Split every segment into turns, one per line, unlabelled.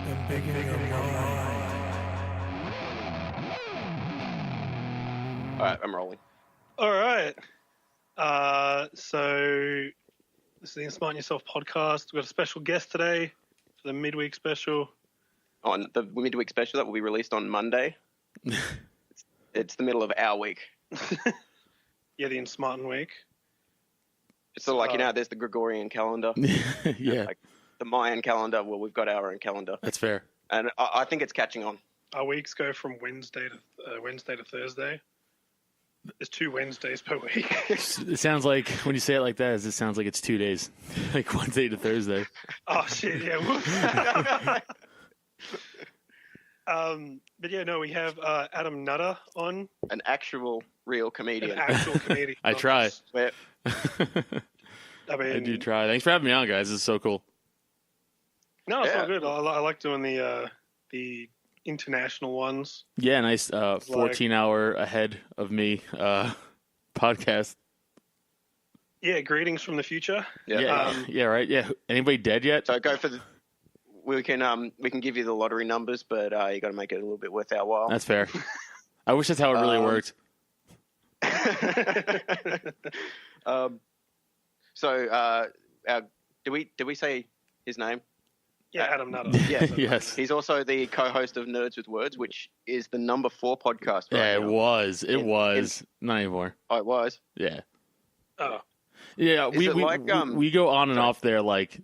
and big in your mind.
All right, I'm rolling.
All right. So this is the Smart Yourself podcast. We've got a special guest today for the Midweek Special.
On the Midweek Special that will be released on Monday. It's the middle of our week.
Yeah, the Smartin Week.
It's sort of like, there's the Gregorian calendar.
Yeah.
Like the Mayan calendar. Well, we've got our own calendar.
That's fair.
And I think it's catching on.
Our weeks go from Wednesday to Thursday. There's 2 Wednesdays per week.
It sounds like, when you say it like that, it sounds like it's 2 days. Like Wednesday to Thursday.
Oh, shit, yeah. But yeah, no, we have Adam Nutter on.
An actual, real comedian.
An actual comedian.
I try.
Where,
I do try. Thanks for having me on, guys. This is so cool.
No, it's all good. I like doing the international ones.
Yeah, nice 14-hour ahead of me podcast.
Yeah, greetings from the future.
Yeah, right. Yeah, anybody dead yet?
So go for the. We can give you the lottery numbers, but you got to make it a little bit worth our while.
That's fair. I wish that's how it really worked.
Did we say his name?
Yeah, Adam Nutter.
Yes.
Yes.
He's also the co-host of Nerds with Words, which is the number 4 podcast.
Yeah,
Right
it
now.
was. It was. Not anymore.
Oh, it was.
Yeah.
Oh.
Yeah,
Is it
we go on and off there like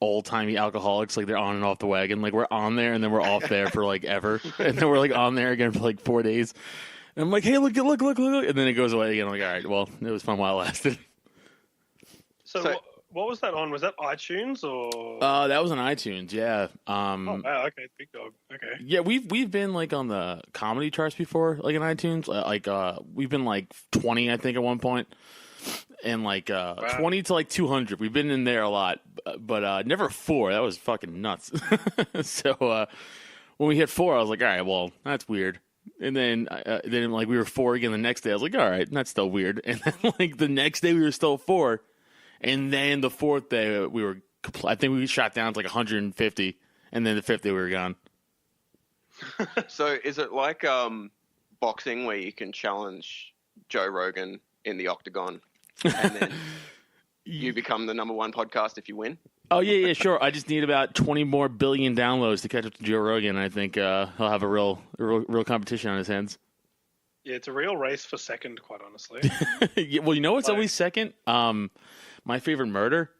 old timey alcoholics. Like they're on and off the wagon. Like we're on there and then we're off there for like ever, and then we're like on there again for like 4 days. And I'm like, hey, look, and then it goes away again. I'm like, all right, well, it was fun while it lasted.
So what was that on? Was that iTunes or?
That was on iTunes. Yeah.
Oh wow. Okay, big dog. Okay.
Yeah, we've been like on the comedy charts before, like in iTunes. Like we've been like 20, I think, at one point. And like 20 to like 200. We've been in there a lot, but never 4. That was fucking nuts. So when we hit 4, I was like, all right, well, that's weird. And then like we were 4 again the next day. I was like, all right, that's still weird. And then like the next day we were still 4. And then the 4th day we were, I think we shot down to like 150. And then the 5th day we were gone.
So is it like boxing where you can challenge Joe Rogan in the octagon? And then you become the number 1 podcast if you win?
Oh, yeah, sure. I just need about 20 more billion downloads to catch up to Joe Rogan. I think he'll have a real competition on his hands.
Yeah, it's a real race for second, quite honestly.
Yeah, well, you know what's always second? My Favorite Murder,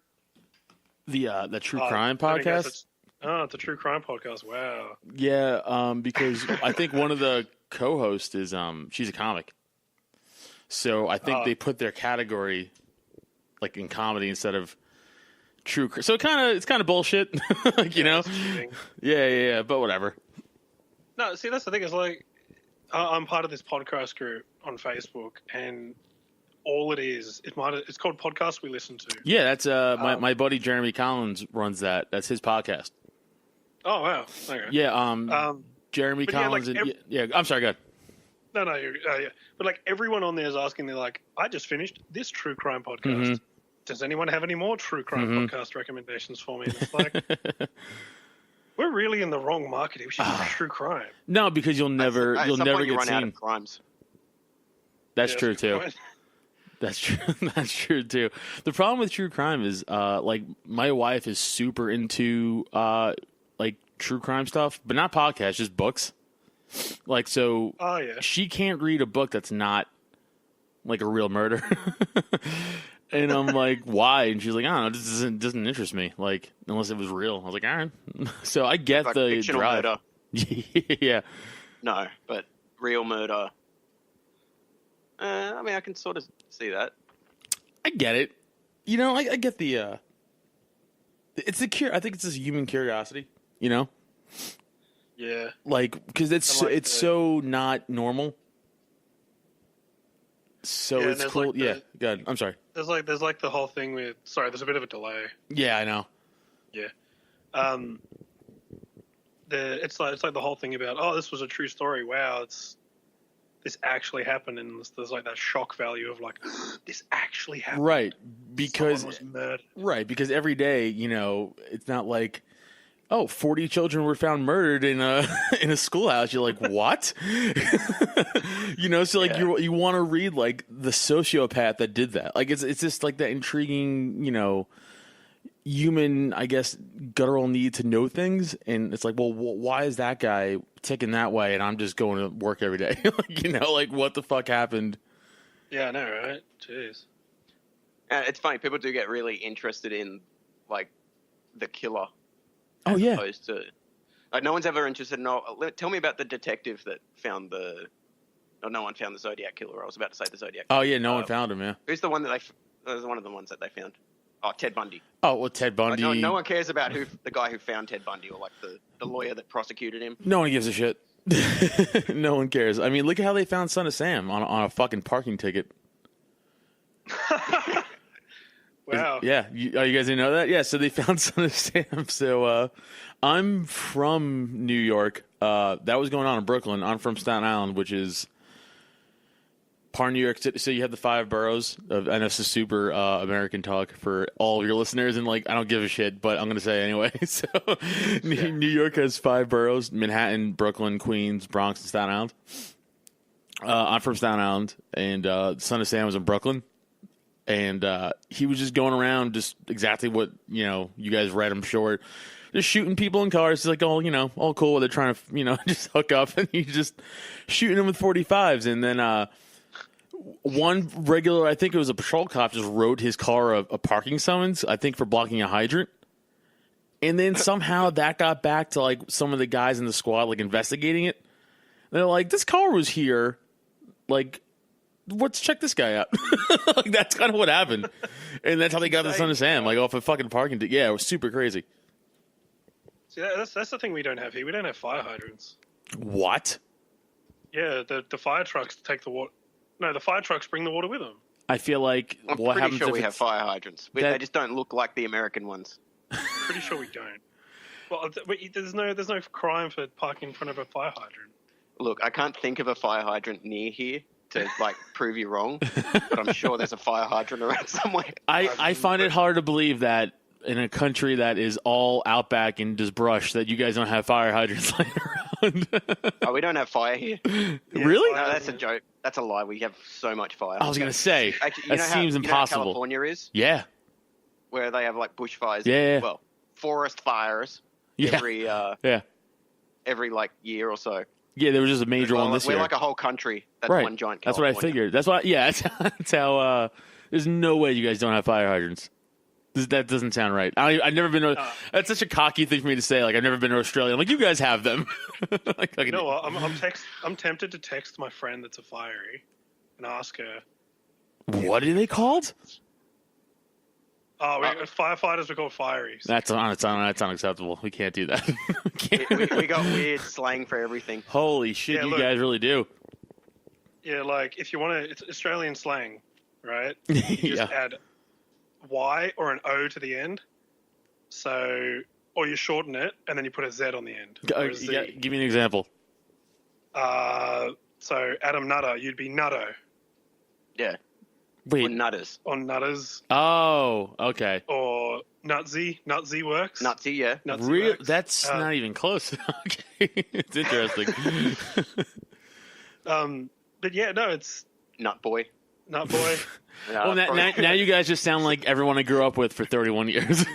the true crime podcast.
It's a true crime podcast. Wow.
Yeah, because I think one of the co-hosts is she's a comic. So I think they put their category like in comedy instead of true. So it's kind of bullshit, like, you know. Yeah, but whatever.
No, see, that's the thing. Is like I'm part of this podcast group on Facebook, and all it is, it's called Podcast We Listen To.
Yeah, that's my buddy Jeremy Collins runs that. That's his podcast.
Oh wow. Okay.
Yeah. Jeremy Collins. Yeah, I'm sorry. Go ahead.
No, yeah. But like everyone on there is asking, they're like, I just finished this true crime podcast.
Mm-hmm.
Does anyone have any more true crime podcast recommendations for me? And it's like, we're really in the wrong market. We should do true crime.
No, because you'll never get
run
seen.
out of crimes.
That's true too. That's true. That's true too. The problem with true crime is, like, my wife is super into like true crime stuff, but not podcasts, just books. Like, so she can't read a book that's not like a real murder. And I'm like, why? And she's like, I don't know, this doesn't interest me, like, unless it was real. I was like, all right. So I get
like
the
fictional
drive.
murder.
Yeah.
No, but real murder. I mean, I can sort of see that.
I get it. You know, I get the it's a I think it's just human curiosity, you know?
Yeah.
Like, because it's so not normal. So it's cool.
Like
yeah, good. I'm sorry.
There's like the whole thing with. Sorry, there's a bit of a delay.
Yeah, I know.
Yeah. It's like the whole thing about, this was a true story. Wow, this actually happened, and there's like that shock value of like, this actually happened.
Right, because
someone was murdered.
Right, because every day, you know, it's not like oh, 40 children were found murdered in a in a schoolhouse. You're like, what? So like you want to read like the sociopath that did that. Like it's just like that intriguing, human, I guess, guttural need to know things. And it's like, well, why is that guy ticking that way and I'm just going to work every day? Like what the fuck happened?
Yeah, I know, right? Jeez.
It's funny. People do get really interested in like the killer.
Oh, yeah.
Opposed to, like, no one's ever interested in. Tell me about the detective that found no one found the Zodiac killer. I was about to say the Zodiac killer.
Oh, yeah, no one found him, yeah.
Who's the one that was one of the ones that they found? Oh, Ted Bundy.
Oh, well, Ted Bundy.
Like, no one cares about the guy who found Ted Bundy or, like, the lawyer that prosecuted him.
No one gives a shit. No one cares. I mean, look at how they found Son of Sam on a fucking parking ticket.
Wow.
You guys didn't know that? Yeah, so they found Son of Sam. So I'm from New York. That was going on in Brooklyn. I'm from Staten Island, which is part of New York City. So you have the 5 boroughs. I know this is super American talk for all of your listeners, and like I don't give a shit, but I'm going to say it anyway. So New York has 5 boroughs: Manhattan, Brooklyn, Queens, Bronx, and Staten Island. I'm from Staten Island, and Son of Sam was in Brooklyn. And he was just going around just exactly what, you guys read, I'm sure. Just shooting people in cars. He's like, all cool while they're trying to, just hook up. And he's just shooting them with 45s. And then one regular, I think it was a patrol cop, just wrote his car a parking summons, I think for blocking a hydrant. And then somehow that got back to, like, some of the guys in the squad, like, investigating it. And they're like, this car was here, like, let's check this guy out. Like, that's kind of what happened. And that's how they got the Son of Sam, like off a fucking parking ticket. Yeah, it was super crazy.
See, that's the thing we don't have here. We don't have fire hydrants.
What?
Yeah, the fire trucks take the water. No, the fire trucks bring the water with them.
I feel like
I'm
what
pretty
happens
sure
if
we
it's-
have fire hydrants. They just don't look like the American ones.
Pretty sure we don't. Well, there's no crime for parking in front of a fire hydrant.
Look, I can't think of a fire hydrant near here to like prove you wrong, but I'm sure there's a fire hydrant around somewhere.
I find it hard to believe that in a country that is all outback and just brush that you guys don't have fire hydrants laying around.
Oh, we don't have fire here.
Really?
No, that's a joke. That's a lie. We have so much fire.
I was gonna say
Actually,
that seems impossible.
You know how California is,
Yeah.
where they have like bushfires.
Yeah.
Well, forest fires.
Yeah. Every
like year or so.
Yeah, there was just a major one this year.
We're like a whole country. That's
right.
one giant
That's what I
California.
figured. That's why. Yeah, that's how. There's no way you guys don't have fire hydrants. That doesn't sound right. I've never been to. That's such a cocky thing for me to say. Like I've never been to Australia. I'm like, you guys have them.
You know what? I'm tempted to text my friend that's a fiery and ask her.
What are they called?
Oh, firefighters are called fireys.
That's unacceptable. We can't do that.
we got weird slang for everything.
Holy shit,
Yeah,
you
look.
guys really do.
Yeah, like if you want to, it's Australian slang, right? You just add Y or an O to the end. So, or you shorten it and then you put a Z on the end. Or a Z.
Give me an example.
So Adam Nutter, you'd be Nutto.
Yeah.
Wait.
Or nutters.
Or Nutters.
Oh, okay.
Or Nutsy. Nutsy works.
Nutsy, yeah.
Nutsy works.
That's not even close. Okay, it's interesting.
But yeah, no, it's
Nut boy.
Nut boy.
Well, now you guys just sound like everyone I grew up with for 31 years.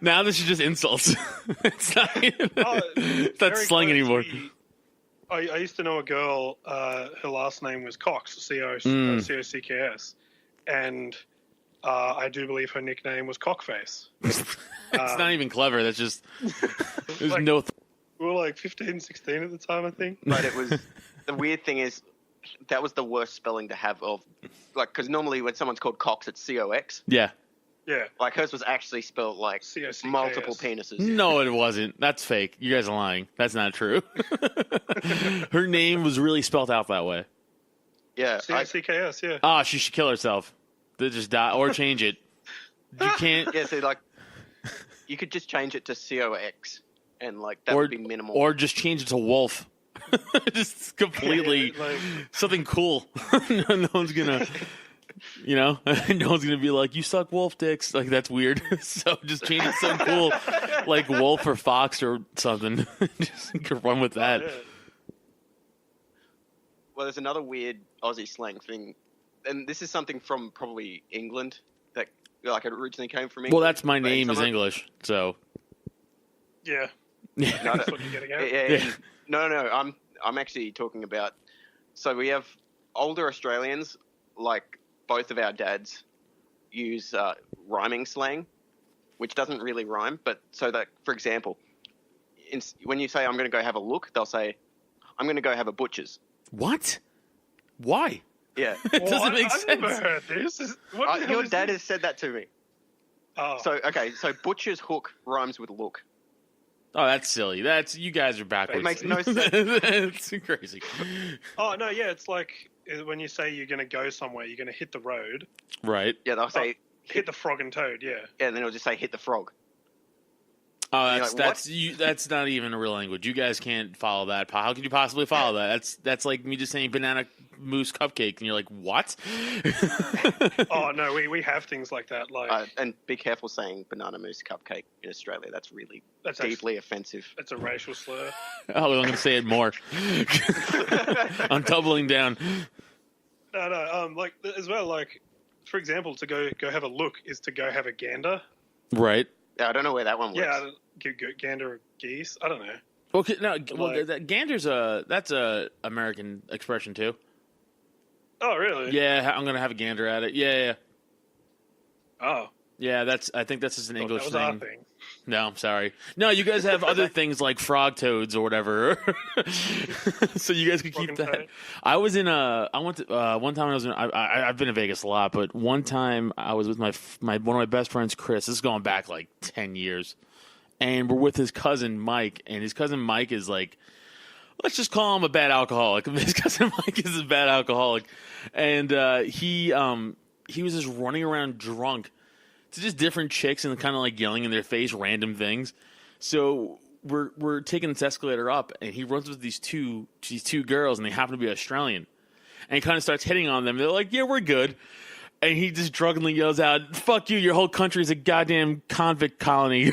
Now this is just insults. It's not, it's not slang anymore.
I used to know a girl, her last name was Cox, C-O-C-K-S, and I do believe her nickname was Cockface.
It's not even clever. That's just, there's
like,
no...
We were like 15, 16 at the time, I think.
But it was, the weird thing is, that was the worst spelling to have of, like, because normally when someone's called Cox, it's C-O-X.
Yeah.
Yeah.
Like, hers was actually spelled like
C-O-C-K-S.
multiple penises.
No, it wasn't. That's fake. You guys are lying. That's not true. Her name was really spelled out that way.
Yeah.
C-O-C-K-S, yeah.
Ah, she should kill herself. They just die or change it. You can't.
Yeah, so, like, you could just change it to C-O-X, and, like, that would be minimal.
Or just change it to Wolf. Just completely
Yeah, like,
something cool. No one's gonna. You know, no one's gonna be like, "You suck wolf dicks." Like that's weird. So just change it so cool, like wolf or fox or something. Just run with that.
Yeah.
Well, there's another weird Aussie slang thing, and this is something from probably England that like it originally came from England.
Well, that's my
but
name is
someone-
English, so
Yeah.
yeah.
No,
That's what you're getting at.
Yeah. No. I'm actually talking about. So we have older Australians, like both of our dads, use rhyming slang, which doesn't really rhyme. But so that, for example, when you say I'm going to go have a look, they'll say I'm going to go have a butcher's.
What? Why?
Yeah.
It doesn't make
I've
sense.
never heard this. What the hell
Your
is
dad
this?
has said that to me.
Oh.
So butcher's hook rhymes with look.
Oh, that's silly. That's you guys are backwards.
It makes no sense.
It's crazy.
Oh no, yeah, it's like when you say you're going to go somewhere, you're going to hit the road,
Right.
Yeah, they'll say
hit the frog and toad. Yeah.
yeah, and then it'll just say hit the frog.
Oh,
You're
that's
like,
that's you. That's not even a real language. You guys can't follow that. How could you possibly follow that? That's like me just saying banana mousse cupcake, and you're like, what?
Oh no, we have things like that. Like
And be careful saying banana mousse cupcake in Australia. That's really
that's
deeply offensive.
It's a racial slur.
Oh, I'm going to say it more. I'm doubling down.
No, like as well. Like for example, to go have a look is to go have a gander.
Right.
Yeah, I don't know where that one works.
Yeah, gander or geese. I don't know.
Okay. No. Well,
Like-
that gander's that's a American expression too.
Oh really?
Yeah, I'm going to have a gander at it. Yeah.
Oh,
Yeah, I think that's just an
well,
English
that was our
thing.
thing.
No, I'm sorry. No, you guys have other things like frog toads or whatever. So you guys could
Frog
keep
and
that.
toad.
I went to one time I've been to Vegas a lot, but one time I was with my one of my best friends, Chris. This is going back like 10 years. And we're with his cousin Mike, and his cousin Mike is like, let's just call him a bad alcoholic. His cousin Mike is a bad alcoholic. And he was just running around drunk to just different chicks and kind of like yelling in their face random things. So we're taking this escalator up, and he runs with these two girls, and they happen to be Australian. And he kind of starts hitting on them. They're like, "Yeah, we're good." And he just drunkenly yells out, "Fuck you! Your whole country is a goddamn convict colony."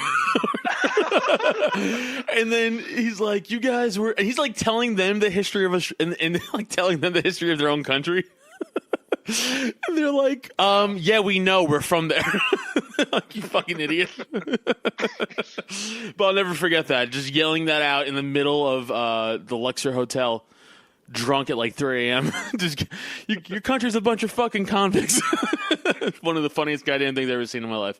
And then he's like, "You guys were," and he's like telling them the history of and like telling them the history of their own country. And they're like, yeah, we know, we're from there." Like, you fucking idiot. But I'll never forget that. Just yelling that out in the middle of the Luxor Hotel, drunk at like 3 a.m. Just, your country's a bunch of fucking convicts. One of the funniest goddamn things I've ever seen in my life.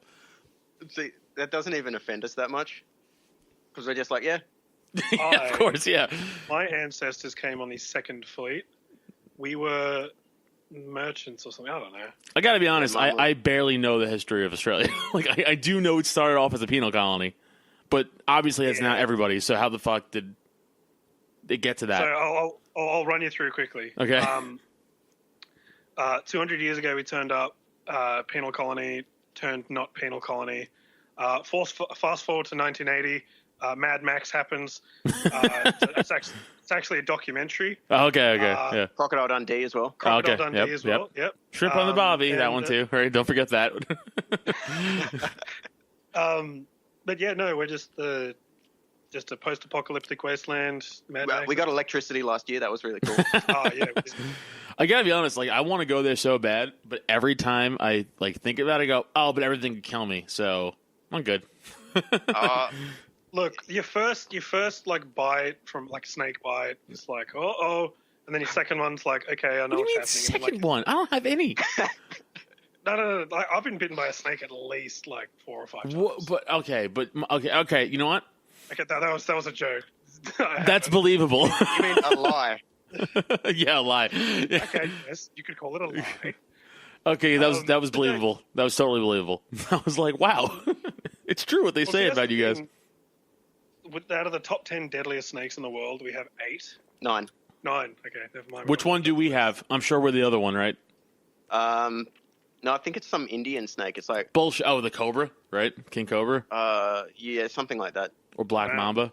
See, that doesn't even offend us that much. Because we're just like, yeah.
Yeah, of course, yeah.
My ancestors came on the Second Fleet. We were merchants or something. I don't know.
I gotta be honest,
mine was-
I barely know the history of Australia. Like, I do know it started off as a penal colony, but obviously that's not
Yeah.
everybody, so how the fuck did it get to that?
So I'll run you through quickly.
Okay.
200 years ago, we turned up. Penal colony turned not penal colony. Fast forward to 1980. Mad Max happens. It's actually a documentary.
Oh, okay,
uh,
yeah.
Crocodile Dundee as well.
Crocodile
Okay,
Dundee
yep,
as well. Yep.
Shrimp on the bobby, that
and,
one too. Right, don't forget that.
But yeah, no, we're just a post-apocalyptic wasteland. Mad
Well,
Max.
we got electricity last year. That was really cool.
Oh yeah.
I gotta be honest, like I want to go there so bad, but every time I like think about it, I go, oh, but everything could kill me, so I'm good.
Look, your first like bite from like snake bite, it's like oh, and then your second one's like okay, I know
What do you mean
what's happening.
second one? I don't have any.
No. Like, I've been bitten by a snake at least like 4 or 5 times.
Okay. You know what?
Okay, that was a joke.
That's believable.
You mean a lie?
Yeah, a lie.
Okay, yes, you could call it a lie.
Okay, that was
but no.
believable. That was totally believable. I was like, wow, it's true what they
Well,
say
see, that's
about
the
you guys.
thing. Out of the top 10 deadliest snakes in the world, we have 8.
9.
9. Okay, never mind.
Which one do we have? I'm sure we're the other one, right?
No, I think it's some Indian snake. It's like,
Bullshit. Oh, the cobra, right? King cobra
yeah, something like that.
or black
Wow.
mamba.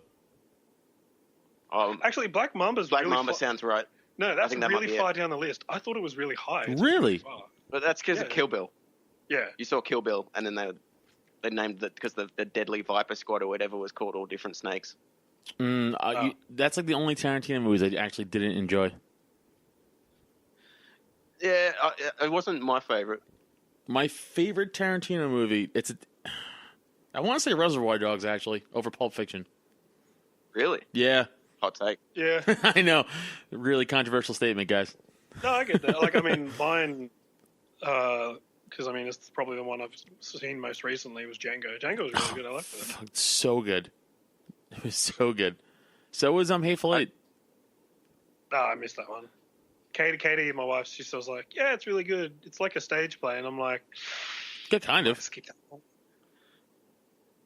Actually, Black Mamba's
Black
really
Mamba
far.
sounds right.
No, that's
think that might
really
be
far down the list. I thought it was really high. It's
Really?
far.
But that's because of
Yeah.
Kill Bill.
Yeah.
You saw Kill Bill, and then they named it because the Deadly Viper Squad or whatever was called all different snakes.
That's like the only Tarantino movies I actually didn't enjoy.
Yeah, it wasn't my favorite.
My favorite Tarantino movie, I want to say Reservoir Dogs, actually, over Pulp Fiction.
Really?
Yeah.
Hot take.
Yeah.
I know. Really controversial statement, guys.
No, I get that. Like, I mean, mine, because I mean, it's probably the one I've seen most recently was Django. Django was really good. I liked it.
So good. It was so good. So was Hateful Eight.
I missed that one. Katie, my wife, she was like, "Yeah, it's really good. It's like a stage play," and I'm like,
Good, kind of.
"Skip that one."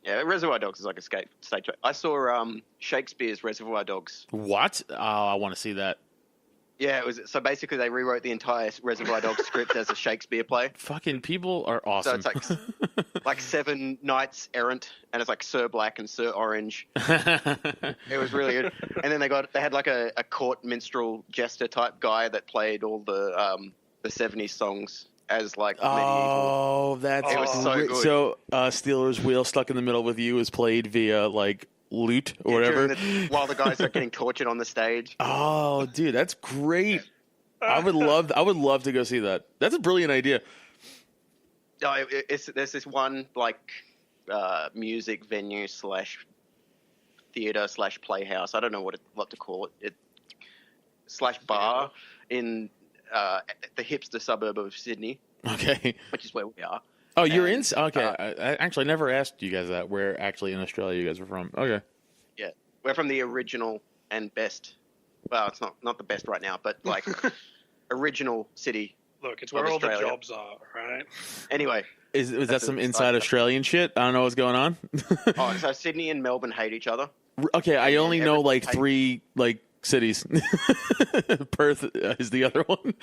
Yeah, Reservoir Dogs is like a stage play. I saw Shakespeare's Reservoir Dogs.
What? Oh, I want to see that.
Yeah, it was. So basically, they rewrote the entire Reservoir Dogs script as a Shakespeare play.
Fucking people are awesome.
So it's like 7 knights errant, and it's like Sir Black and Sir Orange. It was really good. And then they had like a court minstrel jester type guy that played all the 70s songs as like medieval.
Oh, that's
It was so good.
So Steelers Wheel Stuck in the Middle with You is played via like lute or whatever.
While the guys are getting tortured on the stage.
Oh, dude, that's great. I would love to go see that. That's a brilliant idea.
No, there's this one like music venue / theater / playhouse. I don't know what to call it. / bar in the hipster suburb of Sydney.
Okay.
Which is where we are.
Oh, you're in? Okay. I actually never asked you guys that. Where actually in Australia you guys were from? Okay.
Yeah, we're from the original and best. Well, it's not the best right now, but like original city.
Look, it's where all the jobs are, right?
Anyway,
is that some inside Australian shit? I don't know what's going on.
Oh, so Sydney and Melbourne hate each other.
Okay, I only know like 3 like cities. Perth is the other one.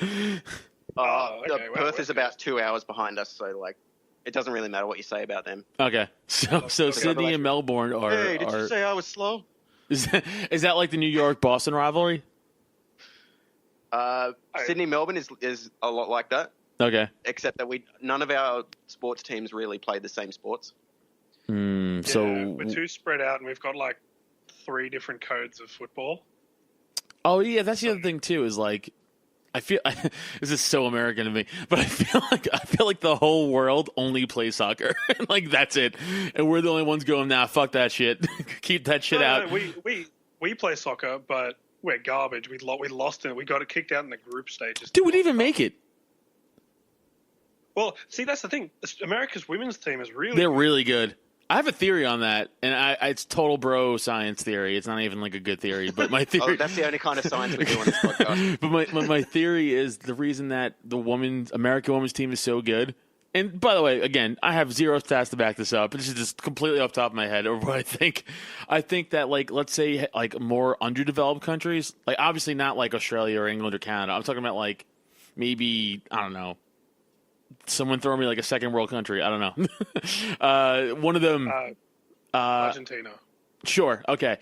Okay, Perth is about 2 hours behind us, so like it doesn't really matter what you say about them.
Okay, so Sydney and Melbourne are.
Hey, did you say I was slow?
Is that like the New York-Boston rivalry?
Sydney Melbourne is a lot like that.
Okay,
except that none of our sports teams really play the same sports.
So
we're too spread out, and we've got like 3 different codes of football.
Oh yeah, that's the other thing too. Is like, I feel this is so American to me, but I feel like the whole world only plays soccer. Like that's it, and we're the only ones going, nah, fuck that shit. Keep that shit out.
No, we play soccer, but we're garbage. We lost it. We got it kicked out in the group stages.
Dude, we didn't even make it.
Well, see, that's the thing. America's women's team is really
They're really good. I have a theory on that, and it's total bro science theory. It's not even like a good theory, but my theory.
That's the only kind of science we do on this podcast.
But my theory is the reason that the American women's team is so good. And by the way, again, I have zero stats to back this up. This is just completely off the top of my head, or what I think. I think that like let's say like more underdeveloped countries, like obviously not like Australia or England or Canada. I'm talking about like maybe I don't know. Someone throw me like a second world country. I don't know. One of them.
Argentina.
Sure. Okay.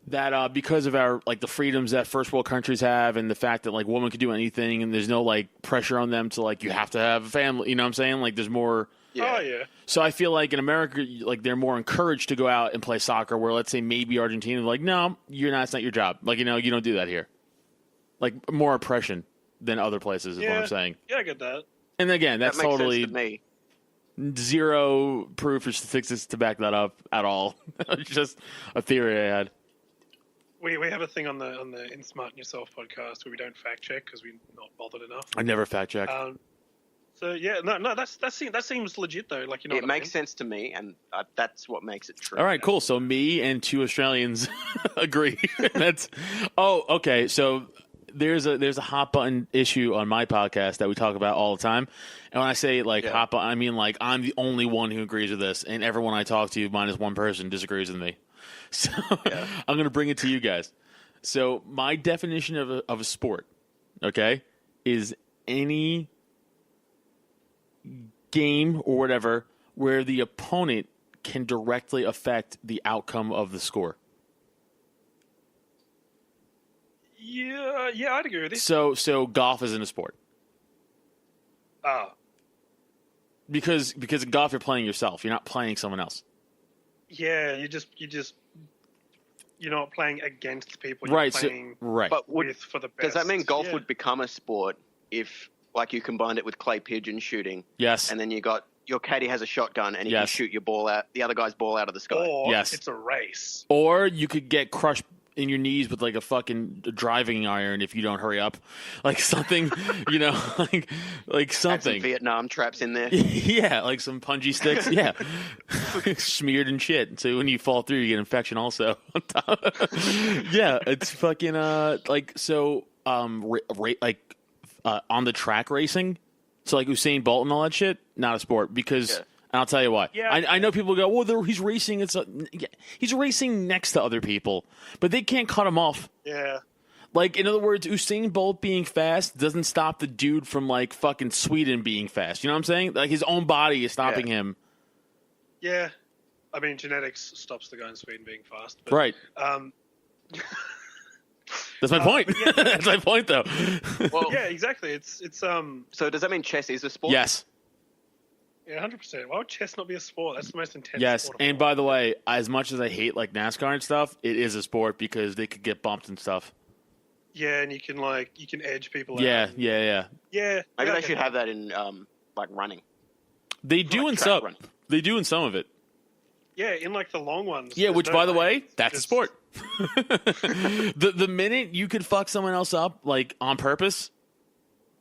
That because of our like the freedoms that first world countries have, and the fact that like women can do anything, and there's no like pressure on them to like you have to have a family. You know what I'm saying? Like there's more.
Yeah. Oh yeah.
So I feel like in America, like they're more encouraged to go out and play soccer. Where let's say maybe Argentina, like no, you're not. It's not your job. Like you don't do that here. Like more oppression than other places is what I'm saying.
Yeah, I get that.
And again, that's
that makes
totally
sense to me.
Zero proof or statistics to back that up at all. It's just a theory I had.
We have a thing on the Insmart Yourself podcast where we don't fact check because we're not bothered enough.
I never fact check.
So yeah, no, that seems legit though. Like
it makes sense to me, and that's what makes it true.
All right, cool. So me and 2 Australians agree. That's okay. So there's a hot button issue on my podcast that we talk about all the time. And when I say hot button, I mean like I'm the only one who agrees with this, and everyone I talk to, minus one person, disagrees with me. So I'm going to bring it to you guys. So my definition of a sport, okay, is any game or whatever where the opponent can directly affect the outcome of the score.
Yeah, I'd agree with this.
So golf isn't a sport. Because in golf you're playing yourself. You're not playing someone else.
Yeah, you're not playing against people. You're
Right.
playing
But
for the best.
does that mean golf
Yeah.
would become a sport if, like, you combined it with clay pigeon shooting?
Yes.
And then you got your caddy has a shotgun and he can
Yes.
shoot your ball out, the other guy's ball out of the sky.
Or
Yes.
it's a race.
Or you could get crushed in your knees with like a fucking driving iron if you don't hurry up, like something, you know, like
Had some
something.
Vietnam traps in there.
Yeah, like some punji sticks. Yeah, smeared in shit. So when you fall through, you get infection also. Yeah, it's fucking like so on the track racing. So like Usain Bolt and all that shit, not a sport because.
Yeah.
And I'll tell you why.
Yeah.
I know people go, well, he's racing. He's racing next to other people, but they can't cut him off.
Yeah.
Like, in other words, Usain Bolt being fast doesn't stop the dude from, like, fucking Sweden being fast. You know what I'm saying? Like, his own body is stopping him.
Yeah. I mean, genetics stops the guy in Sweden being fast. But,
Right. That's my point.
Yeah.
That's my point, though.
Well,
Yeah, exactly. It's
so does that mean chess is a sport?
Yes.
Yeah, 100%. Why would chess not be a sport? That's the most intense
Yes.
sport of
And
all.
by the way, as much as I hate, like, NASCAR and stuff, it is a sport because they could get bumped and stuff.
Yeah, and you can edge people
Yeah,
out.
yeah.
Yeah.
Maybe
yeah,
they should have that in like running.
They do
Like
in
track
some.
run.
They do in some of it.
Yeah, in like the long ones.
Yeah,
there's
which,
no
by the way,
lanes.
that's a
Just-
sport. The minute you could fuck someone else up, like, on purpose,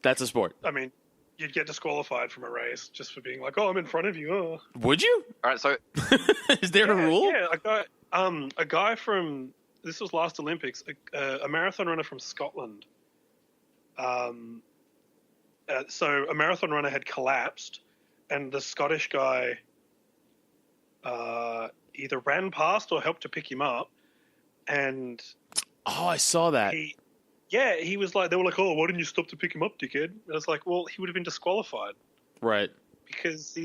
that's a sport.
I mean, you'd get disqualified from a race just for being like, "Oh, I'm in front of you." Oh.
Would you?
All right, so
Is there a rule?
Yeah, a guy from this was last Olympics, a marathon runner from Scotland. So a marathon runner had collapsed, and the Scottish guy either ran past or helped to pick him up, and
Oh, I saw that.
he was like, they were like, "Oh, why didn't you stop to pick him up, dickhead?" And I was like, "Well, he would have been disqualified
Right.
because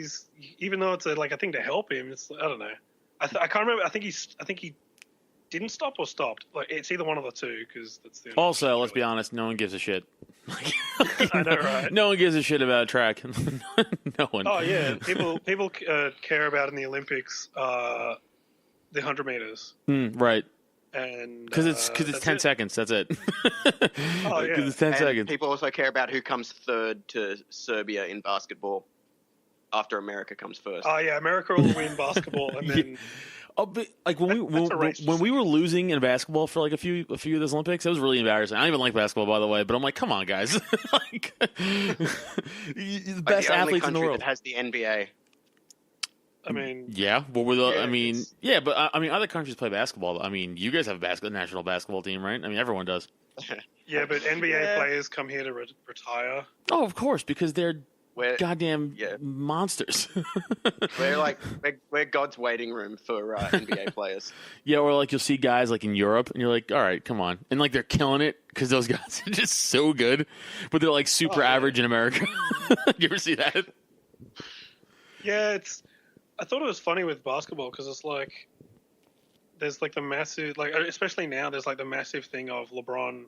even though it's a thing to help him, it's I don't know. I can't remember. I think he didn't stop or stopped. Like it's either one of the two because that's the.
Also, let's be honest, no one gives a shit.
I know, right?
No one gives a shit about track. No one.
Oh yeah, people care about in the Olympics the 100 meters,
Right.
and
Because it's
that's
10
it.
seconds. That's it.
Oh, yeah.
Because it's 10
and
seconds.
people also care about who comes third to Serbia in basketball after America comes first.
Oh yeah, America will win basketball, and then
Oh, but like when
That's a race.
we were losing in basketball for like a few of those Olympics, it was really embarrassing. I don't even like basketball, by the way, but I'm like, come on, guys, like the
Like
best
the only
athletes in the
country
world.
that has the NBA.
I mean,
Yeah, but with
Yeah,
I mean,
it's-
yeah, but I mean, other countries play basketball. I mean, you guys have a national basketball team, right? I mean, everyone does.
yeah, but NBA
Yeah.
players come here to retire.
Oh, of course, because they're
We're
goddamn
yeah.
monsters.
we're God's waiting room for NBA players.
Yeah, or like you'll see guys like in Europe, and you're like, all right, come on, and like they're killing it because those guys are just so good, but they're like super
yeah.
average in America. You ever see that?
Yeah, I thought it was funny with basketball because it's like there's like the massive, like especially now, there's like the massive thing of LeBron.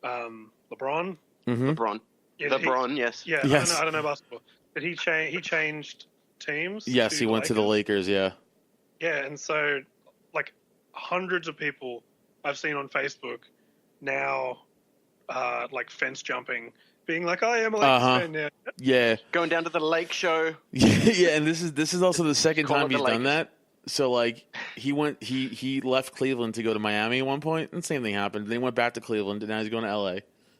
Mm-hmm.
LeBron.
Yeah,
LeBron, yes.
Yeah,
Yes.
I don't know basketball, but he changed teams.
Yes, he went to the Lakers. Yeah.
Yeah, and so like hundreds of people I've seen on Facebook now, like fence jumping, being like, "I am a Lakers
Uh-huh.
fan now."
Yeah.
Going down to the lake show.
Yeah, and this is also the second
Call
time
it the
he's done
Lakers.
that. So like he left Cleveland to go to Miami at one point, and the same thing happened. Then he went back to Cleveland, and now he's going to LA,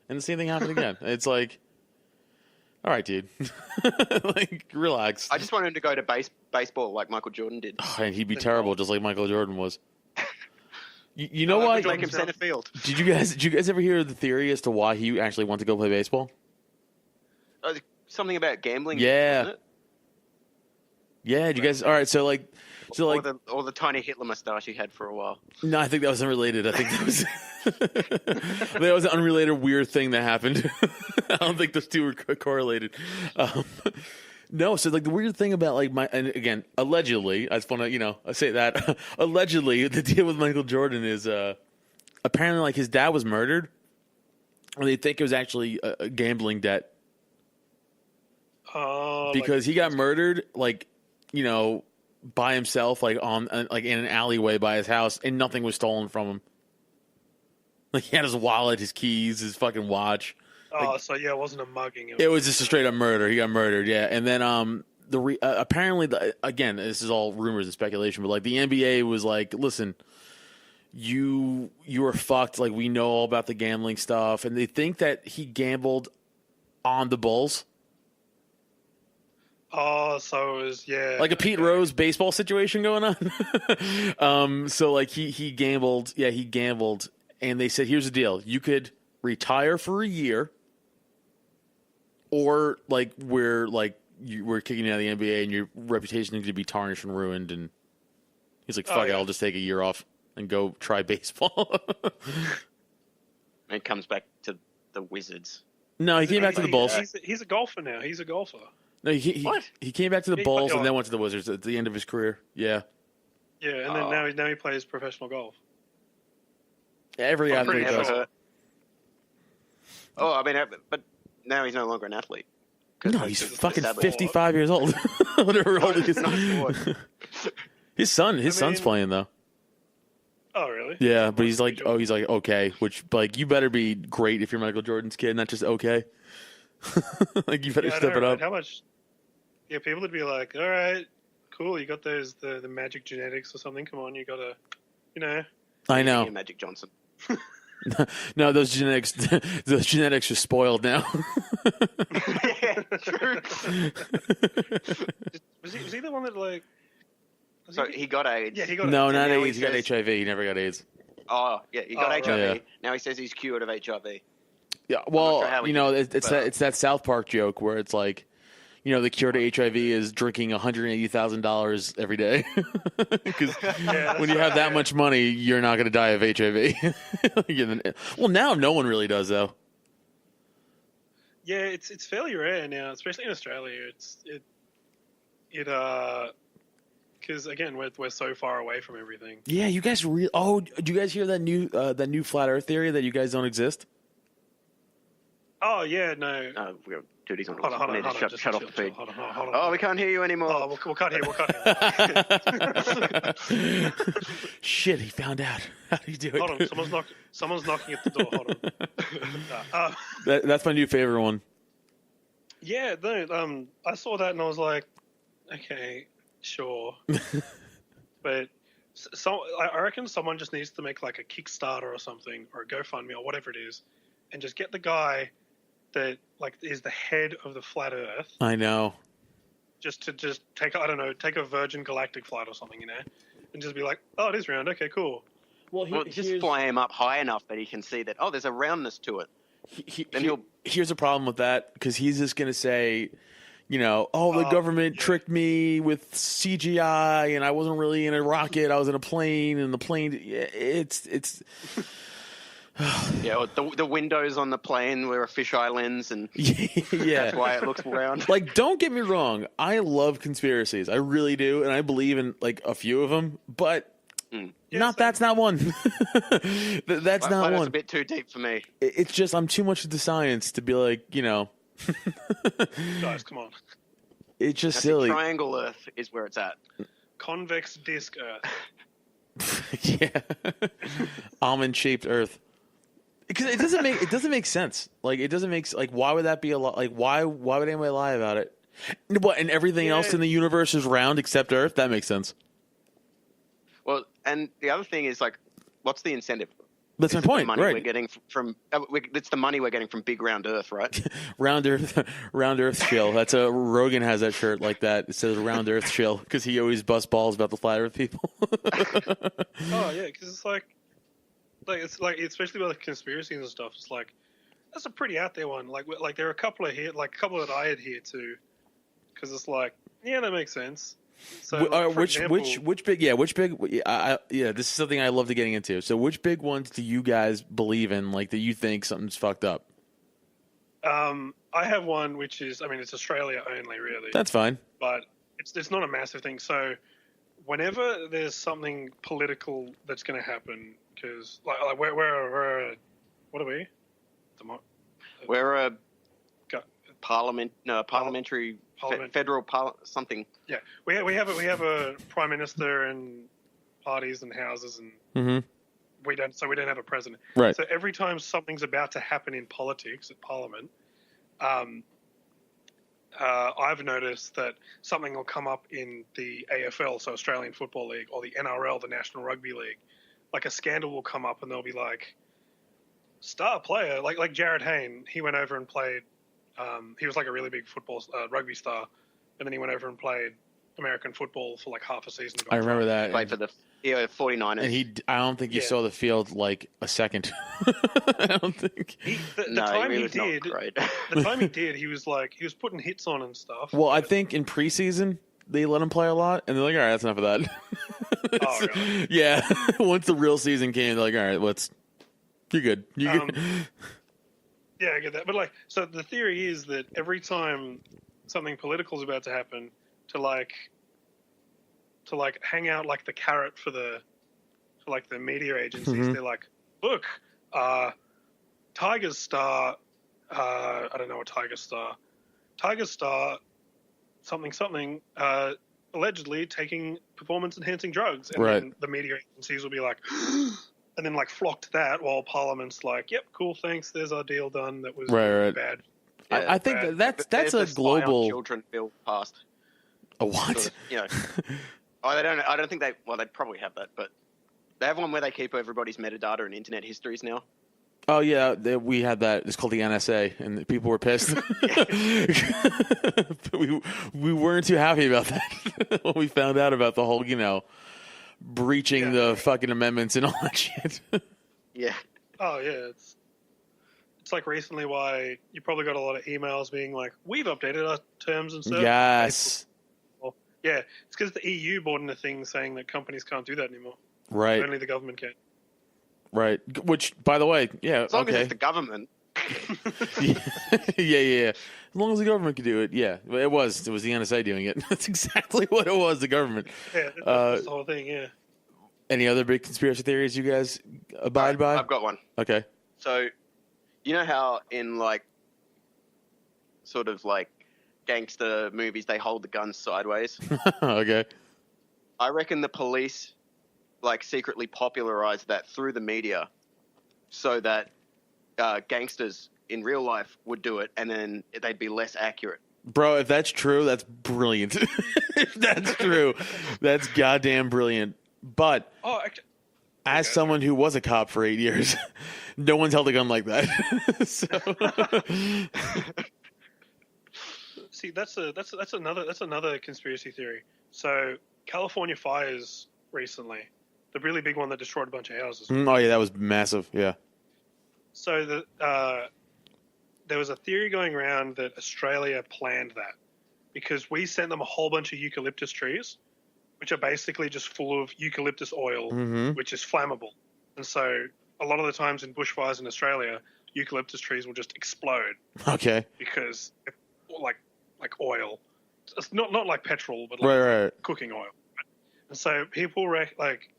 and the same thing happened again. It's like, all right, dude, like relax.
I just wanted him to go to baseball like Michael Jordan did.
And he'd be terrible, just like Michael Jordan was. You know
Make
what?
him center field.
Did you guys ever hear the theory as to why he actually wanted to go play baseball?
Something about gambling.
Yeah.
wasn't it?
Yeah, did you guys? All right, so like.
Or the tiny Hitler mustache he had for a while.
No, I think that was unrelated. I think that was an unrelated weird thing that happened. I don't think those two were correlated. No, so like the weird thing about like and again, allegedly, I just want to I say that allegedly the deal with Michael Jordan is apparently like his dad was murdered, and they think it was actually a gambling debt. because he got murdered, like, you know, by himself, like in an alleyway by his house, and nothing was stolen from him. Like, he had his wallet, his keys, his fucking watch.
Oh, so yeah, it wasn't a mugging.
It was just a straight up murder. He got murdered, yeah. And then apparently, again, this is all rumors and speculation, but like the NBA was like, listen, you were fucked. Like, we know all about the gambling stuff, and they think that he gambled on the Bulls.
Oh, so it was, yeah,
like a Pete Rose baseball situation going on. So like he gambled, he gambled, and they said, here's the deal: you could retire for a year, or like we're kicking you out of the NBA, and your reputation is going to be tarnished and ruined. And he's like, fuck it, I'll just take a year off and go try baseball.
And comes back to the Wizards.
No, he came back to the Bulls.
He's a golfer now. He's a golfer.
No, he came back to the Bulls and then went to the Wizards at the end of his career. Yeah.
Yeah, and then now he plays professional golf.
Every athlete does.
Oh, I mean, but now he's no longer an athlete.
No, he's fucking 55 years old. Whatever old he is. His son's playing though.
Oh, really?
Yeah, but he's like okay, which like you better be great if you're Michael Jordan's kid, not just okay. Like you better step it up.
How much? Yeah, people would be like, all right, cool, you got the magic genetics or something. Come on, you got to, you know.
I know.
Magic Johnson.
No, those genetics are spoiled now.
Yeah, true.
Was he the one that like?
So he got AIDS.
Yeah, he got
no,
AIDS.
not AIDS. He got HIV. He never got AIDS.
Oh, yeah, he got HIV.
Yeah.
Now he says he's cured of HIV.
Yeah, well, you know, it's that South Park joke where it's like, you know, the cure to HIV is drinking $180,000 every day. Because when you have that much money, you're not going to die of HIV. Well, now no one really does, though.
Yeah, it's fairly rare now, especially in Australia. Because again, we're so far away from everything.
Yeah, you guys do you guys hear that new flat Earth theory that you guys don't exist?
Oh yeah, no.
Dude, he's on.
Hold on.
Shut off the feed.
Hold on.
Oh, we can't hear you anymore.
Oh, we'll cut here.
Shit, he found out. How do you do it?
Hold on, someone's knocking at the door. Hold on.
That's my new favorite one.
Yeah, no. I saw that and I was like, okay, sure, but I reckon someone just needs to make like a Kickstarter or something, or a GoFundMe or whatever it is, and just get the guy that like is the head of the flat Earth.
I know.
Just take a Virgin Galactic flight or something, you know, and just be like, oh, it is round. Okay, cool.
Well, just fly him up high enough that he can see that. Oh, there's a roundness to it.
Here's a problem with that, because he's just gonna say, you know, the government tricked me with CGI, and I wasn't really in a rocket. I was in a plane, and the plane. It's.
Yeah, the windows on the plane were a fisheye lens, and that's why it looks round.
Like, don't get me wrong, I love conspiracies, I really do, and I believe in like a few of them, but that's not one. That's not one.
That's a bit too deep for me.
It's just I'm too much into science to be like, you know.
Guys, come on.
It's just silly.
Triangle Earth is where it's at.
Convex disc Earth.
Yeah. Almond-shaped Earth. Because it doesn't make sense. Like, it doesn't make, like, why would that be a lot? Like, why would anybody lie about it? What, and everything else in the universe is round except Earth? That makes sense.
Well, and the other thing is, like, what's the incentive?
That's my point,
money
right?
We're getting from it's the money we're getting from Big Round Earth, right?
round Earth chill. That's Rogan has that shirt like that. It says Round Earth chill because he always busts balls about the flat Earth people.
Oh yeah, because it's like especially with conspiracies and stuff. It's like that's a pretty out there one. Like there are a couple of that I adhere to, because it's like that makes sense. So
which big this is something I love to getting into. So which big ones do you guys believe in, like, that you think something's fucked up?
I have one which is, I mean, it's Australia only, really.
That's fine,
but it's not a massive thing. So whenever there's something political that's going to happen, because like we're what are we?
We're a parliamentary
Parliament.
Something.
Yeah, we have a prime minister and parties and houses, and we don't have a president.
Right.
So every time something's about to happen in politics at Parliament, I've noticed that something will come up in the AFL, so Australian Football League, or the NRL, the National Rugby League. Like a scandal will come up, and they'll be like, star player, like Jared Hayne. He went over and played. He was like a really big rugby star, and then he went over and played American football for like half a season.
I remember that.
Played for the 49ers.
And I don't think he saw the field like a second. I don't think.
The time he did, he was putting hits on and stuff.
Well, I think in preseason they let him play a lot, and they're like, all right, that's enough of that.
Oh, really?
Yeah. Once the real season came, they're like, all right, you're good. You're good.
Yeah, I get that. But so the theory is that every time something political is about to happen, to hang out like the carrot for the media agencies, they're like, look, Tigers star, I don't know, a Tigers star, something, allegedly taking performance enhancing drugs, and then the media agencies will be like, and then flock to that, while Parliament's like, yep, cool, thanks, there's our deal done. That was bad.
Yeah, I think that's a global
children bill passed.
A what?
Sort of, I don't think they probably have that, but they have one where they keep everybody's metadata and internet histories now.
Oh yeah, we had that. It's called the NSA, and people were pissed. we weren't too happy about that when we found out about the whole, breaching the fucking amendments and all that shit.
Yeah.
Oh yeah, it's like recently why you probably got a lot of emails being like, we've updated our terms and services.
Yes.
Well, yeah, it's because the EU brought in a thing saying that companies can't do that anymore.
Right.
Only the government can.
Right. Which, by the way,
as long as it's the government.
yeah. As long as the government could do it, yeah. It was the NSA doing it. That's exactly what it was, the government.
Yeah, that's the whole thing, yeah.
Any other big conspiracy theories you guys abide by?
I've got one.
Okay.
So, you know how in sort of gangster movies, they hold the guns sideways?
Okay.
I reckon the police secretly popularized that through the media so that gangsters in real life would do it, and then they'd be less accurate.
Bro, if that's true, that's brilliant. If that's true, that's goddamn brilliant. But as someone who was a cop for 8 years, no one's held a gun like that.
See, that's another conspiracy theory. So California fires recently, the really big one that destroyed a bunch of houses.
Oh yeah, that was massive. Yeah.
So there was a theory going around that Australia planned that because we sent them a whole bunch of eucalyptus trees, which are basically just full of eucalyptus oil, which is flammable. And so a lot of the times in bushfires in Australia, eucalyptus trees will just explode.
Okay.
Because like oil, it's not like petrol, but
right.
Cooking oil. And so people were like,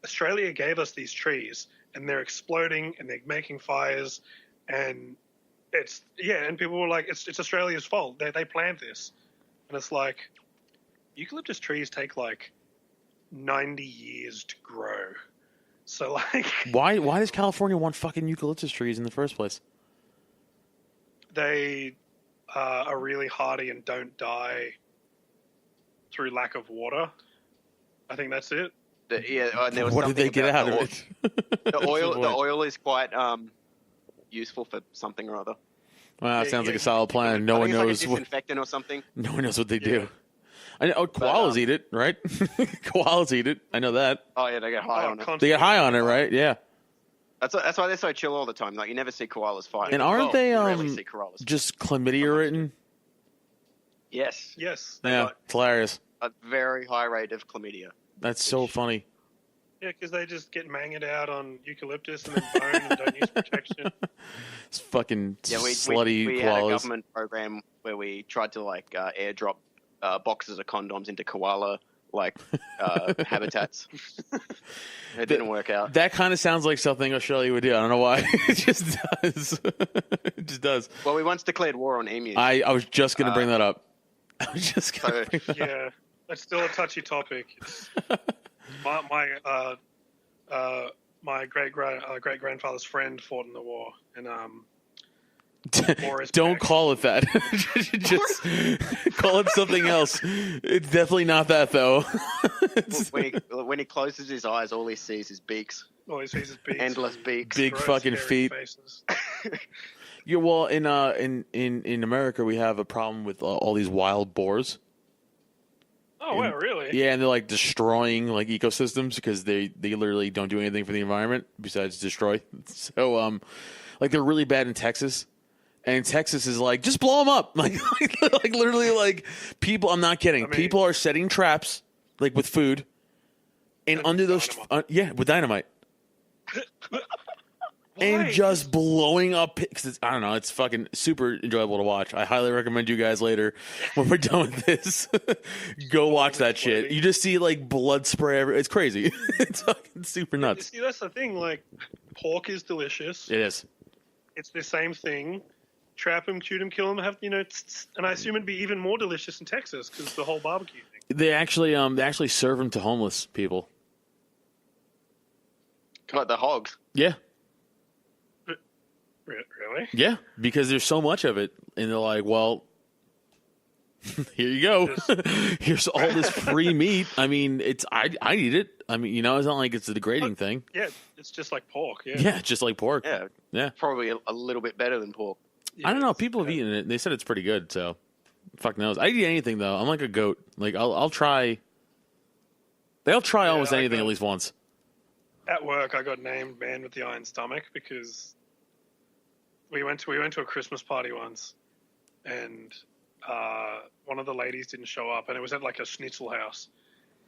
Australia gave us these trees, and they're exploding, and they're making fires, and and people were like, it's Australia's fault. They planned this, and it's like, eucalyptus trees take 90 years to grow. So
why does California want fucking eucalyptus trees in the first place?
They are really hardy and don't die through lack of water. I think that's it.
What
did they get out of it?
The oil is quite useful for something or other.
Well, that sounds like a solid plan. No one knows
what disinfectant or something.
No one knows what they do. I know koalas eat it, right? Koalas eat it. I know that.
Oh yeah, they get high on it.
They get high on it, right? Yeah.
That's why they're so chill all the time. You never see koalas fighting.
And aren't they just chlamydia ridden?
Yes.
Yeah, it's hilarious.
A very high rate of chlamydia.
That's so funny.
Yeah, because they just get manged out on eucalyptus and then bone and don't use protection.
It's fucking slutty
we
koalas.
had a government program where we tried to airdrop boxes of condoms into koala habitats. It didn't work out.
That kind of sounds like something Australia would do. I don't know why. It just does. It just does.
Well, we once declared war on emus.
I was just going to bring that up. I was just
So,
gonna bring that up.
Yeah, that's still a touchy topic. It's my great grandfather's friend fought in the war, and
Don't call it that. Just call it something else. It's definitely not that, though.
when he closes his eyes, all he sees is beaks.
All he sees is beaks.
Endless beaks.
Big
Gross,
fucking
hairy
feet.
faces.
Yeah, well, in America, we have a problem with all these wild boars.
Oh, wow, really?
Yeah, and they're like destroying like ecosystems because they literally don't do anything for the environment besides destroy. So like they're really bad in Texas. And Texas is like, just blow them up. Like literally, like people. I'm not kidding.
I mean,
people are setting traps, like with food, and under those, with dynamite, and just blowing up. Because I don't know, it's fucking super enjoyable to watch. I highly recommend you guys later when we're done with this, go watch that shit. You just see like blood spray. It's crazy. It's fucking super nuts.
See, that's the thing. Like, pork is delicious.
It is.
It's the same thing. Trap them, shoot them, kill them. Have and I assume it'd be even more delicious in Texas because the whole barbecue thing.
They actually serve them to homeless people.
Like the hogs.
Yeah.
Really?
Yeah, because there's so much of it, and they're like, well, here you go. Here's all this free meat. I mean, I eat it. I mean, it's not like it's a degrading thing.
Yeah, it's just like pork. Yeah.
Yeah, just like pork.
Yeah. Probably a little bit better than pork.
Yeah,
I don't know. People have eaten it. They said it's pretty good. So, fuck knows. I eat anything though. I'm like a goat. Like I'll try. They'll try almost anything at least once.
At work, I got named "Man with the Iron Stomach" because we went to a Christmas party once, and one of the ladies didn't show up, and it was at like a schnitzel house,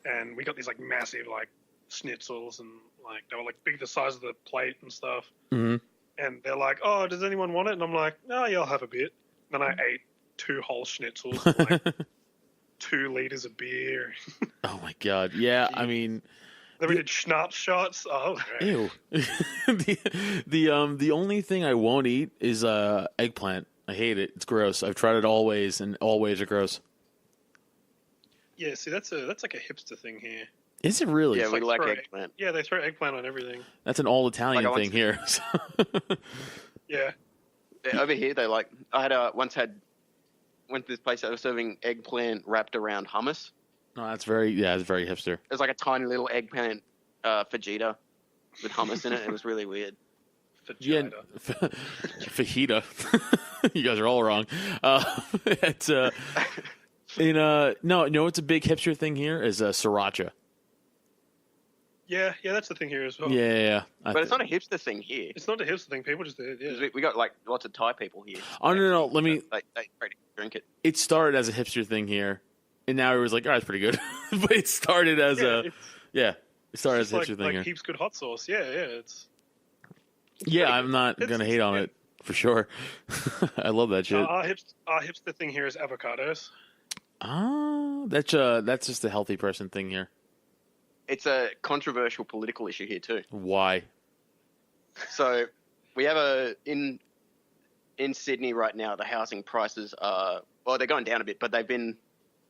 and we got these like massive like schnitzels, and like they were like big the size of the plate and stuff.
Mm-hmm.
And they're like, "Oh, does anyone want it?" And I'm like, "No, yeah, I'll have a bit." Then I ate 2 whole schnitzels, like 2 liters of beer.
Oh my god! Yeah, I mean,
Then we did schnapps shots. Oh,
ew. The only thing I won't eat is eggplant. I hate it. It's gross. I've tried it all ways, and all ways are gross.
Yeah, see, that's like a hipster thing here.
Is it really?
Yeah, we like
throw
eggplant.
Yeah, they throw eggplant on everything.
That's an all Italian thing here.
Yeah.
Over here, they like. I had went to this place that was serving eggplant wrapped around hummus.
No, that's very hipster.
It was like a tiny little eggplant fajita with hummus in it. It was really weird.
Vagina.
Yeah, fajita. You guys are all wrong. It's no, it's a big hipster thing here is sriracha.
Yeah, that's the thing here as well.
Yeah.
But it's not a hipster thing here.
It's not a hipster thing. People just do it. Yeah.
'Cause we got like lots of Thai people here.
Oh no, let me.
They drink it.
It started as a hipster thing here, and now it was like, oh, it's pretty good. But it started as it started as a hipster thing here.
Heaps good hot sauce. Yeah, it's
I'm not gonna hate on it for sure. I love that shit.
Our hipster thing here is avocados.
That's just a healthy person thing here.
It's a controversial political issue here too.
Why?
So we have in Sydney right now, the housing prices they're going down a bit, but they've been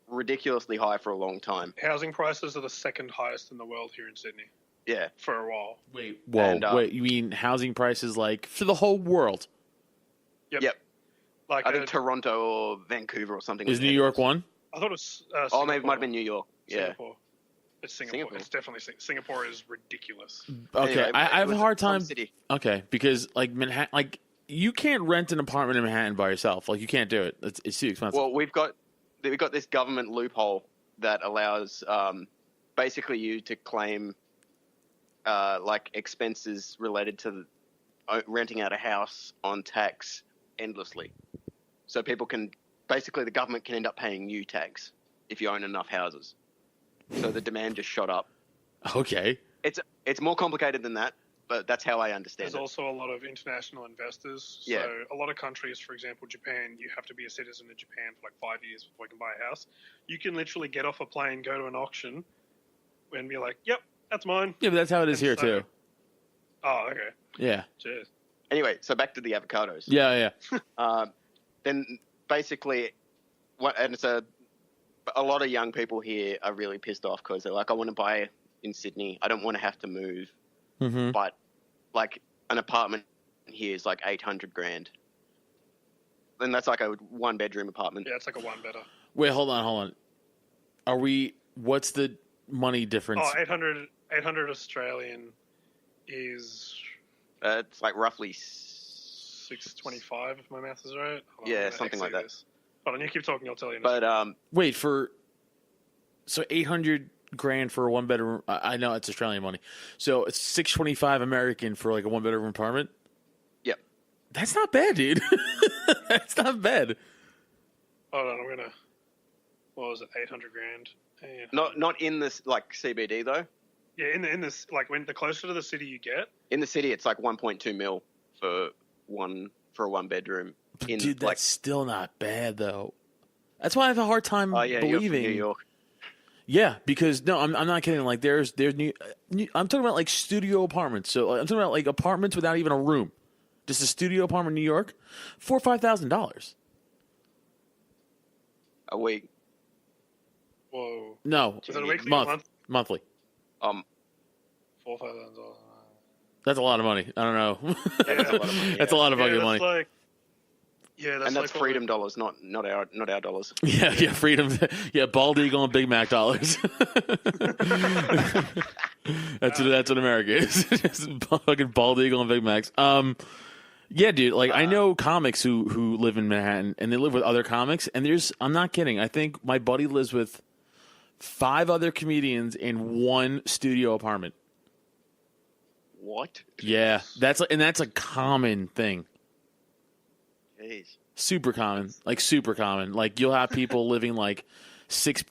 ridiculously high for a long time.
Housing prices are the second highest in the world here in Sydney.
Yeah.
For a while.
Wait, you mean housing prices like for the whole world?
Yep.
Like
I think Toronto or Vancouver or something.
Is New York one?
I thought it was
maybe it might have been New York.
Singapore.
Yeah.
It's Singapore. It's definitely Singapore is ridiculous.
Okay,
Anyway,
I have a hard time.
City.
Okay, because like Manhattan, like you can't rent an apartment in Manhattan by yourself. Like you can't do it. It's too expensive.
Well, we've got this government loophole that allows basically you to claim like expenses related to renting out a house on tax endlessly. So people can basically the government can end up paying you tax if you own enough houses. So the demand just shot up.
Okay.
It's more complicated than that, but that's how I understand
There's
it.
also a lot of international investors. So
Yeah.
a lot of countries, for example, Japan, you have to be a citizen of Japan for like 5 years before you can buy a house. You can literally get off a plane, go to an auction, and be like, "Yep, that's mine."
Yeah, but that's how it is here too.
Oh, okay.
Yeah.
Cheers.
Anyway, so back to the avocados.
Yeah.
Then basically, a lot of young people here are really pissed off because they're like, I want to buy in Sydney. I don't want to have to move.
Mm-hmm.
But like an apartment here is like 800 grand. And that's like a 1-bedroom apartment.
Yeah, it's like a one better.
Wait, hold on. What's the money difference?
Oh, 800 Australian is
It's like roughly
625 if my math is right.
Yeah, something like that.
Hold on, you keep talking, I'll tell you.
But
Wait, so 800 grand for a 1-bedroom. I know it's Australian money. So it's 625 American for like a 1-bedroom apartment.
Yep.
That's not bad, dude. That's not bad.
Hold on, I'm gonna. What was it? 800 grand. Yeah.
not in this like CBD though.
Yeah, in this, like, when the closer to the city you get.
In the city, it's like 1.2 mil for a 1-bedroom.
Dude, that's still not bad though. That's why I have a hard time believing.
You're from New York.
Yeah, because no, I'm not kidding. Like there's new. I'm talking about like studio apartments. So I'm talking about like apartments without even a room, just a studio apartment in New York, $4,000 or $5,000
a week.
Whoa.
No,
Is it a weekly
monthly.
$4,000.
That's a lot of money. I don't know.
Yeah, that's a lot of money.
That's a lot of fucking
that's
money.
like. Yeah, that's
And that's
like
freedom dollars, not our dollars.
Yeah, freedom. Yeah, bald eagle and Big Mac dollars. That's what America is. Just fucking bald eagle and Big Macs. Yeah, dude. Like I know comics who live in Manhattan and they live with other comics, and I'm not kidding. I think my buddy lives with 5 other comedians in one studio apartment.
What?
Yeah, that's a common thing.
Jeez.
Super common, super common. Like you'll have people living like six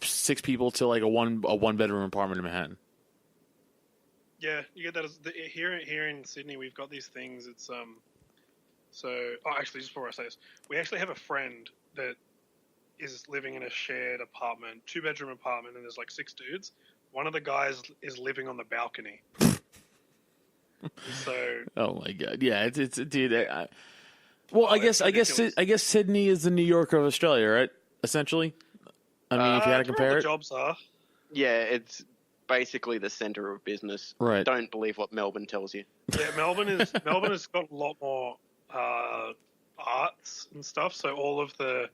people to like a one bedroom apartment in Manhattan.
Yeah, you get that here in Sydney. We've got these things. It's actually, just before I say this, we actually have a friend that is living in a shared apartment, 2-bedroom apartment, and there's like 6 dudes. One of the guys is living on the balcony. So.
Oh my god! Yeah, it's dude. I guess Sydney is the New York of Australia, right? Essentially. I mean, if you had to compare it.
The jobs are.
Yeah, it's basically the center of business.
Right.
Don't believe what Melbourne tells you.
Yeah, Melbourne has got a lot more arts and stuff. So all of the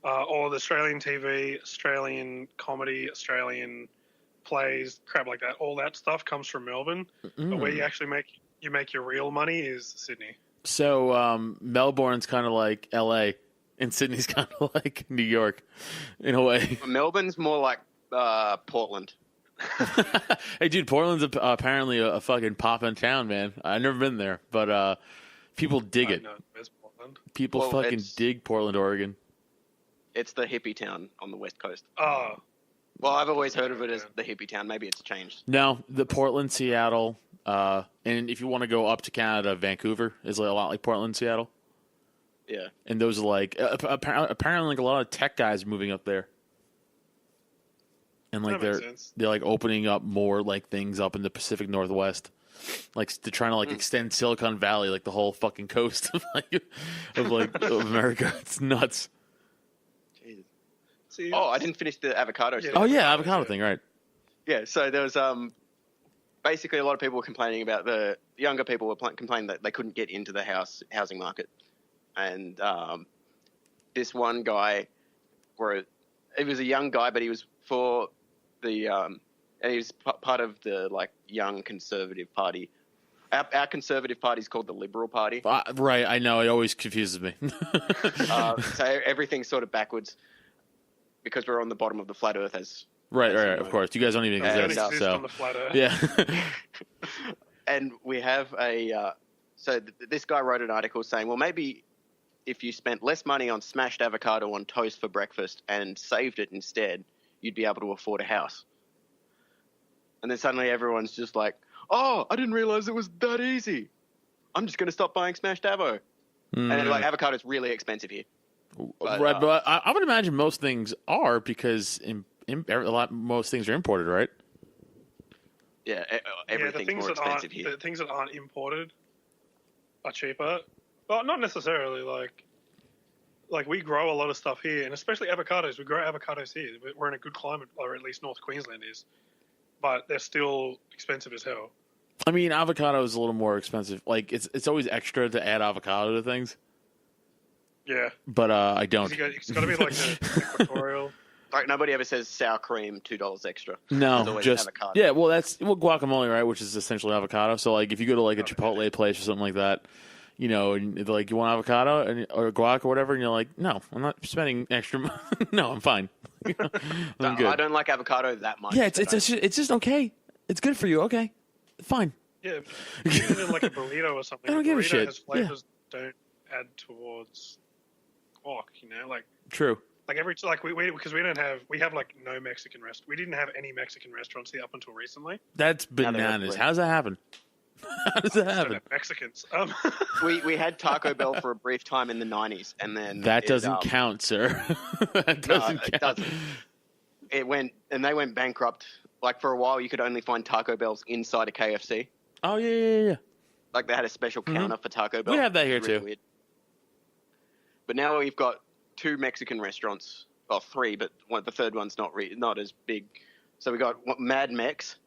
Australian TV, Australian comedy, Australian plays, crap like that. All that stuff comes from Melbourne.
Mm.
But where you actually make your real money is Sydney.
So Melbourne's kind of like LA, and Sydney's kind of like New York, in a way.
Melbourne's more like Portland.
Hey, dude, Portland's apparently a fucking poppin' town, man. I've never been there, but people dig it.
No, where's Portland?
People fucking dig Portland, Oregon.
It's the hippie town on the west coast.
Oh.
Well, I've always heard of it as the hippie town. Maybe it's changed.
No, the Portland, Seattle, and if you want to go up to Canada, Vancouver is a lot like Portland, Seattle.
Yeah.
And those are like apparently like a lot of tech guys moving up there. And like they're like opening up more like things up in the Pacific Northwest. Like they're trying to like extend Silicon Valley, like the whole fucking coast of America. It's nuts.
Jesus. I didn't finish the avocado stuff.
Oh yeah, avocado thing, right?
Yeah, so there was basically a lot of people were complaining about the younger people were complaining that they couldn't get into the housing market, and this one guy, it was a young guy, but he was for the and he was part of the like young conservative party. Our conservative party is called the Liberal Party.
Right, I know. It always confuses me.
So everything's sort of backwards because we're on the bottom of the flat Earth as.
Right, of course. You guys don't even exist. So.
On the flat Earth.
Yeah.
And we have this guy wrote an article saying, well, maybe if you spent less money on smashed avocado on toast for breakfast and saved it instead, you'd be able to afford a house. And then suddenly everyone's just like, oh, I didn't realize it was that easy. I'm just going to stop buying smashed avo. And then, like, avocado is really expensive here. But,
right, but I would imagine most things are because most things are imported, right?
Yeah, everything's more expensive here.
The things that aren't imported are cheaper. Well, not necessarily. Like, like we grow a lot of stuff here, and especially avocados. We grow avocados here. We're in a good climate, or at least North Queensland is, but they're still expensive as hell.
I mean, avocado is a little more expensive. Like it's always extra to add avocado to things.
Yeah,
but I don't.
It's got to be like the equatorial.
Like nobody ever says sour cream $2 extra.
No, just
avocado.
Yeah. Well, that's guacamole, right? Which is essentially avocado. So like, if you go to like a Chipotle place or something like that, you know, and they're like, you want avocado or guac or whatever, and you're like, no, I'm not spending extra. No, I'm fine. I'm good.
I don't like avocado that much.
Yeah, it's just okay. It's good for you. Okay, fine.
Yeah, even in like a burrito or something.
I don't give a shit.
Has flavors don't add towards guac. You know, like
true.
Like because we have like no Mexican restaurant. We didn't have any Mexican restaurants here up until recently.
That's bananas. How does that happen? How does that happen?
Mexicans.
We had Taco Bell for a brief time in the 90s, and then
that doesn't count, sir. That doesn't count.
It doesn't. They went bankrupt. Like for a while, you could only find Taco Bells inside a KFC.
Oh yeah.
Like they had a special counter for Taco Bell.
We have that here
really
too.
Weird. But now we've got 2 Mexican restaurants. Well, 3, but the third one's not as big. So we got Mad Mex.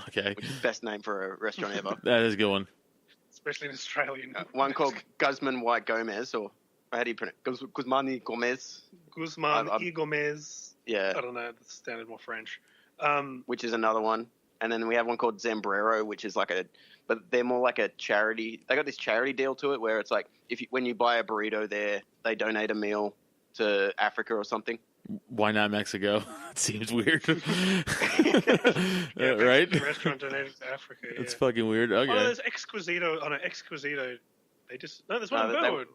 Okay.
Which is the best name for a restaurant ever.
That is a good one.
Especially in Australian.
One called Guzman Y Gomez, or how do you pronounce it? Guzman y Gomez.
Guzman y Gomez.
Yeah.
I don't know. That's standard more French.
Which is another one. And then we have one called Zambrero, which is but they're more like a charity. They got this charity deal to it where it's like when you buy a burrito there, they donate a meal to Africa or something.
Why not Mexico? It seems weird. Right?
Restaurant donating to Africa. Yeah.
It's fucking weird. Okay.
Oh, there's Exquisito. Oh, no, Exquisito. There's one in Burwood.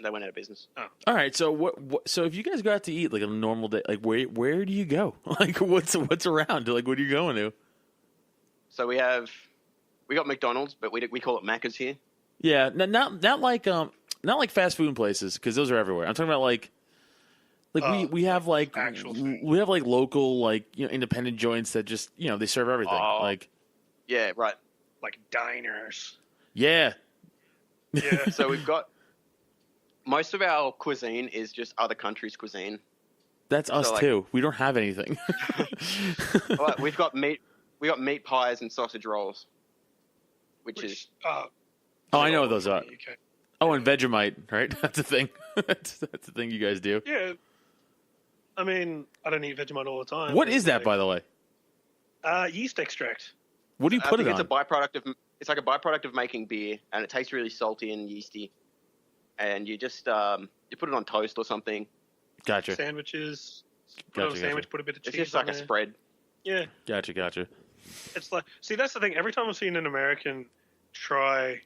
They went out of business.
Oh.
All right. So what? So if you guys go out to eat like a normal day, like where do you go? Like what's around? Like what are you going to?
So we got McDonald's, but we call it Macca's here.
Yeah, not like fast food places because those are everywhere. I'm talking about like we have like local like independent joints that just they serve everything. Like
yeah, right.
Like diners.
Yeah.
Yeah.
So we've got most of our cuisine is just other countries' cuisine.
That's us too. We don't have anything.
We've got meat. We got meat pies and sausage rolls, which is.
I know what those are. Oh, and Vegemite, right? That's a thing. That's the thing you guys do.
Yeah. I mean, I don't eat Vegemite all the time.
What is that, by the way?
Yeast extract.
What do you put it on?
It's a byproduct of. It's like a byproduct of making beer, and it tastes really salty and yeasty. And you just you put it on toast or something.
Gotcha.
Sandwiches.
Gotcha.
Put a bit of cheese.
It's just like
on
a spread.
Yeah.
Gotcha.
It's like, see, that's the thing. Every time I've seen an American try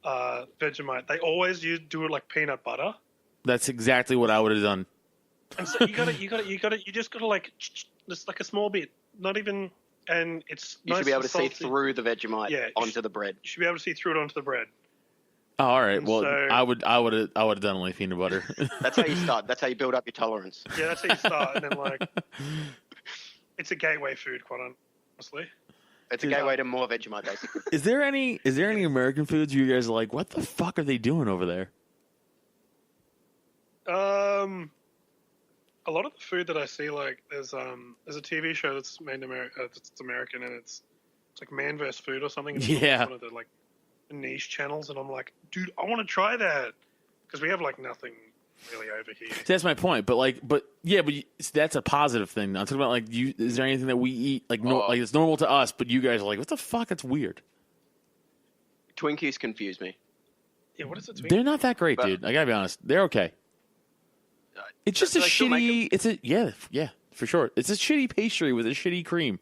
Vegemite, they always do it like peanut butter.
That's exactly what I would have done.
And so you just gotta like just like a small bit, not even, and it's.
You should be able to
salty.
see through the Vegemite onto the bread.
You should be able to see through it onto the bread.
Oh, all right.
And
well,
so,
I would have done only peanut butter.
That's how you start. That's how you build up your tolerance.
Yeah, that's how you start, and then like, it's a gateway food, quite honestly.
It's a gateway to more Vegemite, basically.
Is there any American foods you guys are like, what the fuck are they doing over there?
A lot of the food that I see, like there's a TV show that's made in America. It's American, and it's like Man vs. Food or something. It's one of the like niche channels, and I'm like, dude, I want to try that because we have like nothing really over here.
See, that's my point. But that's a positive thing. I'm talking about like, is there anything that we eat like like it's normal to us, but you guys are like, what the fuck? That's weird.
Twinkies confuse me.
Yeah, what is it?
They're not that great, dude. I gotta be honest. They're okay. It's just a shitty. It's a yeah, for sure. It's a shitty pastry with a shitty cream.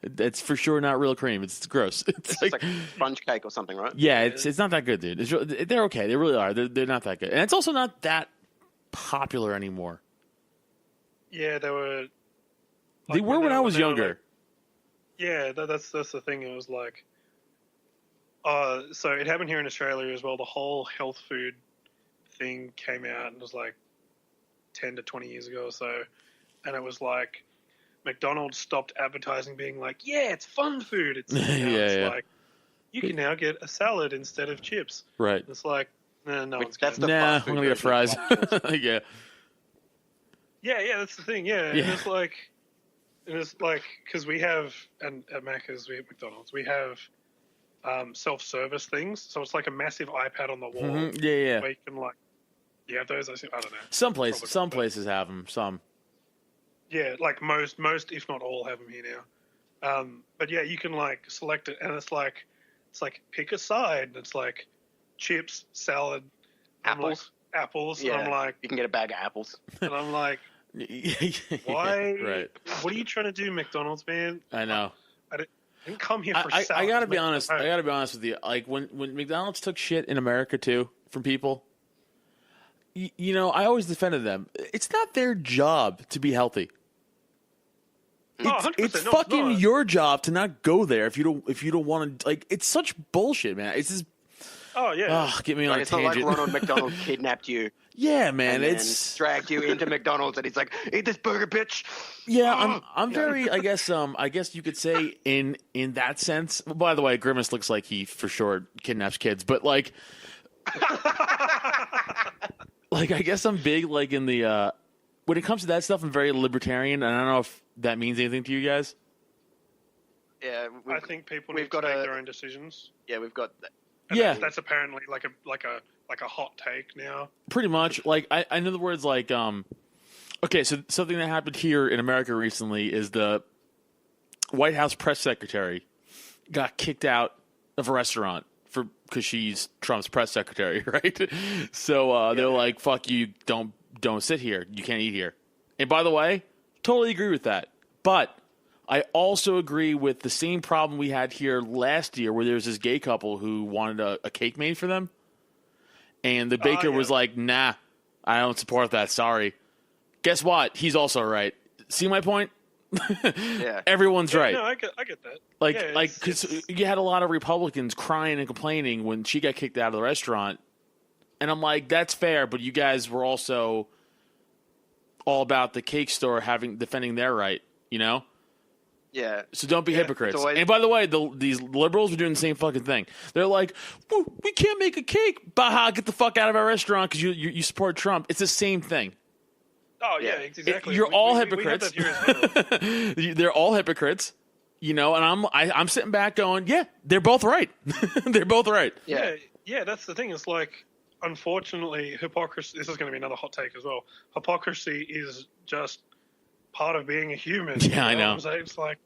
That's for sure not real cream. It's gross.
It's like sponge cake or something, right?
Yeah, it's not that good, dude. They're okay. They really are. They're not that good, and it's also not that popular anymore.
Yeah, they were.
They were when I was younger.
Yeah, that's the thing. It was like, so it happened here in Australia as well. The whole health food thing came out, and it was like 10 to 20 years ago or so, and it was like McDonald's stopped advertising, being like, "Yeah, it's fun food." It's like you can now get a salad instead of chips.
Right.
It's like, No one's
That's
gonna.
the
Nah,
fast
I'm
food
gonna get fries.
version of McDonald's.
Yeah.
Yeah, that's the thing. Yeah,
Yeah.
it's like because we have and at Macca's, we have McDonald's, we have self-service things. So it's like a massive iPad on the wall
Yeah.
where you can like. You have those? I don't know.
Some places,
Probably
some
not, but-
places have them. Some.
Yeah, like most, if not all, have them here now. But yeah, you can like select it, and it's like pick a side. It's like chips, salad,
Apples.
apples.
Yeah,
And I'm like,
you can get a bag of apples.
and I'm like, why?
Right.
What are you trying to do, McDonald's, man?
I know.
I didn't come here for
I
salad.
gotta be honest. I gotta be honest with you. Like when McDonald's took shit in America too from people, you know, I always defended them. It's not their job to be healthy.
Oh, 100%.
It's
No,
fucking
not.
your job to not go there if you don't want to. Like, it's such bullshit, man. It's just
Oh yeah.
get me on a
It's not like
tangent.
Ronald McDonald kidnapped you
Yeah, man.
and then
It's
dragged you into McDonald's, and he's like, "Eat this burger, bitch."
yeah. I'm very. I guess you could say in that sense. By the way, Grimace looks like he for sure kidnaps kids, but like I guess I'm big like in the when it comes to that stuff. I'm very libertarian, and I don't know if that means anything to you guys.
Yeah,
I think people
we've
need
got
to make
a-
their own decisions.
yeah, we've got.
And
Yeah.
that's apparently like a hot take now.
Pretty much. Like I in other words, like okay, so something that happened here in America recently is the White House press secretary got kicked out of a restaurant because she's Trump's press secretary, right? So they're like, "Fuck you! Don't sit here. You can't eat here." And by the way, totally agree with that. But I also agree with the same problem we had here last year, where there was this gay couple who wanted a cake made for them, and the baker was like, "Nah, I don't support that. Sorry." Guess what? He's also right. See my point?
Yeah.
Everyone's right.
No, I get that.
Like,
Yeah,
because you had a lot of Republicans crying and complaining when she got kicked out of the restaurant, and I'm like, that's fair, but you guys were also all about the cake store defending their right, you know?
Yeah.
So don't be hypocrites.
it's always-
And by the way, these liberals are doing the same fucking thing. They're like, we can't make a cake. Baha, get the fuck out of our restaurant because you support Trump. It's the same thing.
Oh yeah,
Yeah.
exactly.
You're all
We
hypocrites.
have that here as well.
They're all hypocrites, you know. And I'm sitting back going, yeah, they're both right. They're both right.
Yeah.
Yeah, that's the thing. It's like, unfortunately, hypocrisy. This is going to be another hot take as well. Hypocrisy is just part of being a human.
Yeah, I know.
What I'm saying? It's like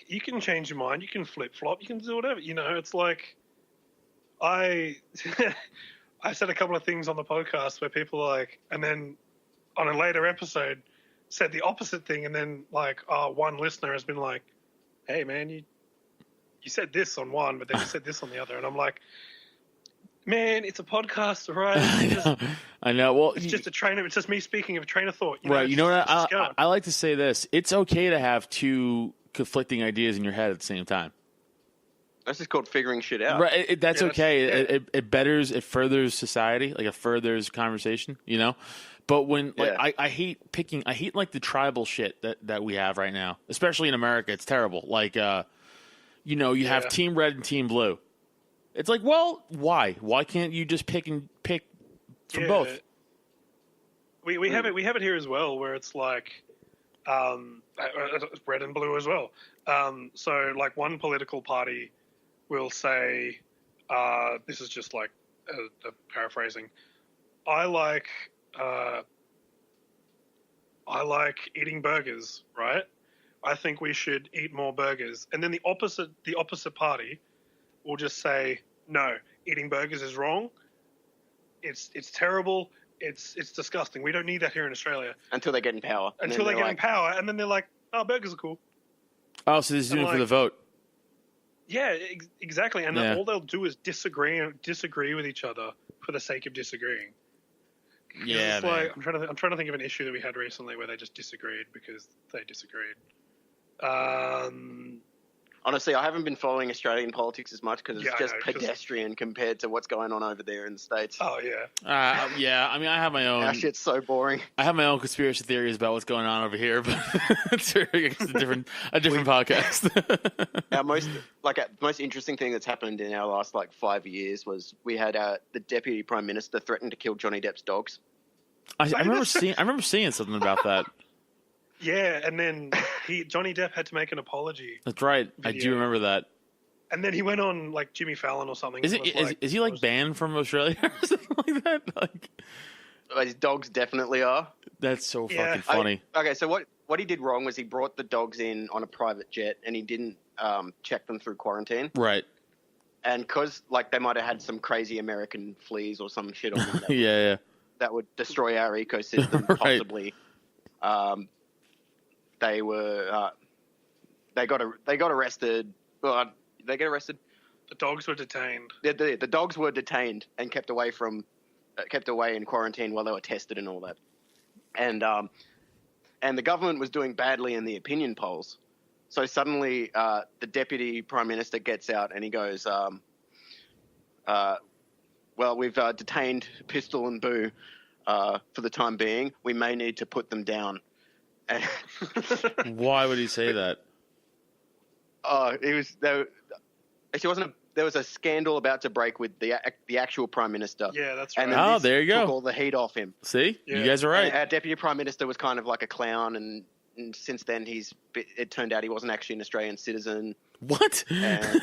you can change your mind, you can flip flop, you can do whatever. You know, it's like I said a couple of things on the podcast where people are like, and then on a later episode said the opposite thing, and then like one listener has been like, "Hey man, you said this on one, but then you said this on the other," and I'm like, "Man, it's a podcast, right?
I know. Well,
It's just a train of. It's just me speaking of a train of thought,
right. You know what?
It's just going.
I like to say this. It's okay to have two conflicting ideas in your head at the same time.
That's just called figuring shit out.
Right. That's
Yeah,
okay.
that's-
It furthers society. Like it furthers conversation, you know? But when like
Yeah.
I hate like the tribal shit that we have right now, especially in America. It's terrible. Like you know, you have
Yeah.
team red and team blue. It's like, well, why? Why can't you just pick from both?
We have it here as well, where it's like red and blue as well. So like one political party will say, this is just like a paraphrasing. I like eating burgers, right? I think we should eat more burgers. And then the opposite party will just say, no, eating burgers is wrong. It's terrible. It's disgusting. We don't need that here in Australia.
Until they get in power. And
Until
then
they get
they're
in power, and then they're like, oh, burgers are cool.
Oh, so this is
I'm
doing it for
like-
the vote.
Yeah, exactly. And
Yeah.
then all they'll do is disagree with each other for the sake of disagreeing.
Yeah,
It's
man.
like, I'm trying to think of an issue that we had recently where they just disagreed because they disagreed.
Honestly, I haven't been following Australian politics as much because it's just
I know,
pedestrian compared to what's going on over there in the States.
Oh yeah.
Yeah. I mean, I have my own.
Our shit's so boring.
I have my own conspiracy theories about what's going on over here, but it's a different podcast.
Our most interesting thing that's happened in our last 5 years was we had the deputy prime minister threaten to kill Johnny Depp's dogs.
I remember seeing something about that.
Yeah, and then Johnny Depp had to make an apology.
That's right.
Video.
I do remember that.
And then he went on Jimmy Fallon or something.
Is he banned from Australia or something like that?
His dogs definitely are.
That's so fucking funny.
Okay, so what he did wrong was he brought the dogs in on a private jet and he didn't check them through quarantine.
Right.
And because they might have had some crazy American fleas or some shit on them that would destroy our ecosystem possibly. They got arrested. Well, they get arrested.
The dogs were detained.
The dogs were detained and kept away in quarantine while they were tested and all that. And the government was doing badly in the opinion polls. So suddenly the deputy prime minister gets out and he goes, well, we've detained Pistol and Boo for the time being. We may need to put them down.
Why would he say that?
There was a scandal about to break with the actual prime minister.
Yeah, that's right.
And then
there you go.
Took all the heat off him.
See,
Yeah.
you guys are right.
And our deputy prime minister was kind of like a clown, and since then it turned out he wasn't actually an Australian citizen.
What?
And,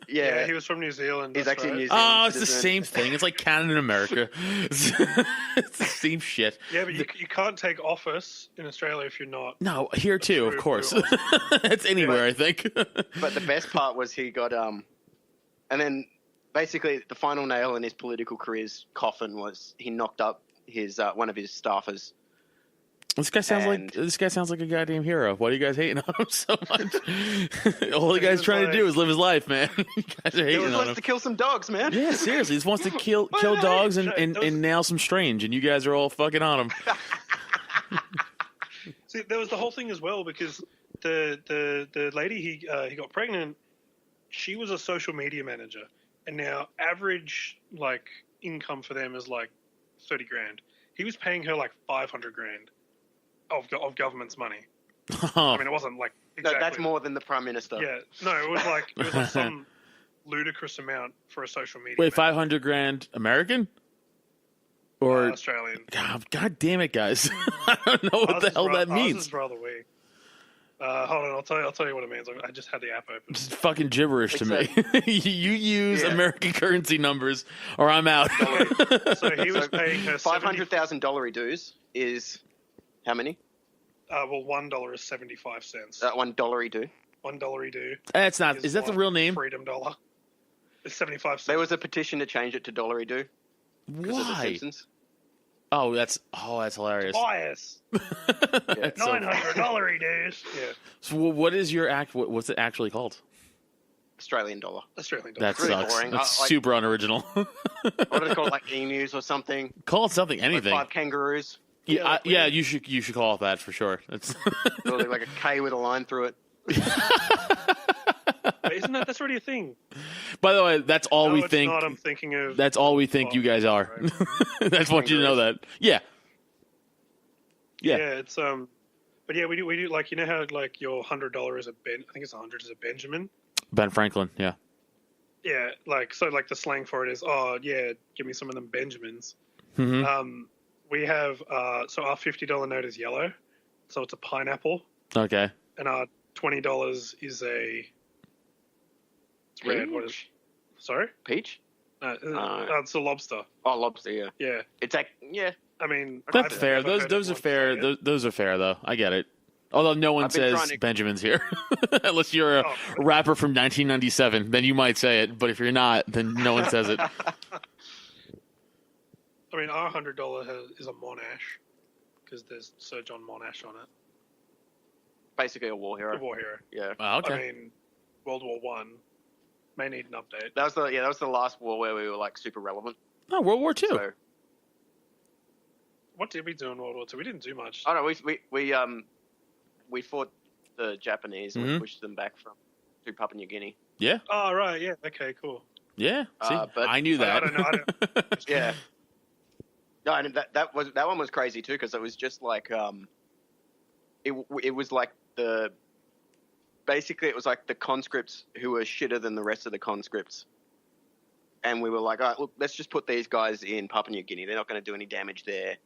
Yeah, he was from New Zealand.
He's
that's
actually
right.
New Zealand.
Oh, it's the same thing. It's like Canada and America. It's the same shit.
Yeah, but you can't take office in Australia if you're not.
No, here too, of
True,
course.
true.
It's anywhere, I think.
But the best part was he got and then basically the final nail in his political career's coffin was he knocked up his one of his staffers.
This guy sounds like a goddamn hero. Why are you guys hating on him so much? All the guy's trying to do is live his life, man. You guys are
He
hating on
wants
him.
to kill some dogs, man.
Yeah, seriously, he just wants to kill dogs and nail some strange, and you guys are all fucking on him.
See, there was the whole thing as well because the lady he got pregnant, she was a social media manager, and now average income for them is 30 grand. He was paying her 500 grand of government's money. I mean, it wasn't exactly.
No, that's more than the prime minister.
Yeah, no, it was some ludicrous amount for a social media.
Wait,
manager.
500 grand American? Or
Australian?
God damn it, guys! I don't know what the hell that means.
Ours is rather weak. Hold on, I'll tell you what it means. I just had the app open.
It's fucking gibberish to me. You use American currency numbers, or I'm out.
So he was paying her
$500,000 dues is how many?
well, $1 is 75 cents.
$1 due.
$1 due.
That's not. Is that the real name?
Freedom dollar. It's 75 cents.
There was a petition to change it to $1 due. Because of The
Why?
Simpsons.
Oh, that's hilarious.
Bias.
That's so-
$900 dues. Yeah,
So what is your what's it actually called?
Australian dollar.
Australian dollar.
That
really
sucks.
boring.
That's super unoriginal.
What do they call it? Emus or something?
Call it something, anything.
5 kangaroos.
Yeah, you should call it that for sure. It's
It'll look like a K with a line through it.
Isn't that's already a thing?
By the way, that's all
No,
we
it's
think.
not. I'm thinking of.
That's all we think you guys are.
Right.
That's want you to know that. Yeah.
Yeah, it's but yeah, we do you know how your $100 is a I think it's 100 is a Benjamin.
Ben Franklin. Yeah.
Yeah, so the slang for it is, oh yeah, give me some of them Benjamins.
Mm-hmm.
We have so our $50 note is yellow, so it's a pineapple,
Okay.
and our $20 is a it's red. What is? Sorry,
Peach?
it's a lobster.
Oh, lobster, yeah.
Yeah,
It's yeah.
I mean
That's
I've
fair.
never heard
Those are
of
fair.
lobster yet.
Those are fair though. I get it. Although no one
I've been
says
trying to-
Benjamin's here, unless you're a
Oh.
rapper from 1997, then you might say it. But if you're not, then no one says it.
I mean, our $100 is a Monash because there's Sir John Monash on it,
Basically a war hero.
a war hero.
Yeah.
Oh, okay.
I mean, World War One may need an update.
That was the last war where we were super relevant.
Oh, World War II.
So
What did we do in World War II? We didn't do much.
I don't know, we fought the Japanese and we
Mhm.
pushed them back from through Papua New Guinea.
Yeah.
Oh, right. Yeah. Okay, cool.
Yeah. See,
But
I knew that.
I don't know.
Yeah. No, and that one was crazy too, because it was just like it was like basically it was like the conscripts who were shitter than the rest of the conscripts, and we were like, all right, look, let's just put these guys in Papua New Guinea. They're not going to do any damage there.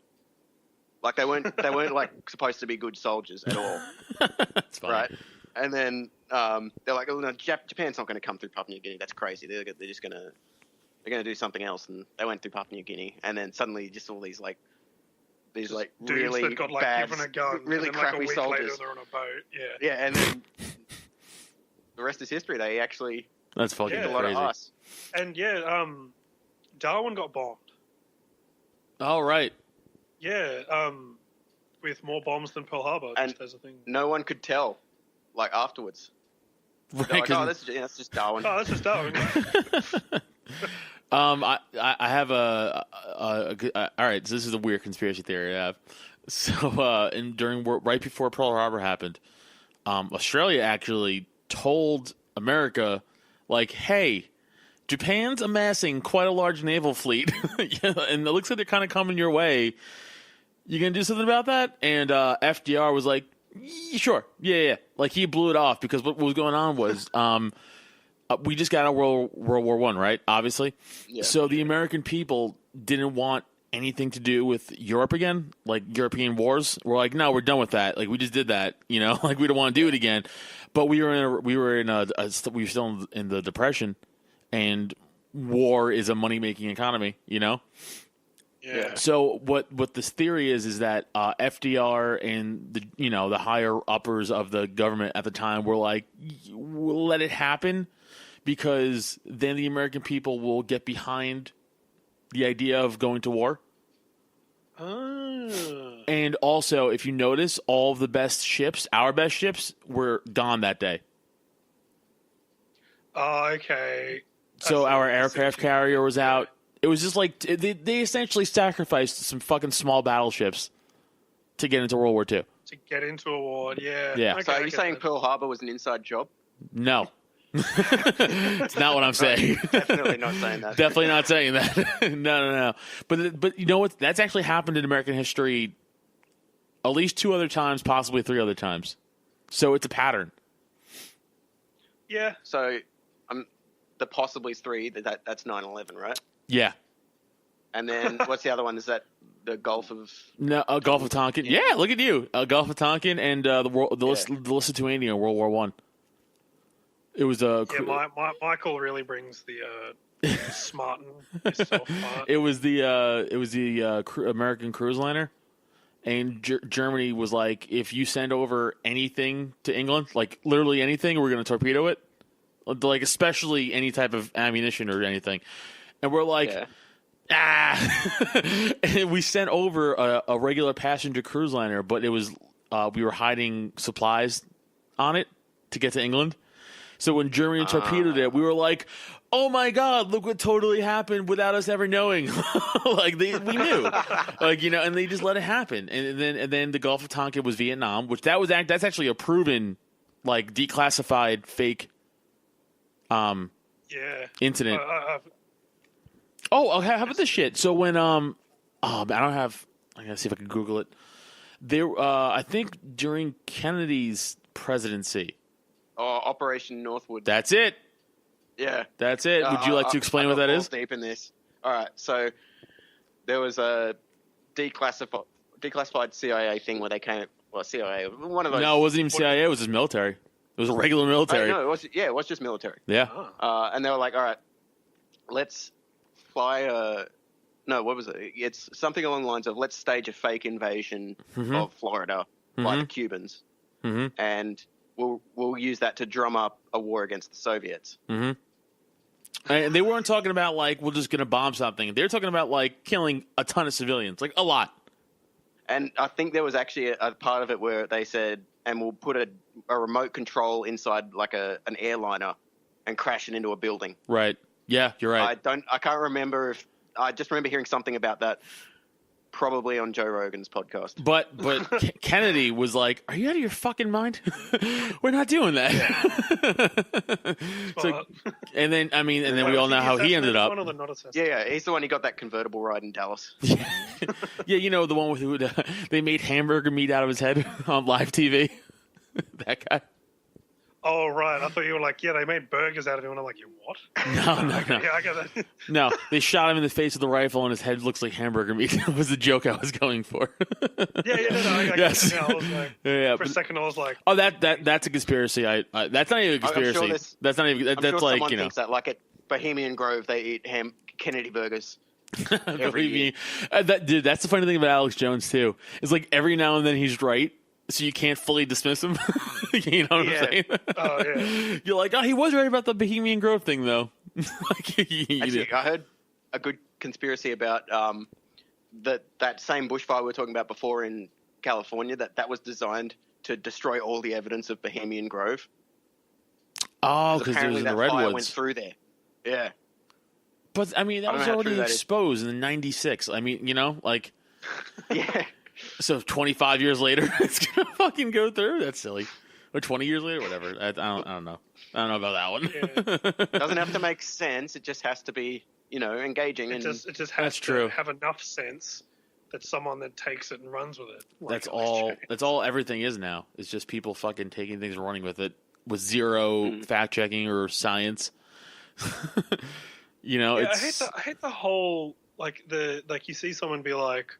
Like they weren't like supposed to be good soldiers at all.
That's fine.
Right? And then they're like, oh, no, Japan's not going to come through Papua New Guinea. That's crazy. They're just going to do something else. And they went through Papua New Guinea. And then suddenly just all these
Dudes
really
that got
bad,
given a gun,
really
and then,
crappy
a week
soldiers.
later they're on a boat. Yeah.
Yeah, and then the rest is history. They actually
That's fucking
kicked a lot
crazy.
of ass.
And Darwin got bombed.
All right.
Yeah. With more bombs than Pearl Harbor,
And
just as a thing.
no one could tell, like, afterwards. They're
Right.
like, oh, that's just Darwin.
Oh, that's just Darwin.
I have all right. So this is a weird conspiracy theory I have. So right before Pearl Harbor happened, Australia actually told America, like, hey, Japan's amassing quite a large naval fleet, and it looks like they're kind of coming your way. You gonna do something about that? And FDR was like, sure, yeah. Like he blew it off because what was going on was we just got out of World War I, right? Obviously. Yeah. So the American people didn't want anything to do with Europe again, like European wars. We're like, no, we're done with that. Like we just did that, like we don't want to do it again. But we were still in the Depression, and war is a money making economy,
Yeah.
So what this theory is that FDR and the higher uppers of the government at the time were like, we'll let it happen because then the American people will get behind the idea of going to war. And also, if you notice, all of the best ships, our best ships, were gone that day.
Oh, okay.
So our aircraft carrier was out. It was just like they essentially sacrificed some fucking small battleships to get into World War II.
To get into a war, yeah.
Yeah.
Okay,
So are you saying
that.
Pearl Harbor was an inside job?
No. It's not what I'm saying.
Definitely not saying that.
Definitely not saying that. No. But you know what? That's actually happened in American history at least 2 other times, possibly 3 other times. So it's a pattern.
Yeah.
So the possibly 3, that's 9/11, right?
Yeah.
And then what's the other one? Is that the Gulf of...
No, Gulf of Tonkin. Yeah, look at you. Gulf of Tonkin and the Lithuania in World War One. It was
Michael really brings the smarten yourself part.
It was the American cruise liner, and Germany was like, if you send over anything to England, like literally anything, we're going to torpedo it, like especially any type of ammunition or anything. And we're like, and we sent over a regular passenger cruise liner, but it was we were hiding supplies on it to get to England. So when Germany torpedoed it, we were like, "Oh my God! Look what totally happened without us ever knowing." We knew, and they just let it happen. And then the Gulf of Tonkin was Vietnam, which that's actually a proven, like, declassified fake, incident. How about this shit? So when I gotta see if I can Google it. There, I think during Kennedy's presidency.
Operation Northwoods.
That's it.
Yeah.
That's it. Would you like to explain what that is?
Deep in this. All right. So there was a declassified CIA thing where they came. Well, CIA. One of those.
No, it wasn't even CIA. It was just military. It was a regular military.
No, it was just military.
Yeah.
And they were like, all right, let's fly no, what was it? It's something along the lines of let's stage a fake invasion of Florida by the Cubans, and we'll use that to drum up a war against the Soviets.
And they weren't talking about like we're just going to bomb something. They were talking about like killing a ton of civilians, like a lot.
And I think there was actually a part of it where they said, and we'll put a remote control inside like an airliner and crash it into a building.
Right. Yeah, you're right.
I can't remember I just remember hearing something about that. probably on Joe Rogan's podcast.
But Kennedy was like, "Are you out of your fucking mind? We're not doing that." So, and then we all know how he ended up.
Yeah, he's the one who got that convertible ride in Dallas.
Yeah, the one with who they made hamburger meat out of his head on live TV. That guy.
Oh, right. I thought you were like, yeah, they made burgers out of him. And I'm like, you what?
No.
Yeah, I get that.
No, they shot him in the face with a rifle and his head looks like hamburger meat. That was the joke I was going for.
Yes.
I was like, for a second, I was like,
oh, that's a conspiracy. That's not even a conspiracy.
Sure
that's not even. That's
sure
like,
thinks that. Like at Bohemian Grove, they eat Kennedy burgers.
Believe me, dude. That's the funny thing about Alex Jones too. Is like every now and then he's right. So you can't fully dismiss him. You know what I'm saying?
Oh, yeah.
You're like, he was right about the Bohemian Grove thing, though.
Actually, I heard a good conspiracy about that same bushfire we were talking about before in California, that was designed to destroy all the evidence of Bohemian Grove.
Oh, because it was in the redwoods.
Fire went through there. Yeah.
But, that was already exposed in '96.
Yeah.
So 25 years later, it's gonna fucking go through. That's silly. Or 20 years later, whatever. I don't know. I don't know about that one.
Yeah. Doesn't have to make sense. It just has to be, engaging.
It just has to have enough sense that someone that takes it and runs with it.
That's all. That's all. Everything is now. It's just people fucking taking things and running with it with zero fact checking or science. It's.
I hate the whole you see someone be like.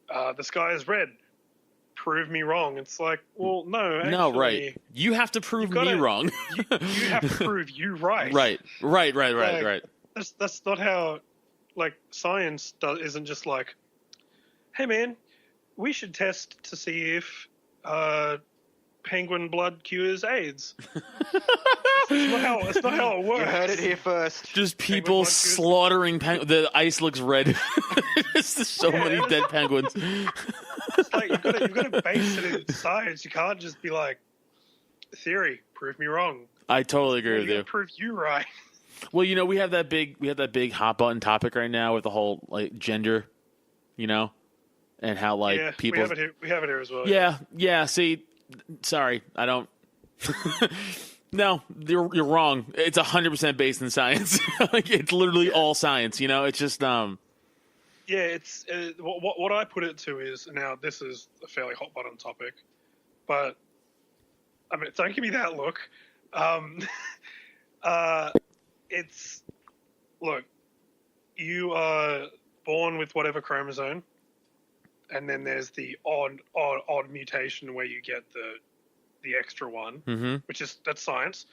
The sky is red. Prove me wrong. It's like, well, no, actually,
no, right. You have to prove me wrong.
you have to prove you right.
Right.
That's not how, science isn't just like, hey man, we should test to see if penguin blood cures AIDS. It's not how it works.
You heard it here first.
Just people slaughtering the ice looks red. There's so many dead penguins.
It's like you've got to base it in science. You can't just be like, theory, prove me wrong.
I totally agree with you.
Prove you right.
Well, we have that big hot button topic right now with the whole gender, and how people.
We have it here as well.
Yeah. See, sorry, I don't. No, you're wrong. It's 100% based in science. It's literally all science. It's just
Yeah, it's what I put it to is, now this is a fairly hot button topic, but don't give me that look. It's look, you are born with whatever chromosome, and then there's the odd mutation where you get the extra one, which is that's science.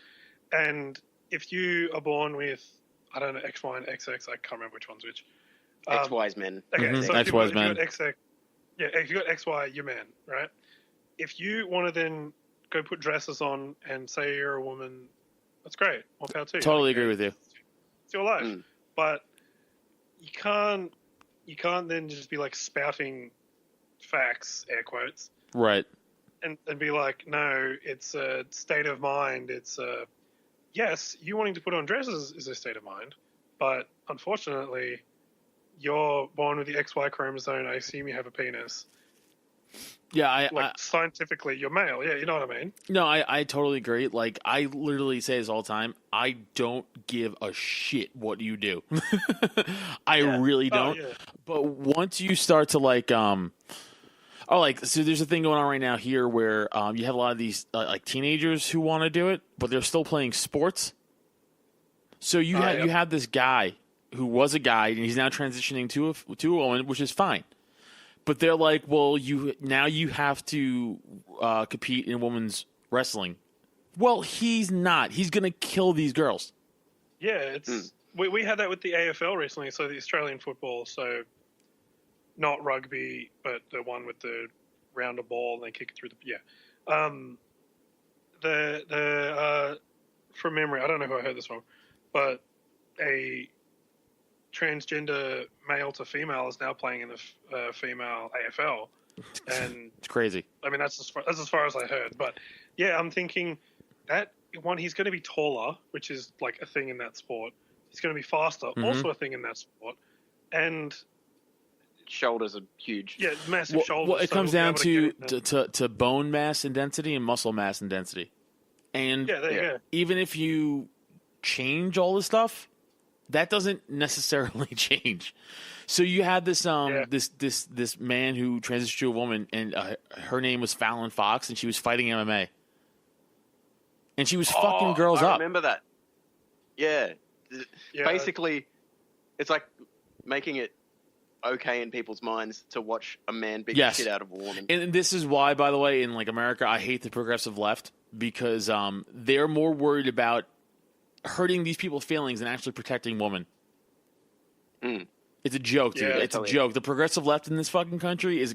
And if you are born with, I don't know, X, Y, and XX, I can't remember which one's which.
XY's men.
Okay, so
XY's men.
If you got XY, you're man, right? If you want to then go put dresses on and say you're a woman, that's great. More power to you.
Totally agree with you.
It's your life, but you can't then just be spouting facts, air quotes,
right?
And be like, no, it's a state of mind. It's yes, you wanting to put on dresses is a state of mind, but unfortunately, you're born with the XY chromosome. I assume you have a penis.
Yeah,
scientifically, you're male. Yeah, you know what I mean?
No, I totally agree. I literally say this all the time. I don't give a shit what you do. I really don't. Oh, yeah. But once you start to so there's a thing going on right now here where you have a lot of these teenagers who want to do it, but they're still playing sports. So you have this guy who was a guy and he's now transitioning to a woman, which is fine. But they're like, well, you have to compete in women's wrestling. Well, he's not. He's going to kill these girls.
Yeah, it's we had that with the AFL recently, so the Australian football, so not rugby, but the one with the rounder ball and they kick it through from memory, I don't know who I heard this from, but a transgender male to female is now playing in the female AFL, and
it's crazy.
That's as far as I heard. But yeah, I'm thinking that one, he's going to be taller, which is a thing in that sport. He's going to be faster, also a thing in that sport. And
shoulders are huge.
Yeah, massive shoulders.
Well, it
so
comes
we'll be
down
able to get it
to bone mass and density and muscle mass and density. And
yeah, there you go.
even if you change all this stuff, that doesn't necessarily change. So you had this this man who transitioned to a woman, and her name was Fallon Fox, and she was fighting MMA, and she was fucking girls
I
up.
remember that. Yeah.
Yeah.
Basically, it's like making it okay in people's minds to watch a man beat the shit out of a woman.
And this is why, by the way, in like America, I hate the progressive left, because they're more worried about hurting these people's feelings than actually protecting women. It's a joke, dude.
Yeah,
It's a joke. The progressive left in this fucking country is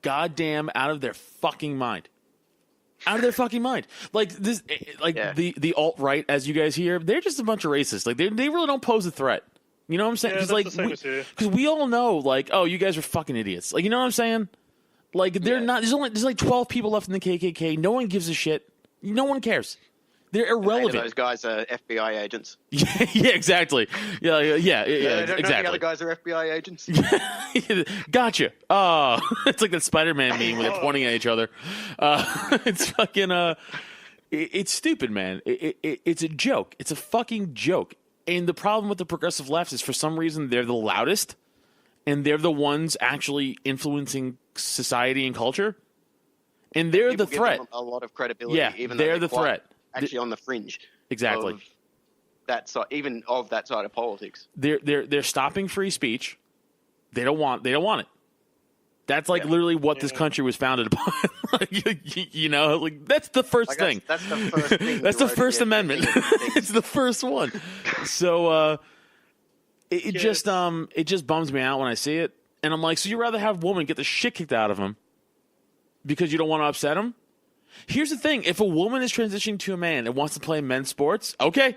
goddamn out of their fucking mind. Out of their fucking mind. Like this, the alt-right, as you guys hear, they're just a bunch of racists. Like they really don't pose a threat. You know what I'm saying? Because we all know, like, oh, you guys are fucking idiots. Like, you know what I'm saying? Like, they're not. There's like 12 people left in the KKK. No one gives a shit. No one cares. They're irrelevant.
Those guys are FBI agents.
Yeah, exactly. Yeah, exactly.
The other guys are FBI agents.
Gotcha. Oh, it's like that Spider-Man meme where they're pointing at each other. It's fucking. It's stupid, man. It's a joke. It's a fucking joke. And the problem with the progressive left is, for some reason, they're the loudest, and they're the ones actually influencing society and culture, and they're the threat.
Give them a lot of credibility.
Yeah,
even
they're the threat.
Actually, on the fringe.
Exactly.
Of that side, even of that side of politics.
They're stopping free speech. They don't want it. That's like literally what this country was founded upon. You know, like that's the first thing.
That's the first thing.
That's the First Amendment. It's the first one. So it just bums me out when I see it, and I'm like, so you'd rather have a woman get the shit kicked out of them because you don't want to upset him? Here's the thing: if a woman is transitioning to a man and wants to play men's sports, okay,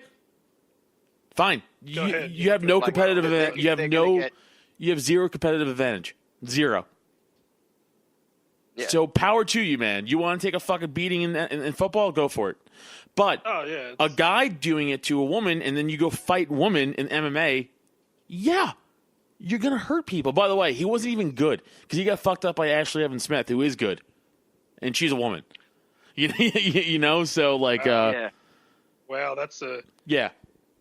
fine. You have no competitive advantage. You have zero competitive advantage. Zero.
Yeah.
So power to you, man. You want to take a fucking beating in football? Go for it. But a guy doing it to a woman and then you go fight woman in MMA, yeah, you're going to hurt people. By the way, he wasn't even good because he got fucked up by Ashley Evans Smith, who is good. And she's a woman. You know? So, like...
yeah.
Wow, that's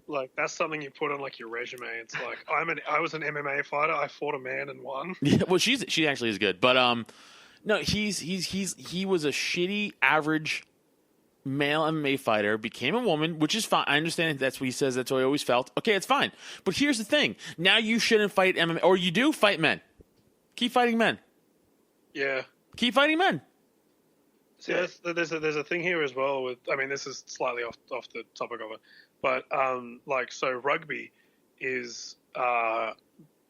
like, that's something you put on, like, your resume. It's like, I was an MMA fighter. I fought a man and won.
Yeah, well, she actually is good. But, no, he was a shitty, average male MMA fighter, became a woman, which is fine. I understand that's what he says. That's what he always felt. Okay, it's fine. But here's the thing. Now you shouldn't fight MMA. Or you do fight men. Keep fighting men.
Yeah.
Keep fighting men.
See, there's a thing here as well with, I mean, this is slightly off the topic of it, but like, so rugby is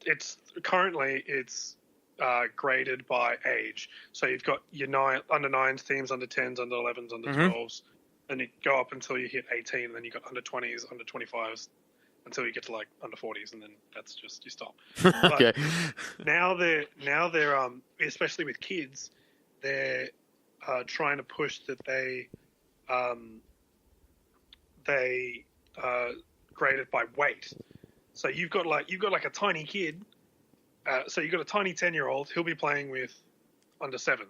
it's graded by age. So you've got your under 9s teams, under 10s, under 11s, under 12s, and you go up until you hit 18, and then you got under 20s, under 25s, until you get to like under 40s, and then that's just you stop.
Okay.
But now they're especially with kids, they're trying to push that they grade it by weight. So you've got like a tiny kid. So you've got a tiny 10-year-old. He'll be playing with under 7s.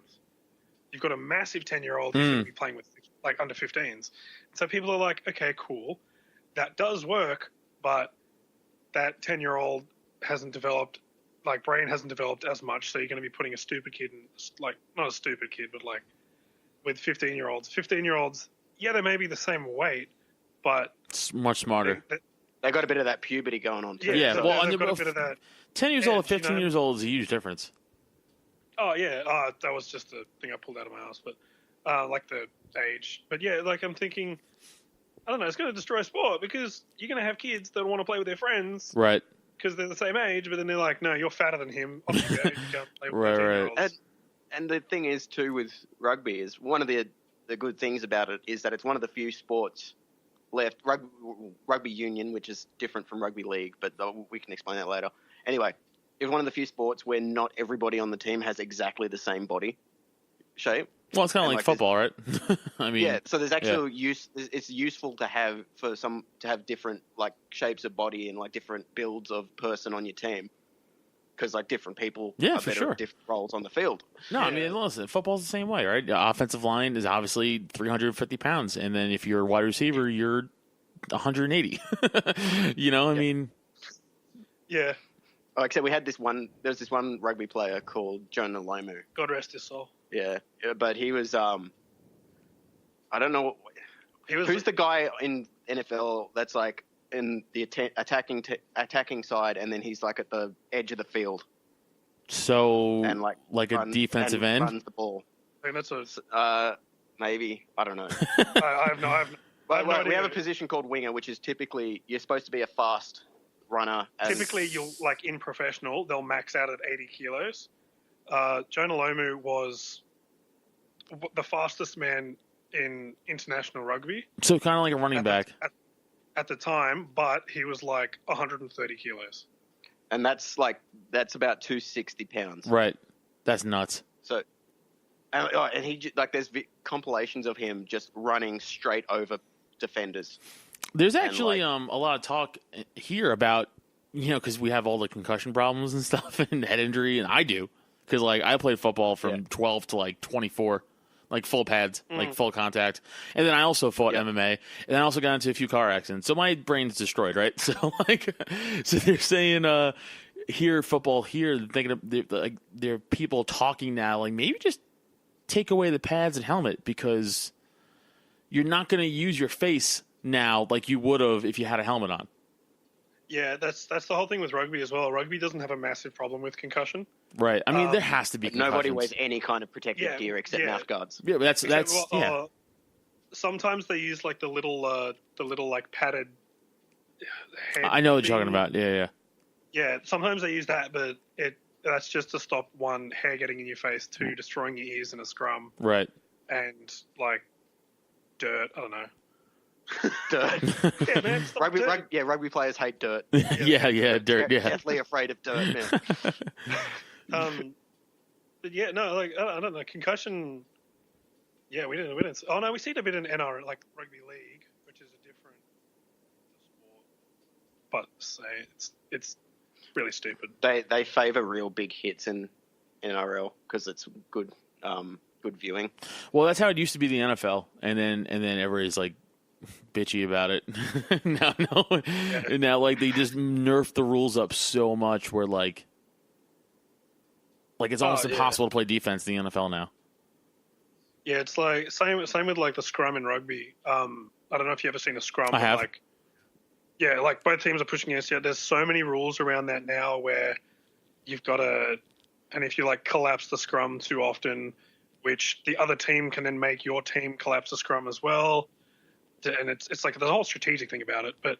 You've got a massive 10-year-old who's going to be playing with like under 15s. So people are like, okay, cool, that does work, but that 10-year-old hasn't developed, like brain hasn't developed as much. So you're going to be putting a stupid kid in, like not a stupid kid, but like with 15-year-olds. 15-year-olds, yeah, they may be the same weight, but
it's much smarter.
They got a bit of that puberty going on too.
Yeah,
so
well,
they've got a bit of that.
10 years old, 15 years old is a huge difference.
Oh yeah, that was just a thing I pulled out of my ass, but like the age. But yeah, like I'm thinking, I don't know, it's going to destroy sport because you're going to have kids that want to play with their friends,
right?
Because they're the same age, but then they're like, no, you're fatter than him. Off you go. You can't play with
Right.
And the thing is too with rugby is one of the good things about it is that it's one of the few sports left, rugby union, which is different from rugby league, but we can explain that later. Anyway, it's one of the few sports where not everybody on the team has exactly the same body shape.
Well, it's kind of like football, right? I mean,
yeah. So there's actual use. It's useful to have different like shapes of body and like different builds of person on your team. because like different people
Yeah,
are
for
better
sure.
at different roles on the field.
No, I mean, listen, football's the same way, right? The offensive line is obviously 350 pounds, and then if you're a wide receiver, you're 180. You know, I mean,
Yeah.
Except we had there's this one rugby player called Jonah Lomu.
God rest his soul.
Yeah, but he was I don't know who's the guy in NFL that's like in the attacking side, and then he's like at the edge of the field
so
and like
a defensive end
runs the ball.
I think that's a.
Maybe I don't know.
I have no.
But
no
we have a
idea.
position called winger, which is typically you're supposed to be a fast runner.
Typically, you'll like in professional, they'll max out at 80 kilos. Jonah Lomu was the fastest man in international rugby
So kind of like a running back.
at the time, but he was like 130 kilos.
and that's about 260 pounds.
Right. That's nuts.
So, and he like there's compilations of him just running straight over defenders.
There's actually a lot of talk here about, because we have all the concussion problems and stuff and head injury, and I do. Because, I played football from 12 to, 24, full pads, full contact. And then I also fought MMA, and then I also got into a few car accidents. So my brain's destroyed, right? So, so they're saying here, football here, thinking of, there are people talking now, maybe just take away the pads and helmet because you're not going to use your face now like you would have if you had a helmet on.
Yeah, that's the whole thing with rugby as well. Rugby doesn't have a massive problem with concussion.
Right. I mean, there has to be concussions.
Nobody wears any kind of protective gear except mouth guards.
Yeah, but that's
sometimes they use the little padded. Head
I know what you're
thing.
talking about. Yeah.
Yeah, sometimes they use that, but that's just to stop one, hair getting in your face, two, destroying your ears in a scrum,
Right.
and dirt. I don't know.
Dirt.
Yeah, man. Stop dirt.
Rugby players hate dirt.
Yeah, dirt.
They're
Yeah.
deathly afraid of dirt, man.
But yeah, no, I don't know. Concussion. Yeah, we didn't. Oh no, we see it a bit in NR, rugby league, which is a different sport. But it's really stupid.
They favour real big hits in NRL because it's good viewing.
Well, that's how it used to be the NFL, and then everybody's bitchy about it. now they just nerf the rules up so much where it's almost impossible to play defense in the NFL now.
Yeah, it's same with the scrum in rugby. I don't know if you ever seen a scrum.
I have.
Both teams are pushing against you. There's so many rules around that now where you've got to, and if you collapse the scrum too often, which the other team can then make your team collapse the scrum as well. And it's the whole strategic thing about it, but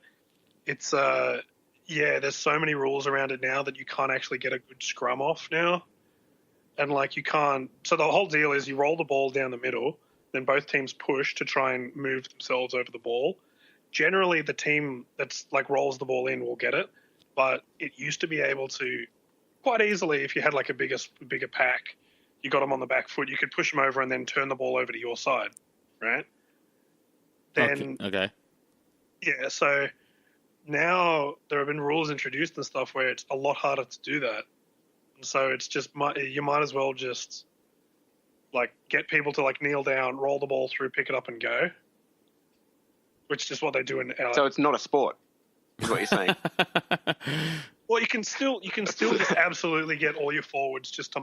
it's there's so many rules around it now that you can't actually get a good scrum off now, and you can't. So the whole deal is you roll the ball down the middle, then both teams push to try and move themselves over the ball. Generally, the team that's rolls the ball in will get it, but it used to be able to quite easily if you had a bigger pack, you got them on the back foot, you could push them over and then turn the ball over to your side, right? Then,
okay.
Yeah, so now there have been rules introduced and stuff where it's a lot harder to do that. And so it's just, you might as well just, get people to, kneel down, roll the ball through, pick it up and go. Which is what they do in...
So it's not a sport, is what you're saying.
Well, you can still just absolutely get all your forwards just to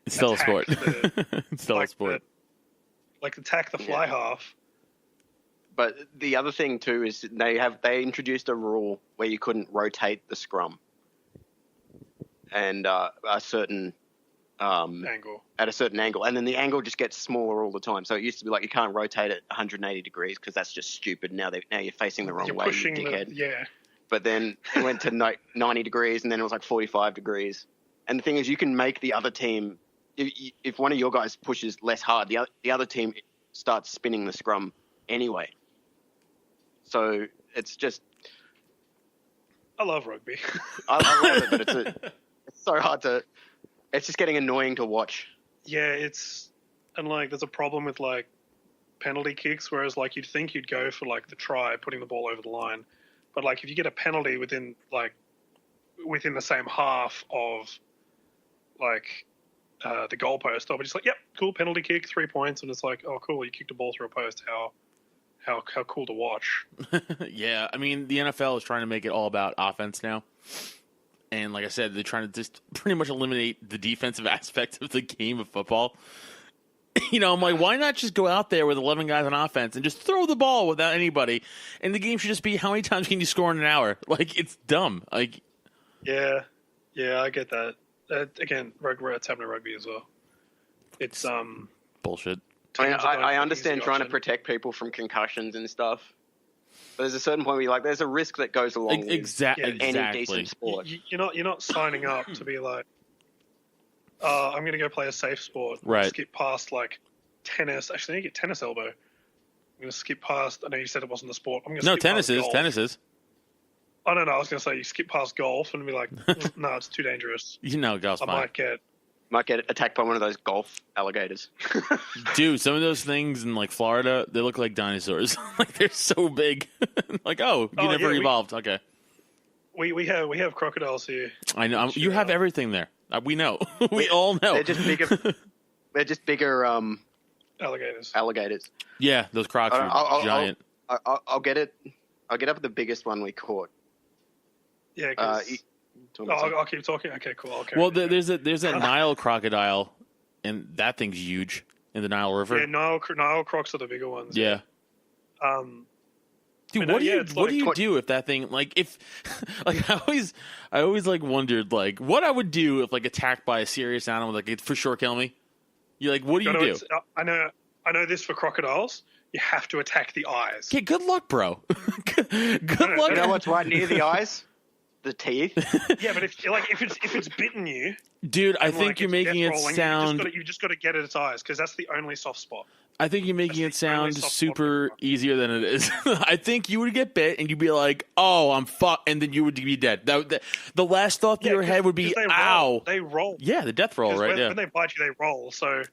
It's still a sport.
It's
still a sport.
Attack the fly half.
But the other thing too is they introduced a rule where you couldn't rotate the scrum, and a certain
Angle.
At a certain angle, and then the angle just gets smaller all the time. So it used to be you can't rotate it 180 degrees because that's just stupid. Now you're facing the wrong way, you dickhead.
Yeah.
But then it went to 90 degrees, and then it was 45 degrees. And the thing is, you can make the other team. If one of your guys pushes less hard, the other team starts spinning the scrum anyway. So it's just...
I love rugby.
I love it, but it's so hard to... It's just getting annoying to watch.
Yeah, there's a problem with penalty kicks, whereas you'd think you'd go for the try, putting the ball over the line. But if you get a penalty within within the same half of like the goalpost, I'll be just like, yep, cool, penalty kick, 3 points, and it's like, oh, cool, you kicked a ball through a post. How cool to watch.
Yeah, I mean, the NFL is trying to make it all about offense now. And like I said, they're trying to just pretty much eliminate the defensive aspect of the game of football. You know, I'm like, why not just go out there with 11 guys on offense and just throw the ball without anybody? And the game should just be, how many times can you score in an hour? Like, it's dumb. Like,
yeah, I get that. Again, it's happening to rugby as well. It's
bullshit.
I mean, I understand trying to protect people from concussions and stuff. But there's a certain point where you're like, there's a risk that goes along with any decent sport.
You're not signing up to be like, I'm going to go play a safe sport.
Right.
Skip past like tennis. Actually, I need to get tennis elbow. I'm going to skip past. I know you said it wasn't the sport. I'm going to skip
tennis
past
is.
golf.
Tennis is.
Oh, no. I was going to say you skip past golf and be like, no, it's too dangerous.
You know, golf's fine.
Might get attacked by one of those golf alligators.
Dude, some of those things in like Florida, they look like dinosaurs. Like they're so big. Like, you never evolved. Okay.
We have crocodiles here.
I know. You have everything there. We know. We all know.
They're just bigger. They're just bigger. Alligators.
Yeah, those crocs are giant.
I'll get it. I'll get up with the biggest one we caught.
Yeah. I'll keep talking. Okay, cool.
Well, there's that Nile crocodile, and that thing's huge in the Nile River.
Yeah, Nile crocs are the bigger ones.
Yeah. Dude, what do you do if that thing I always like wondered like what I would do if like attacked by a serious animal like it for sure kill me. You like what do you do?
I know this for crocodiles. You have to attack the eyes.
Okay, good luck, bro. Good luck.
You know what's right near the eyes? The teeth.
Yeah, but if it's bitten you,
dude, I think you're making it sound.
You just got to get at its eyes because that's the only soft spot.
I think you're making it sound super easier than it is. I think you would get bit and you'd be like, "Oh, I'm fucked," and then you would be dead. The last thought in your head would be, "Ow!"
They roll.
Yeah, the death roll, right?
When they bite you, they roll. So,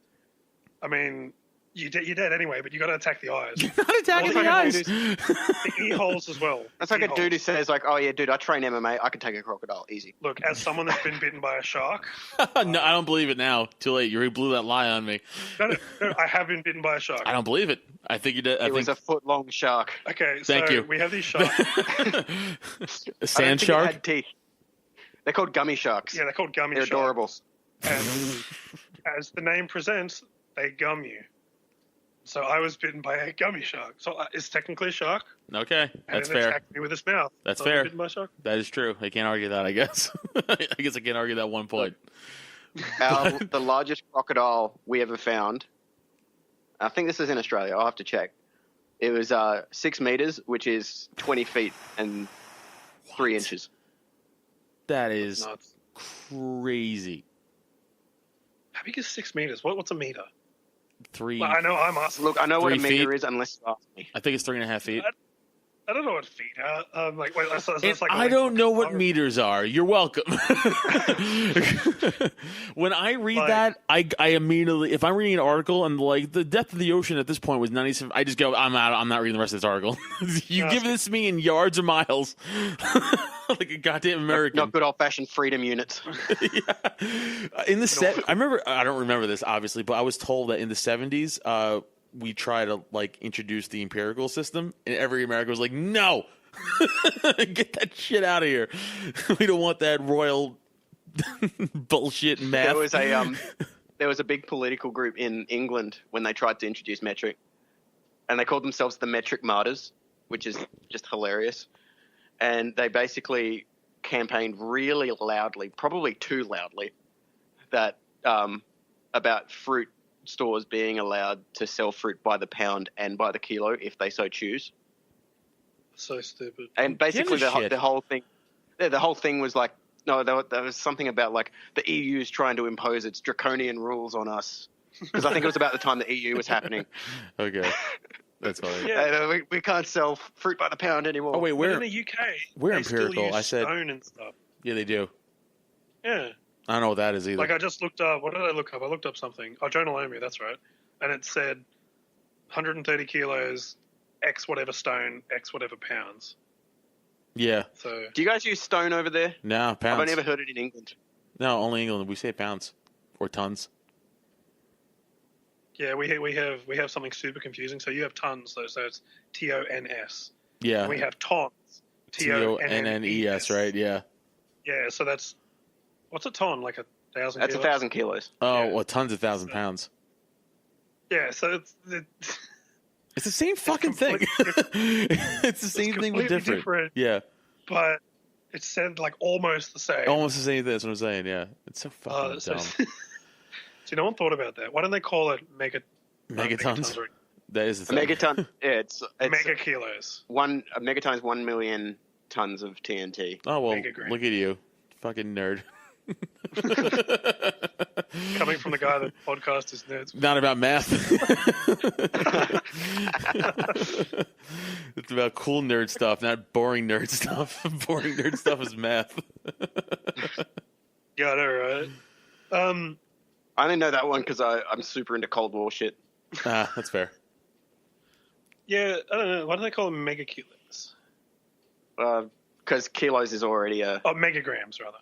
I mean, you're dead anyway, but you got to attack the eyes.
You're not attacking the eyes.
The ear holes as well.
That's like a dude who says, like, "Oh yeah, dude, I train MMA. I can take a crocodile easy."
Look, as someone that's been bitten by a shark.
No, I don't believe it now. Too late. You already blew that lie on me.
No, I have been bitten by a shark.
I don't believe it. I think you did.
It was a foot-long shark.
Okay,
Thank you.
We have these sharks.
A sand shark?
It had teeth. They're called gummy sharks.
Yeah, they're called gummy
sharks. They're adorable.
And as the name presents, they gum you. So I was bitten by a gummy shark. So it's technically a shark.
Okay, that's fair.
And it attacked me with its mouth.
That's fair.
Bitten by a shark.
That is true. I can't argue that, I guess. I guess I can't argue that 1 point.
The largest crocodile we ever found, I think this is in Australia. I'll have to check. It was 6 meters, which is 20 feet and 3 inches.
That is crazy.
How big is 6 meters? What's a meter?
3.
Well, I know I'm asking.
Look, I know what a meter
feet?
is unless you ask me.
I think it's 3.5 feet.
I don't know what feet are. I'm like, wait, that's like
I don't know what meters are. You're welcome. When I read that, I immediately, if I'm reading an article and like the depth of the ocean at this point was 97, I just go, I'm out. I'm not reading the rest of this article. You give this to me in yards or miles, like a goddamn American.
Not good old fashioned freedom units.
Yeah. In the I remember. I don't remember this obviously, but I was told that in the 70s. We try to like introduce the empirical system, and every American was like, "No, get that shit out of here. We don't want that royal bullshit math."
There was a big political group in England when they tried to introduce metric, and they called themselves the metric martyrs, which is just hilarious. And they basically campaigned really loudly, probably too loudly, that about fruit stores being allowed to sell fruit by the pound and by the kilo if they so choose.
So stupid.
And basically the whole thing was like, no, there was something about like the EU's trying to impose its draconian rules on us. Because I think it was about the time the EU was happening.
Okay. That's funny.
Yeah. We can't sell fruit by the pound anymore.
Oh, wait,
in the UK,
we're
they
empirical.
Still use
I said
stone and stuff.
Yeah, they do.
Yeah.
I don't know what that is either.
Like I just looked up. What did I look up? I looked up something. Oh, Jonah Lomu, that's right. And it said 130 kilos, X whatever stone, X whatever pounds.
Yeah.
So
Do you guys use stone over there?
No, pounds.
I've only ever heard it in England.
No, only England. We say pounds or tons.
yeah, we have something super confusing. So you have tons, though. So it's TONS.
Yeah.
And we have tons.
TONNES, right? Yeah.
Yeah. So that's what's a ton? Like 1,000.
That's
kilos?
1,000 kilos.
Oh,
Yeah.
well, tons of 1,000 pounds.
Yeah. So
It's the same fucking thing. It's the same thing, but
completely
different. Yeah.
but it's said like almost the same.
Almost the same thing. That's what I'm saying. Yeah. It's so fucking
So,
dumb.
so no one thought about that. Why don't they call it
Megatons.
or
That is the
A
thing.
megaton. Yeah, it's
mega kilos?
a megaton is 1 million tons of TNT.
Oh, well,
Megagram.
look at you. Fucking nerd.
Coming from the guy that podcast is nerds.
Not about math. It's about cool nerd stuff, not boring nerd stuff. Boring nerd stuff is math.
Yeah, I know, right?
I only know that one because I'm super into Cold War shit.
Ah, that's fair.
Yeah, I don't know. Why do they call them mega kilos?
Because kilos is already a...
Oh, megagrams, rather.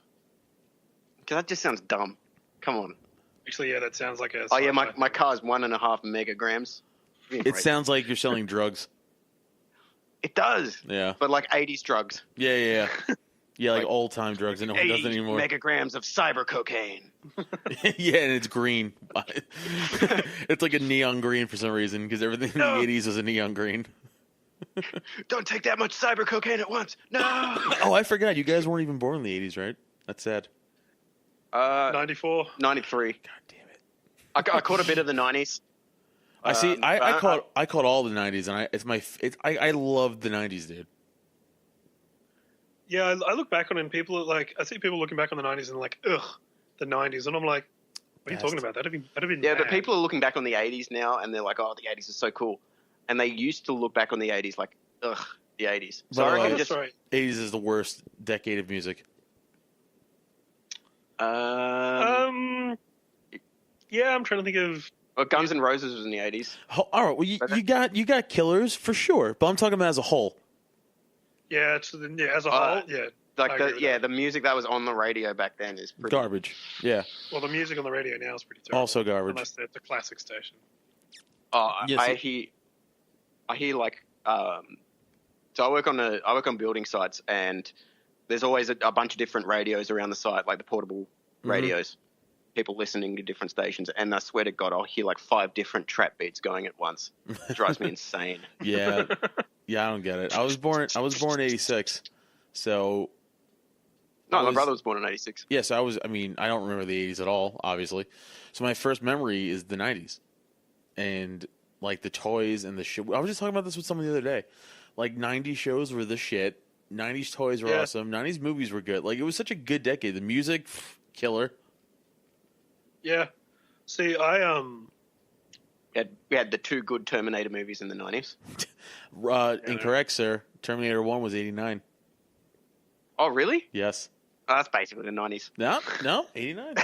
Cause that just sounds dumb. Come on.
Actually, yeah, that sounds like a...
Oh, yeah,
sci-fi
my
thing.
car's 1.5 megagrams.
It sounds like you're selling drugs.
It does.
Yeah.
But like 80s drugs.
Yeah. Yeah, like
Like,
old-time drugs that no one does
80
anymore.
megagrams of cyber cocaine.
Yeah, and it's green. It's like a neon green for some reason, because everything in
No.
the 80s was a neon green.
Don't take that much cyber cocaine at once. No.
Oh, I forgot. You guys weren't even born in the 80s, right? That's sad.
94.
93.
God damn it.
I caught a bit of the 90s.
I see. I
but
caught all the 90s, and I love the 90s, dude.
Yeah, I look back on it and people are like... I see people looking back on the 90s and like, ugh, the 90s. And I'm like, what are you
Best.
talking about? That'd have been
Yeah,
mad.
but people are looking back on the 80s now, and they're like, oh, the 80s is so cool. And they used to look back on the 80s like, ugh, the 80s. So
But,
I reckon
Oh, that's
just...
right.
80s is the worst decade of music.
Yeah, I'm trying to think of...
well, Guns N' Roses was in the 80s.
All right, well, you got killers for sure, but I'm talking about as a whole.
Yeah, as a whole, yeah. I
Like,
agree with that.
the music that was on the radio back then is pretty...
Garbage. Yeah,
Well, the music on the radio now is pretty terrible.
also garbage.
Unless it's a classic station.
Oh,
Yes,
I
it-
hear like so I work on building sites, and there's always a bunch of different radios around the site, like the portable radios. People listening to different stations, and I swear to God, I'll hear like 5 different trap beats going at once. It drives me insane.
Yeah, I don't get it. I was born in '86, so
No, my brother was born in '86.
yes, I don't remember the '80s at all, obviously. So my first memory is the '90s, and like the toys and the shit. I was just talking about this with someone the other day. Like '90s shows were the shit. '90s toys were awesome. '90s movies were good. Like it was such a good decade. The music, killer.
Yeah. See,
We had the 2 good Terminator movies in the '90s.
Incorrect, sir. Terminator 1 was '89.
Oh, really?
Yes.
Oh, that's basically the '90s.
No, 89.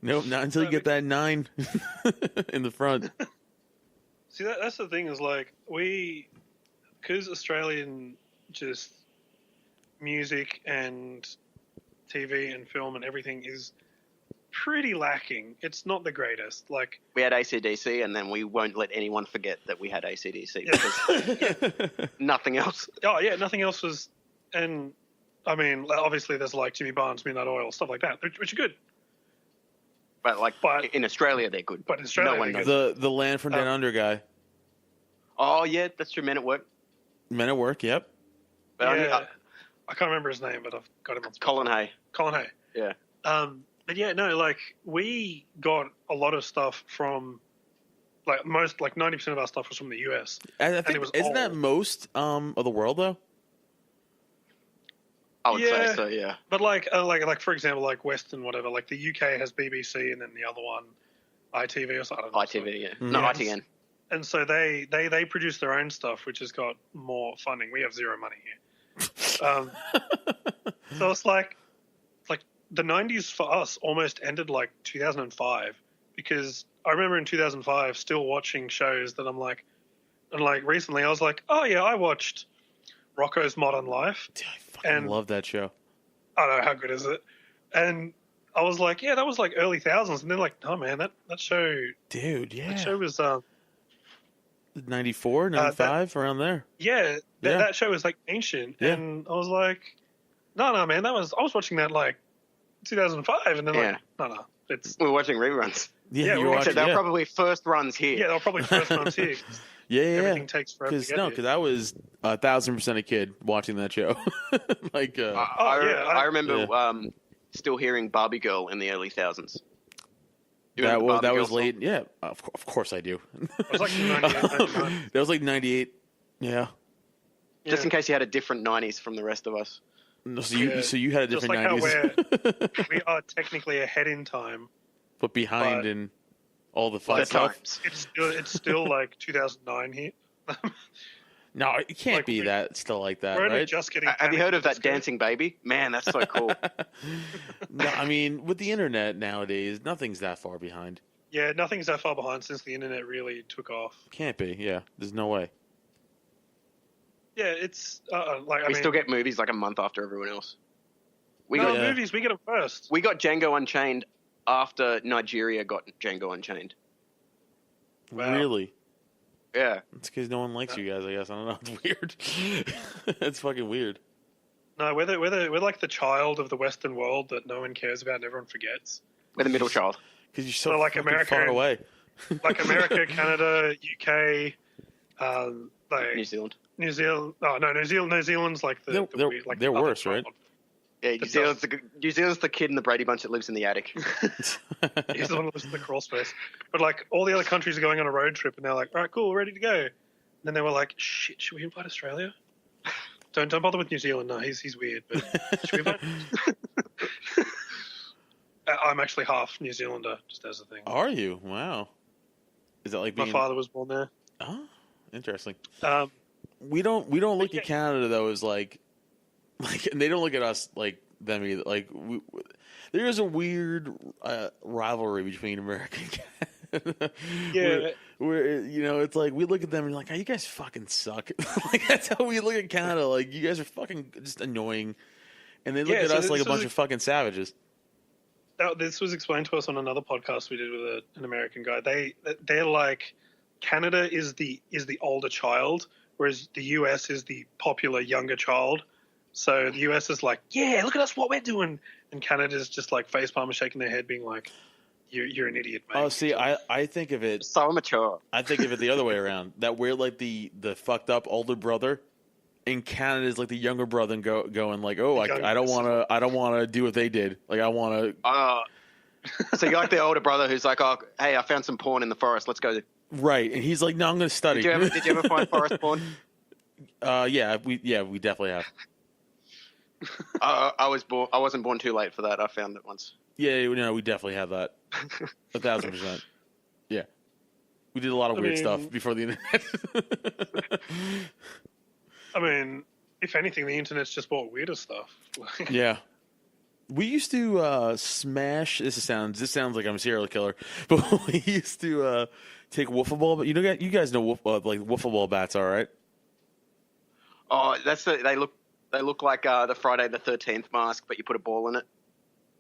Nope, not until you get that 9 in the front.
see that's the thing is like because Australian just music and TV and film and everything is pretty lacking. It's not the greatest. Like,
We had AC/DC, and then we won't let anyone forget that we had AC/DC
yeah.
because nothing else.
Oh yeah, nothing else was, and I mean, obviously there's like Jimmy Barnes, Midnight Oil, stuff like that, which are good.
But in Australia, they're good.
But in Australia,
no one
they're
knows.
The Land from Down Under guy.
Oh yeah, that's true. Men at Work.
Men at Work, yep.
But
Yeah, I can't remember his name, but I've got him on.
Colin Hay.
Colin Hay.
Yeah.
But yeah, no, like we got a lot of stuff from, like 90% of our stuff was from the US.
I think,
it was
isn't that
all-
most of the world though?
I would
Yeah.
say so. Yeah.
But like for example, like Western whatever, like the UK has BBC and then the other one, ITV or something.
ITV. Yeah.
Mhm.
No,
Yeah.
ITN.
And so they produce their own stuff, which has got more funding. We have zero money here. So it's like the 90s for us almost ended like 2005, because I remember in 2005 still watching shows that I'm like, and like recently I was like, oh yeah, I watched Rocko's Modern Life.
Dude, I fucking love that show.
I don't know, how good is it? And I was like, yeah, that was like early thousands, and they're like, no, man, that show,
dude, yeah,
that show was
94, 95, around there.
Yeah, that show was like ancient, and I was like, no, man, I was watching that like 2005, and then like, no, it's
we're watching reruns.
Yeah,
we were watching. They're probably first runs here.
Yeah, they're probably first runs here. Everything takes forever to get here.
Because I was 1,000% a kid watching that show. Like,
I remember still hearing Barbie Girl in the early thousands.
That was late. Song? Yeah, of course I do.
It was like 98.
That was like 98. Yeah.
Just in case you had a different 90s from the rest of us.
No, so you had a different
90s. We are technically ahead in time.
But behind in all the fun stuff.
It's still like 2009 here.
No, it can't be that still like that,
we're
right?
Just getting
have you heard of that dancing baby? Man, that's so cool.
No, I mean, with the internet nowadays, nothing's that far behind.
Yeah, nothing's that far behind since the internet really took off.
Can't be, yeah. There's no way.
Yeah, it's
we still get movies like a month after everyone else.
Movies, we get them first.
We got Django Unchained after Nigeria got Django Unchained.
Wow.
Really?
Yeah.
It's because no one likes you guys, I guess. I don't know. It's weird. It's fucking weird.
No, we're like the child of the Western world that no one cares about and everyone forgets.
We're the middle child.
Because you're so like America, far away.
Like America, Canada, UK, like
New Zealand.
New Zealand's like
they're worse, right?
Yeah, New Zealand's the kid in the Brady Bunch that lives in the attic.
He's the one that lives in the crawl space. But like all the other countries are going on a road trip, and they're like, "All right, cool, we're ready to go." And then they were like, "Shit, should we invite Australia? Don't bother with New Zealand. No, he's weird. But should we invite?" I'm actually half New Zealander, just as a thing.
Are you? Wow. Is that like
my father was born there?
Oh, interesting. We don't look at Canada though as like, and they don't look at us like them either. Like there is a weird rivalry between America and Canada.
Yeah,
where you know it's like we look at them and you're like, oh, you guys fucking suck. Like that's how we look at Canada. Like you guys are fucking just annoying, and they look at us like a bunch of fucking savages.
This was explained to us on another podcast we did with an American guy. They're like, Canada is the older child, whereas the US is the popular younger child. So the US is like, yeah, look at us, what we're doing, and Canada's just like facepalm shaking their head, being like, you're an idiot, mate.
Oh, see, I think of it
so mature.
I think of it the other way around. That we're like the fucked up older brother. In Canada is like the younger brother and going like, oh, I don't want to do what they did. Like I want
to. So you're like the older brother who's like, oh, hey, I found some porn in the forest. Let's go.
Right, and he's like, no, I'm going to study.
Did you ever find forest porn?
Yeah, we definitely have.
I wasn't born too late for that. I found it once.
Yeah, we definitely have that. 1,000%. Yeah, we did a lot of weird stuff before the internet.
I mean, if anything, the internet's just bought weirder stuff.
Yeah. We used to smash. This sounds like I'm a serial killer, but we used to take wiffle ball. But you guys know like wiffle ball bats, all right?
Oh, they look like the Friday the 13th mask, but you put a ball in it.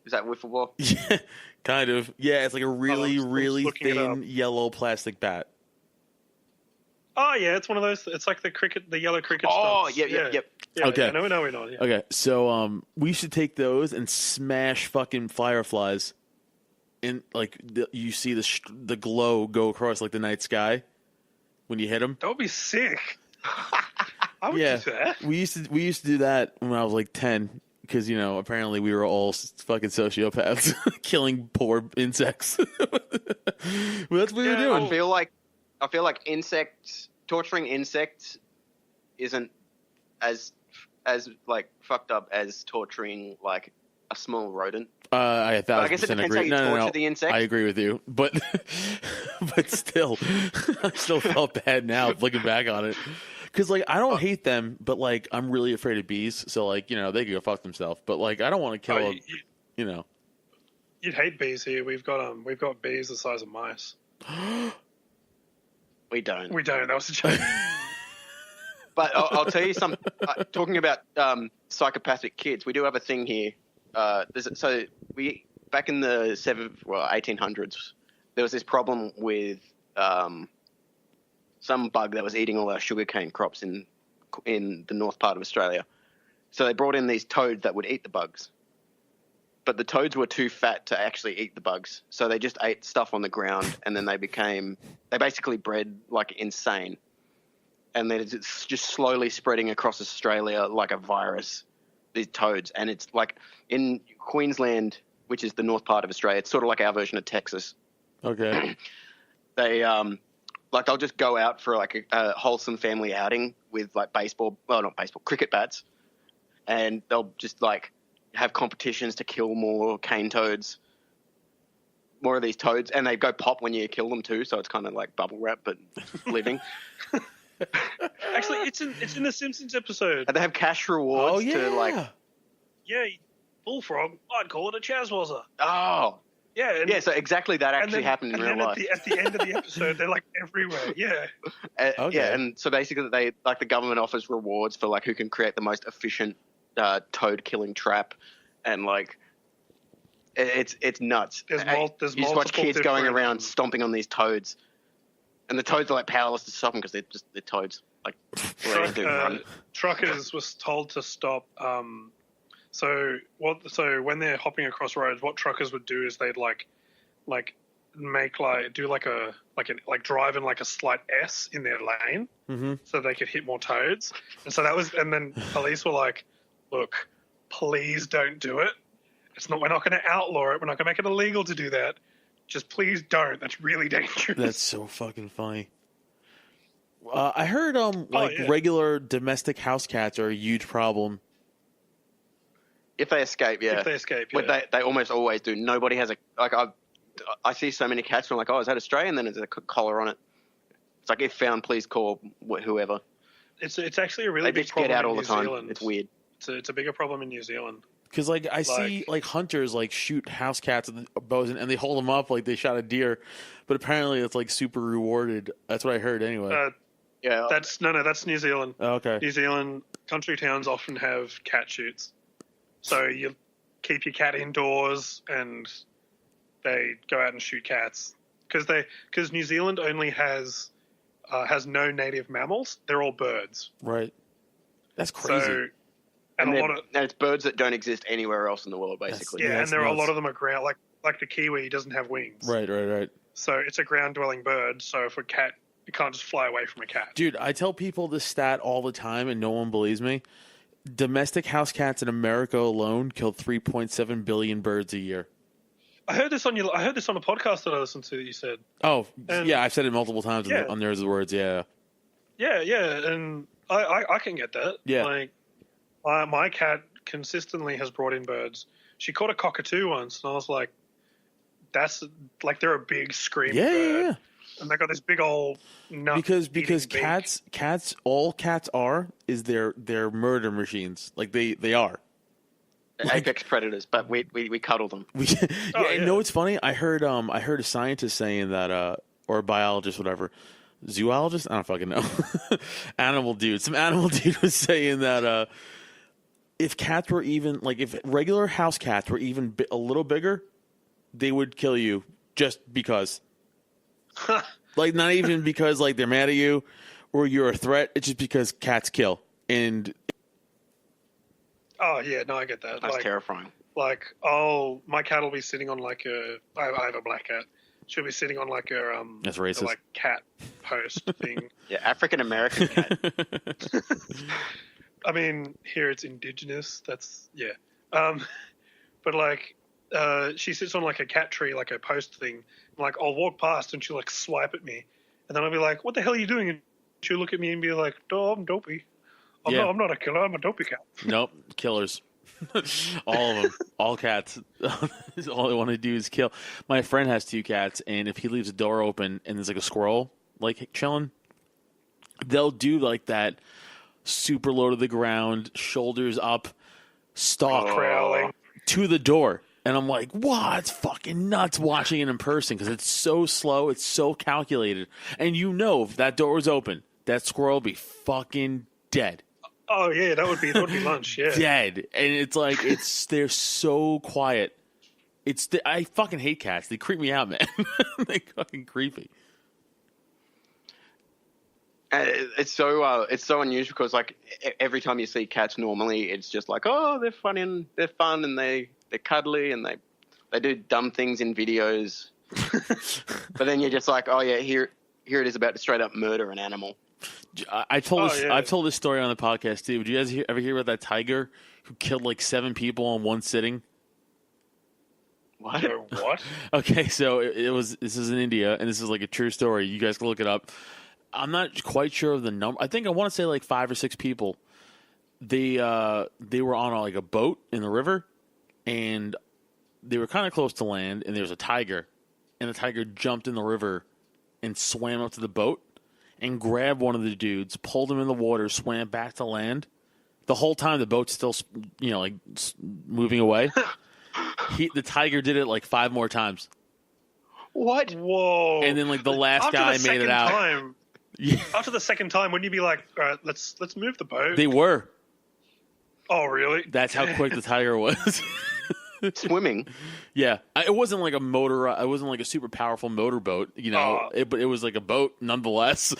Is that wiffle ball?
Yeah, kind of. Yeah, it's like a really thin yellow plastic bat.
Oh yeah, it's one of those. It's like the yellow cricket.
Oh,
stumps.
yep.
Yeah,
okay.
Yeah, no, we know. Yeah.
Okay, so we should take those and smash fucking fireflies, and like you see the glow go across like the night sky when you hit them.
That would be sick. I would do that.
We used to do that when I was like 10 because apparently we were all fucking sociopaths killing poor insects. Well, that's what we were doing.
I feel like torturing insects isn't as like fucked up as torturing like a small rodent.
I 1,000%
I guess it depends
agree.
how you torture the insect.
I agree with you, but still, I still felt bad now looking back on it. Because like I don't hate them, but like I'm really afraid of bees. So like they could go fuck themselves. But like I don't want to kill them.
You'd hate bees here. We've got bees the size of mice.
We don't.
That was a joke.
But I'll tell you some. Talking about psychopathic kids, we do have a thing here. Back in the 1800s, there was this problem with some bug that was eating all our sugarcane crops in the north part of Australia. So they brought in these toads that would eat the bugs. But the toads were too fat to actually eat the bugs. So they just ate stuff on the ground, and then they basically bred like insane. And then it's just slowly spreading across Australia like a virus, these toads. And it's like in Queensland, which is the north part of Australia, it's sort of like our version of Texas.
Okay.
They'll just go out for like a wholesome family outing with like cricket bats. And they'll just like have competitions to kill more cane toads, more of these toads, and they go pop when you kill them too. So it's kind of like bubble wrap, but living.
Actually, it's in the Simpsons episode.
And they have cash rewards to like.
Yeah, bullfrog. I'd call it a Chazwazza.
Oh.
Yeah.
Yeah. So exactly that actually happened in real life.
At the end of the episode, they're like everywhere. Yeah.
Okay. Yeah, and so basically the government offers rewards for like who can create the most efficient toad killing trap, and like it's nuts.
There's
you just watch kids going around stomping on these toads, and the toads are like powerless to stop them because they're toads. Like
truckers was told to stop. So when they're hopping across roads, what truckers would do is they'd drive in like a slight S in their lane, so they could hit more toads. And then police were like, look, please don't do it. We're not going to outlaw it. We're not going to make it illegal to do that. Just please don't. That's really dangerous.
That's so fucking funny. I heard regular domestic house cats are a huge problem.
If they escape, yeah. But they almost always do. Nobody has I see so many cats and I'm like, oh, is that Australian? Then there's a collar on it. It's like, if found, please call whoever.
It's actually a really big problem.
They get out all
in
the time.
Zealand.
It's weird.
It's a bigger problem in New Zealand.
Because I see hunters shoot house cats with bows and they hold them up like they shot a deer, but apparently it's super rewarded. That's what I heard anyway.
Yeah,
that's New Zealand.
Oh, okay.
New Zealand country towns often have cat shoots, so you keep your cat indoors and they go out and shoot cats because New Zealand only has no native mammals. They're all birds.
Right. That's crazy.
So,
and it's birds that don't exist anywhere else in the world, basically.
And there are a lot of them are ground, like the kiwi doesn't have wings.
Right.
So it's a ground-dwelling bird. So if a cat, you can't just fly away from a cat.
Dude, I tell people this stat all the time, and no one believes me. Domestic house cats in America alone kill 3.7 billion birds a year.
I heard this on a podcast that I listened to that you said.
Oh, yeah, I've said it multiple times on Nerds of the Words, yeah.
Yeah, and I can get that.
Yeah.
My cat consistently has brought in birds. She caught a cockatoo once, and I was like, that's they're a big screaming bird.
Yeah.
And they got this big old nut.
Because cats, all cats are is they're murder machines. They are.
Apex predators, but we cuddle them.
No, it's funny. I heard a scientist saying that, or a biologist, whatever, zoologist. I don't fucking know. Some animal dude was saying that if cats were even if regular house cats were even a little bigger, they would kill you just because. Not even because they're mad at you or you're a threat. It's just because cats kill and.
Oh, yeah, no, I get that.
That's terrifying.
My cat will be sitting on I have a black cat. She'll be sitting on
That's racist.
A cat post thing.
Yeah, African-American cat.
I mean, here it's indigenous. That's, yeah. But she sits on a cat tree, a post thing. And, I'll walk past and she'll swipe at me. And then I'll be like, what the hell are you doing? And she'll look at me and be like, oh, I'm dopey. I'm not a killer. I'm a dopey cat.
Nope. Killers. All of them. All cats. All they want to do is kill. My friend has 2 cats, and if he leaves a door open and there's a squirrel chilling, they'll do that super low to the ground, shoulders up, stalk
crowling
to the door. And I'm like, wow, it's fucking nuts watching it in person because it's so slow, it's so calculated. And if that door was open, that squirrel would be fucking dead.
Oh yeah, that would be lunch. Yeah,
Dead, and it's like they're so quiet. I fucking hate cats. They creep me out, man. They fucking creepy.
It's so unusual because like every time you see cats, normally it's just like, oh, they're fun and they're cuddly and they do dumb things in videos. But then you're just like, oh yeah, here it is about to straight up murder an animal.
I've told this story on the podcast too. Did you guys ever hear about that tiger who killed like 7 people in one sitting?
What?
What?
Okay, so this is in India, and this is like a true story. You guys can look it up. I'm not quite sure of the number. I think I want to say like 5 or 6 people. They were on like a boat in the river, and they were kind of close to land, and there was a tiger, and the tiger jumped in the river and swam up to the boat and grabbed one of the dudes, pulled him in the water, swam back to land. The whole time the boat's still, like moving away. The tiger did it like 5 more times.
What?
Whoa!
And then like the last guy made it out.
Time,
yeah.
After the second time, wouldn't you be like, all right, let's move the boat?
They were.
Oh, really?
That's how quick the tiger was.
Swimming.
Yeah, it wasn't like a motor. It wasn't like a super powerful motorboat, but it was like a boat nonetheless.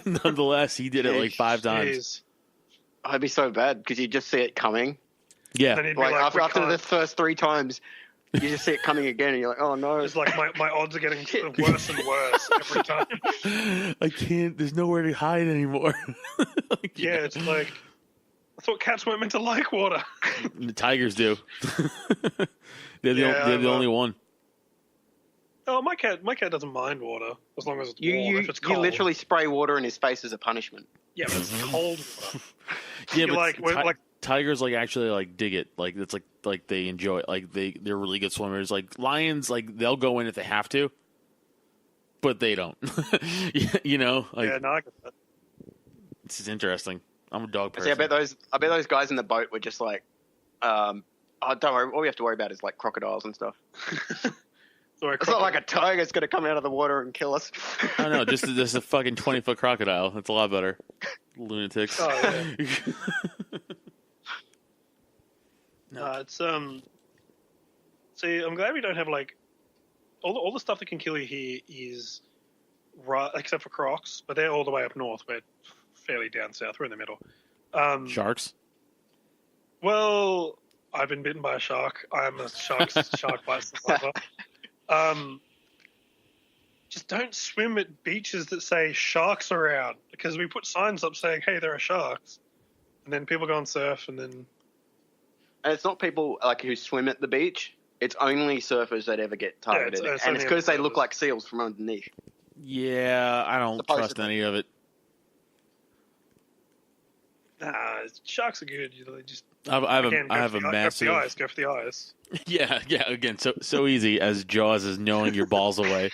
Nonetheless, he did it like 5 times.
Oh, it'd be so bad because you just see it coming.
Yeah,
like after the first 3 times, you just see it coming again, and you're like, oh no!
It's like my odds are getting worse and worse every time.
I can't. There's nowhere to hide anymore.
Yeah, it's like I thought cats weren't meant to like water.
The tigers do. They're the only one.
Oh, my cat doesn't mind water as long as it's warm. If it's cold.
You literally spray water in his face as a punishment.
Yeah, but it's cold water.
Yeah, but tigers actually dig it. Like it's like they enjoy it. Like they're really good swimmers. Like lions, they'll go in if they have to, but they don't.
Yeah, no, I get that.
This is interesting. I'm a dog person.
See, I bet those guys in the boat were just like, don't worry. All we have to worry about is like crocodiles and stuff. It's not like a tiger's going to come out of the water and kill us.
I know, just a fucking 20-foot crocodile. That's a lot better. Lunatics.
Oh, yeah. No, it's See, I'm glad we don't have all the stuff that can kill you here is right, except for crocs, but they're all the way up north. We're fairly down south. We're in the middle.
Sharks.
Well, I've been bitten by a shark. I'm a shark bite survivor. Just don't swim at beaches that say sharks around, because we put signs up saying, hey, there are sharks. And then people go and surf, and then...
And it's not people who swim at the beach. It's only surfers that ever get targeted.
Yeah,
and it's because they look like seals from underneath.
Yeah, I don't trust any of it.
Nah, sharks are good. They just...
I have a massive...
Go for the eyes.
Yeah, again, so easy as Jaws is knowing your balls away.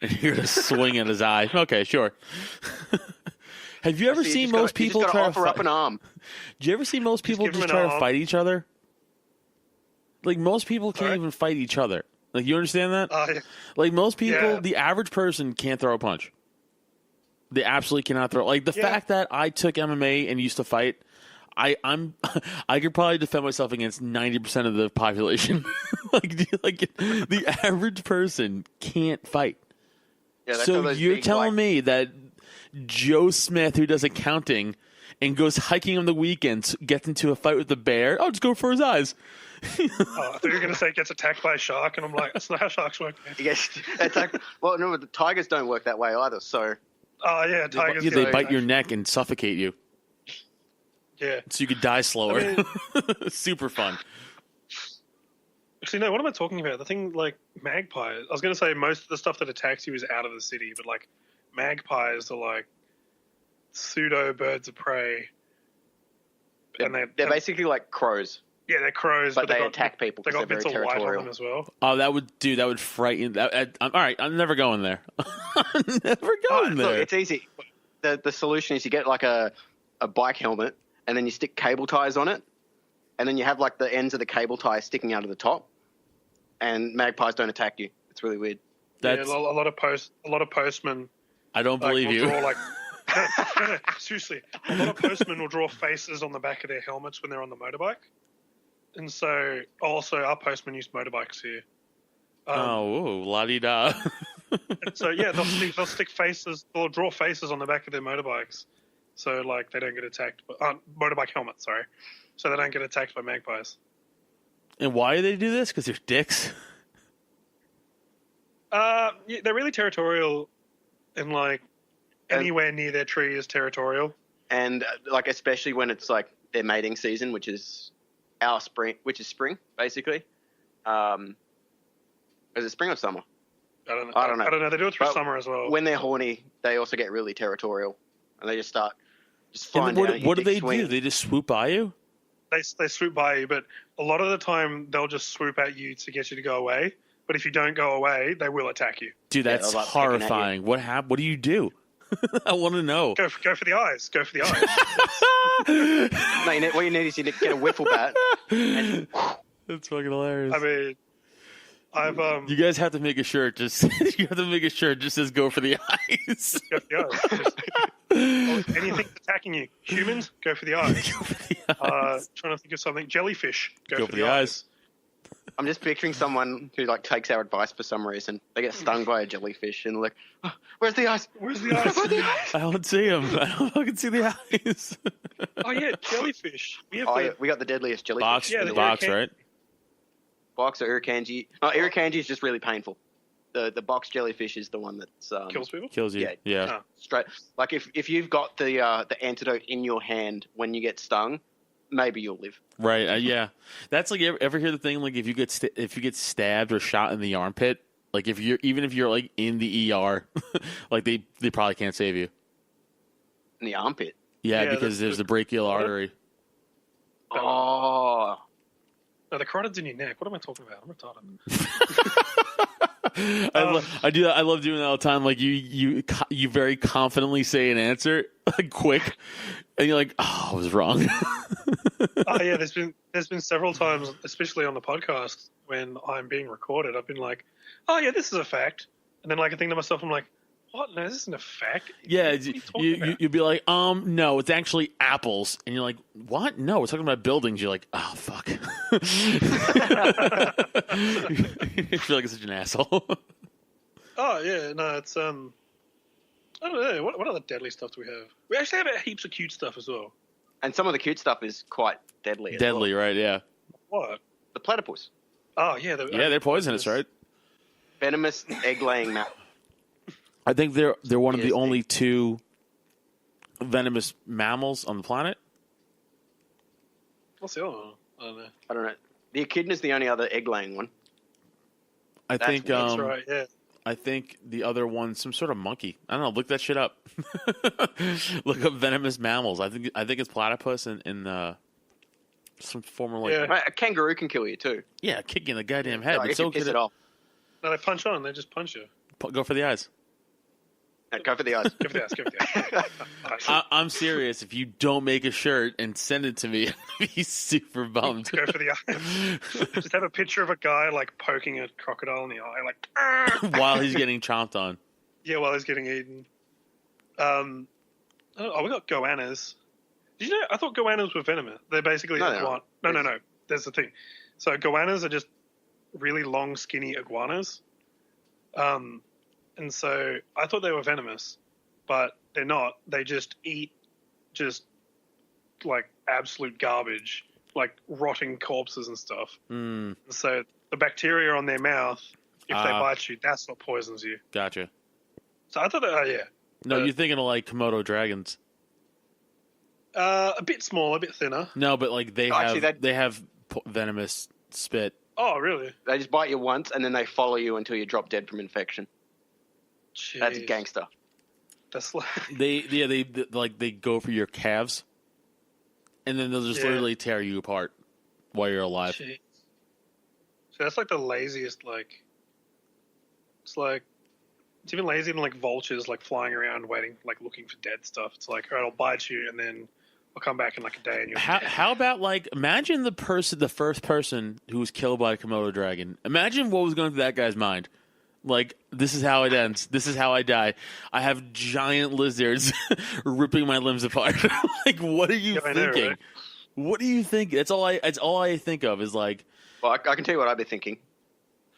And you're going to swing at his eye. Okay, sure. Have you ever seen most people try to
offer up an arm?
Do you ever see most people just try to fight each other? Like, most people can't even fight each other. Like, you understand that?
Yeah.
Like, most people, the average person can't throw a punch. They absolutely cannot throw. Like, the fact that I took MMA and used to fight, I could probably defend myself against 90% of the population. like the average person can't fight.
Yeah,
so you're telling me that Joe Smith, who does accounting and goes hiking on the weekends, gets into a fight with a bear? I'll just go for his eyes.
I thought you were going to say gets attacked by a shark, and I'm like, that's not how sharks work.
Yes, well, no, the tigers don't work that way either. So,
tigers.
They bite your neck and suffocate you.
Yeah,
so you could die slower. Super fun.
Actually, no. What am I talking about? The thing like magpies. I was going to say most of the stuff that attacks you is out of the city, but like magpies are like pseudo birds of prey,
and they're basically like crows.
Yeah, they're crows,
but they attack people.
They got
bits
of white on them as well.
Oh, that would frighten. All right, I'm never going there. I'm never going there.
Look, it's easy. The solution is you get like a bike helmet, and then you stick cable ties on it, and then you have like the ends of the cable tie sticking out of the top, and magpies don't attack you. It's really weird.
A lot of postmen.
I don't believe you.
Draw, No, seriously. A lot of postmen will draw faces on the back of their helmets when they're on the motorbike. And so, also, our postmen use motorbikes here.
La-di-da.
So, yeah, they'll stick faces, they'll draw faces on the back of their motorbikes. So, like, they don't get attacked. Motorbike helmets, sorry. So they don't get attacked by magpies.
And why do they do this? Because they're dicks?
Yeah, they're really territorial, and like anywhere near their tree is territorial.
And like especially when it's like their mating season, which is spring, basically. Is it spring or summer?
I don't know. They do it through summer as well.
When they're horny, they also get really territorial, and they just start flying down.
What do they do? They just swoop by you?
They swoop by you, but a lot of the time they'll just swoop at you to get you to go away. But if you don't go away, they will attack you.
Dude, that's horrifying. What What do you do? I want to know.
Go for the eyes. Go for the eyes.
No, what you need is you get a wiffle bat. And
that's fucking hilarious.
I mean,
you guys have to make a shirt. Just says "Go for the eyes."
Go for the eyes. Anything attacking you, humans, go for the eyes.
Go for the eyes.
Trying to think of something. Jellyfish,
go for the eyes.
I'm just picturing someone who like takes our advice for some reason. They get stung by a jellyfish and like, oh, where's the eyes?
Where's the eyes?
Where's the eyes?
I don't see them. I don't fucking see the eyes.
Oh yeah, jellyfish.
We got the deadliest jellyfish.
Box, the box, right?
Box or irukandji. No, irukandji is just really painful. The box jellyfish is the one that's
kills people.
Kills you. Yeah.
Oh.
Straight. Like if you've got the antidote in your hand when you get stung, maybe you'll live.
Right. Yeah. That's like ever hear the thing like if you get stabbed or shot in the armpit, like if you're like in the ER, like they probably can't save you.
In the armpit.
Yeah, because there's the brachial artery.
Oh.
No, the carotid's in your neck. What am I talking about? I'm retarded.
I do that. I love doing that all the time. Like you very confidently say an answer, like quick, and you're like, "Oh, I was wrong."
Oh yeah, there's been several times, especially on the podcast when I'm being recorded. I've been like, "Oh yeah, this is a fact," and then like I think to myself, I'm like, "What? No, this isn't a fact."
Yeah, you'd be like, no, it's actually apples, and you're like, "What? No, we're talking about buildings." You're like, "Oh fuck." You feel like such an asshole.
Oh yeah, no, it's I don't know. What other deadly stuff do we have? We actually have heaps of cute stuff as well.
And some of the cute stuff is quite deadly.
Deadly, right? Yeah.
What?
The platypus.
Oh yeah,
they're poisonous, right?
Venomous egg-laying mammal.
I think they're one of the only two venomous mammals on the planet.
What's the other one? I don't know.
The echidna's the only other egg-laying one.
I think
that's right. Yeah.
I think the other one's some sort of monkey. I don't know. Look that shit up. Look up venomous mammals. I think it's platypus and some form of like.
Yeah.
A kangaroo can kill you too.
Yeah, kick you in the goddamn head.
I guess you piss it off.
No, they punch on. They just punch you.
Go for the eyes.
No, go for the eyes.
Go for the eyes. Go for the eyes.
I'm serious. If you don't make a shirt and send it to me, I'd be super bummed.
Go for the eyes. Just have a picture of a guy like poking a crocodile in the eye, like
while he's getting chomped on.
Yeah, while he's getting eaten. We got goannas. Did you know? I thought goannas were venomous. They're basically No. There's the thing. So goannas are just really long, skinny iguanas. And so I thought they were venomous, but they're not. They just eat like absolute garbage, like rotting corpses and stuff.
Mm.
So the bacteria on their mouth, if they bite you, that's what poisons you.
Gotcha.
So I thought that,
No, you're thinking of like komodo dragons.
A bit smaller, a bit thinner.
No, but like they have venomous spit.
Oh, really?
They just bite you once, and then they follow you until you drop dead from infection.
Jeez.
That's gangster.
That's like
they go for your calves, and then they'll just literally tear you apart while you're alive.
Jeez. So that's like the laziest. Like it's even lazier than like vultures, like flying around waiting, like looking for dead stuff. It's like, all right, I'll bite you, and then I'll come back in like a day. And you're
how about like imagine the first person who was killed by a komodo dragon. Imagine what was going through that guy's mind. Like, this is how it ends. This is how I die. I have giant lizards ripping my limbs apart. Like, what are you thinking?
Know, right?
What do you think? That's all I think of is like.
Well, I can tell you what I'd be thinking.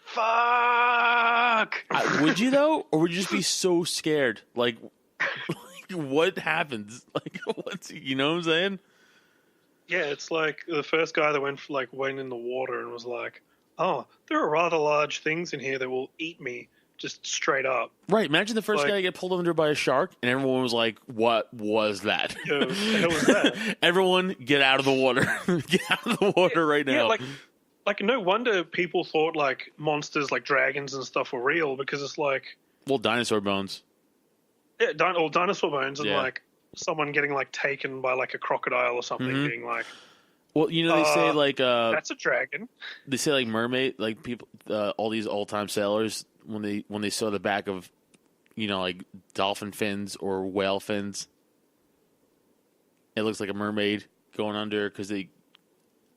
Fuck!
Would you though, or would you just be so scared? Like what happens? Like, what's you know what I'm saying?
Yeah, it's like the first guy that went in the water and was like, "Oh, there are rather large things in here that will eat me." Just straight up.
Right. Imagine the first guy to get pulled under by a shark, and everyone was like, "What was that?"
Yo, what the hell was that?
Everyone, get out of the water! Get out of the water right now!
Yeah, like no wonder people thought like monsters like dragons and stuff were real because it's like,
well, dinosaur bones.
Yeah, or dinosaur bones and
Yeah.
like someone getting like taken by like a crocodile or something, being like,
Well, you know they say like
that's a dragon.
they say like mermaid, like people, all these old time sailors when they saw the back of, you know, like dolphin fins or whale fins, it looks like a mermaid going under because they,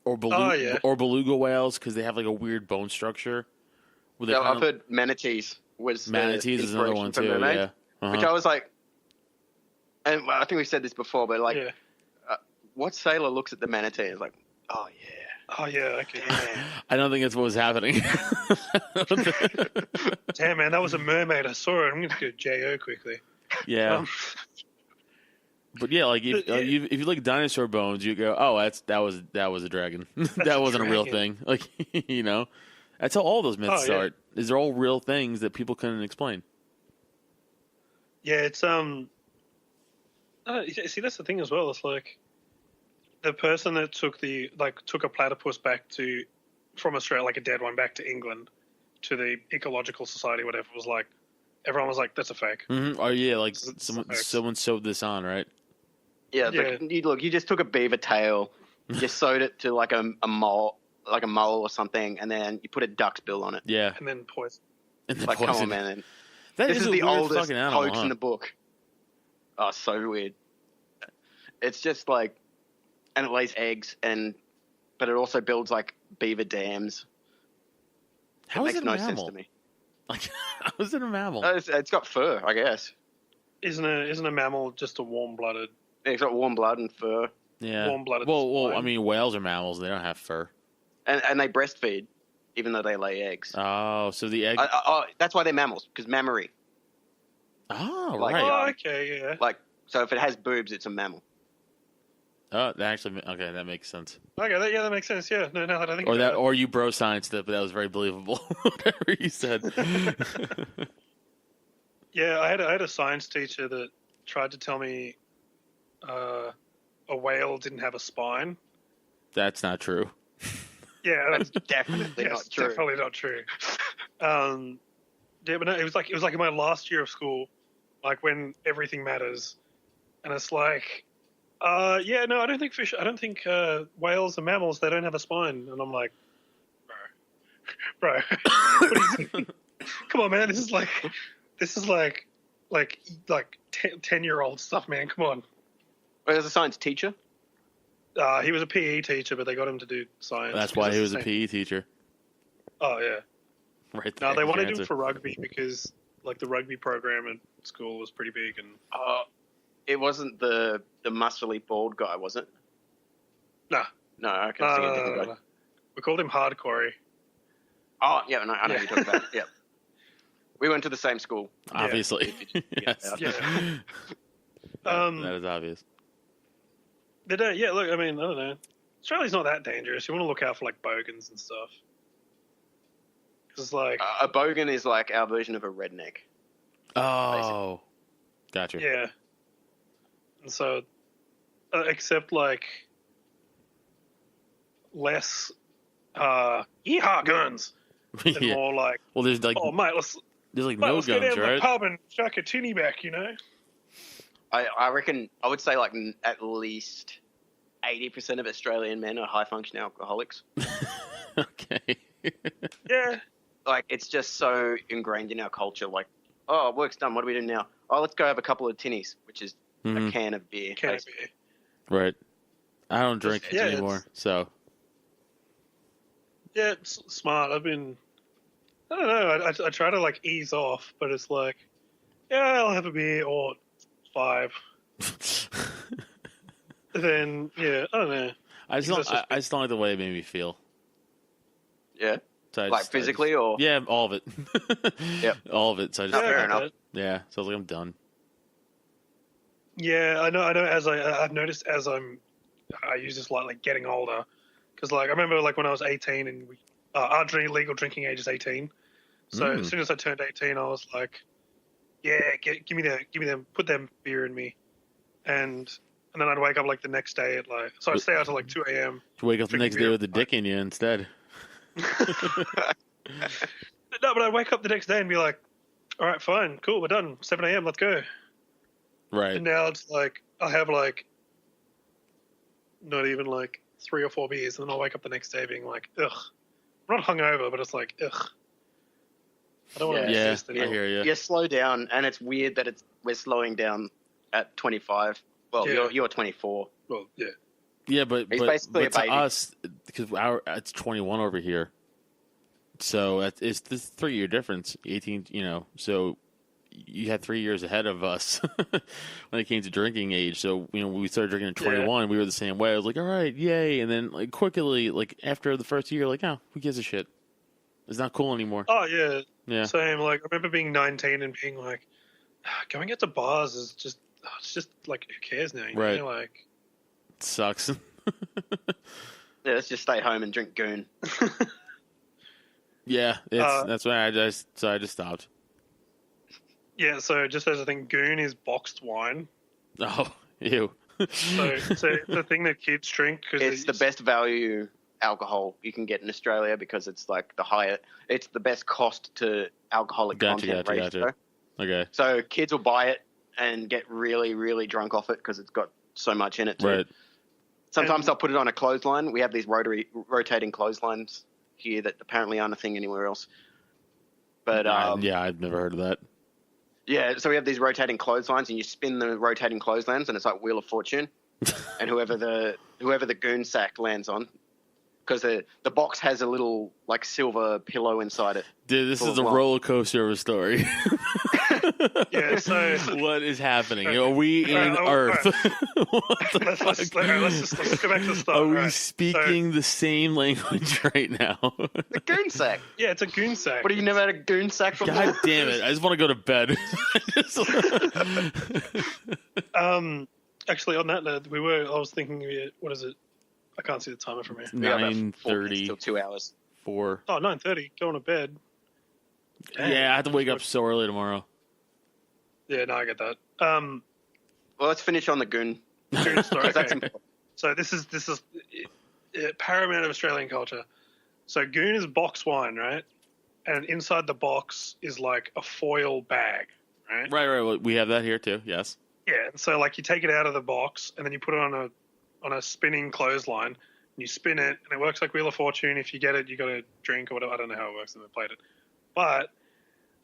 or beluga whales because they have like a weird bone structure.
Yeah, I've heard manatees was
manatees is another one too.
mermaid,
Yeah,
which I was like, and I think we said this before, but like, what sailor looks at the manatee and is like, oh yeah.
Oh yeah, okay.
I don't think that's what was happening.
Damn man, that was a mermaid. I saw it. I'm gonna go JO quickly.
Yeah. But yeah, like if you look at dinosaur bones, you go, "Oh, that was a dragon. That wasn't a real thing." Like, you know, that's how all those myths start. These are all real things that people couldn't explain.
Yeah, it's see, that's the thing as well. It's like the person that took a platypus from Australia, like a dead one, back to England to the Ecological Society, whatever, was like, everyone was like, "That's a fake."
Mm-hmm. Oh yeah, like someone sewed this on, right?
Yeah, like, you just took a beaver tail, you sewed it to like a mole or something, and then you put a duck's bill on it.
Yeah,
and then poison.
Like, come on, man.
This
is
the
the oldest
animal,
hoax in the book. Oh, so weird. It's just like, and it lays eggs, but it also builds like beaver dams.
How is
makes
it
no
a mammal?
sense to me.
Like, how is it a mammal?
It's got fur, I guess.
Isn't a mammal just a warm-blooded?
It's got warm blood and fur.
Yeah.
Warm-blooded.
Well, I mean, whales are mammals. They don't have fur.
And they breastfeed, even though they lay eggs.
Oh, so the egg.
That's why they're mammals, because mammary.
Oh,
Like,
right.
Oh, okay, yeah.
Like, so if it has boobs, it's a mammal.
Oh, that actually okay. That makes sense.
Okay, that makes sense. Yeah, no, that I think.
Or you bro science it, but that was very believable. Whatever you said.
Yeah, I had a science teacher that tried to tell me a whale didn't have a spine.
That's not true.
Yeah,
That's definitely not true.
Definitely not true. Yeah, but no, it was like in my last year of school, like when everything matters, and it's like, I don't think whales are mammals. They don't have a spine, and I'm like, bro, what do you think? Come on, man, this is like 10-year-old stuff, man. Come on.
Wait, as a science teacher?
He was a PE teacher, but they got him to do science.
That's why he was a PE teacher.
Oh yeah.
Right.
No, they wanted him for rugby because like the rugby program at school was pretty big, and
it wasn't the muscly bald guy, was it?
Nah.
No, I can see a different guy.
We called him Hardcore.
Oh yeah, no, I know who you're talking about. Yeah, we went to the same school.
Obviously. Yes.
Yeah.
That is obvious.
But yeah, look, I mean, I don't know. Australia's not that dangerous. You want to look out for like bogans and stuff. Because like
a bogan is like our version of a redneck.
Oh, gotcha.
Yeah. And so, except like less yeehaw guns. And
Yeah.
more like,
Well, there's like
oh mate, let's
no
go
guns,
down to the
right?
pub and chuck a tinny back, you know.
I reckon I would say like at least 80% of Australian men are high functioning alcoholics.
Okay.
Yeah.
Like it's just so ingrained in our culture. Like, oh, work's done. What do we do now? Oh, let's go have a couple of tinnies, which is a can of beer.
Can it
basically.
be?
Right. I don't drink anymore, so.
Yeah, it's smart. I've been I don't know. I try to like ease off, but it's like, yeah, I'll have a beer or 5. Then yeah, I don't know.
I just don't like the way it made me feel.
Yeah.
So
Like physically or?
Yeah, all of it.
Yep.
All of it. So I just,
fair enough.
Yeah, so I was like, I'm done.
Yeah, I know. As I've noticed as I use this like getting older, because like I remember like when I was 18 and our legal drinking age is 18. So as soon as I turned 18, I was like, yeah, give me them, put them beer in me, and then I'd wake up like the next day at like, so I'd stay out till like 2 a.m.
You wake up the next day with a dick in you instead.
No, but I'd wake up the next day and be like, all right, fine, cool, we're done. 7 a.m. Let's go.
Right.
And now it's like I have like not even like 3 or 4 beers, and then I'll wake up the next day being like, ugh. I'm not hungover, but it's like, ugh. I don't want to exist anymore.
I hear you.
You slow down, and it's weird that we're slowing down at 25. Well, you're 24.
Well, yeah.
Yeah, but
basically a
to
baby.
us, because it's 21 over here, so it's this 3-year difference. 18, so you had 3 years ahead of us when it came to drinking age. So when we started drinking at 21, we were the same way. I was like, all right, yay, and then like quickly, like after the first year, like, oh, who gives a shit? It's not cool anymore.
Oh yeah.
Yeah.
Same. Like I remember being 19 and being like, going out to bars is just, it's just like, who cares now? You
Right.
know? Like,
It sucks.
Yeah, let's just stay home and drink Goon.
Yeah, that's why I just stopped.
yeah. So just as a thing, Goon is boxed wine.
Oh, ew.
So it's a thing that kids drink because
It's the best value alcohol you can get in Australia because it's like it's the best cost to alcoholic content ratio.
Okay.
So kids will buy it and get really, really drunk off it because it's got so much in it too.
Right.
Sometimes they'll put it on a clothesline. We have these rotating clotheslines here that apparently aren't a thing anywhere else. But
yeah, I've never heard of that.
yeah, so we have these rotating clotheslines, and you spin the rotating clotheslines, and it's like Wheel of Fortune. And whoever the goon sack lands on, because the box has a little like silver pillow inside it.
Dude, this is a roller coaster of a story.
Yeah. So
What is happening? Are we in Earth? What the
let's just go back to the start.
Are we
Right.
speaking the same language right now?
The goon sack.
Yeah, it's a goon sack.
What, have you never had a goon sack before?
God damn it! I just want to go to bed.
Actually, on that note, I was thinking, what is it? I can't see the timer from here.
9:30.
Still 2 hours.
4.
Oh, 9:30. Going to bed. Damn.
Yeah, I have to wake up so early tomorrow.
Yeah, no, I get that.
Well, let's finish on the goon.
Goon story.
'Cause that's
Okay.
important.
So this is paramount of Australian culture. So Goon is box wine, right? And inside the box is like a foil bag, right?
Right. Well, we have that here too. Yes.
Yeah. And so like you take it out of the box and then you put it on a spinning clothesline and you spin it and it works like Wheel of Fortune. If you get it, you got to drink or whatever. I don't know how it works. I've never played it. But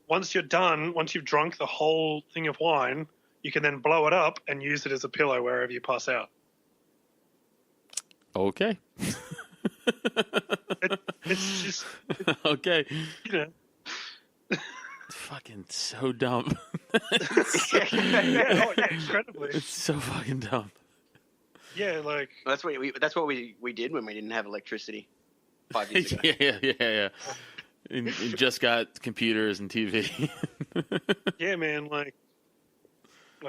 once you're done, once you've drunk the whole thing of wine, you can then blow it up and use it as a pillow wherever you pass out.
Okay.
It's just,
Okay.
you know.
Fucking so dumb.
Yeah, incredibly.
It's so fucking dumb.
Yeah, like
That's what we did when we didn't have electricity 5 years ago.
Yeah. And just got computers and TV.
yeah, man, like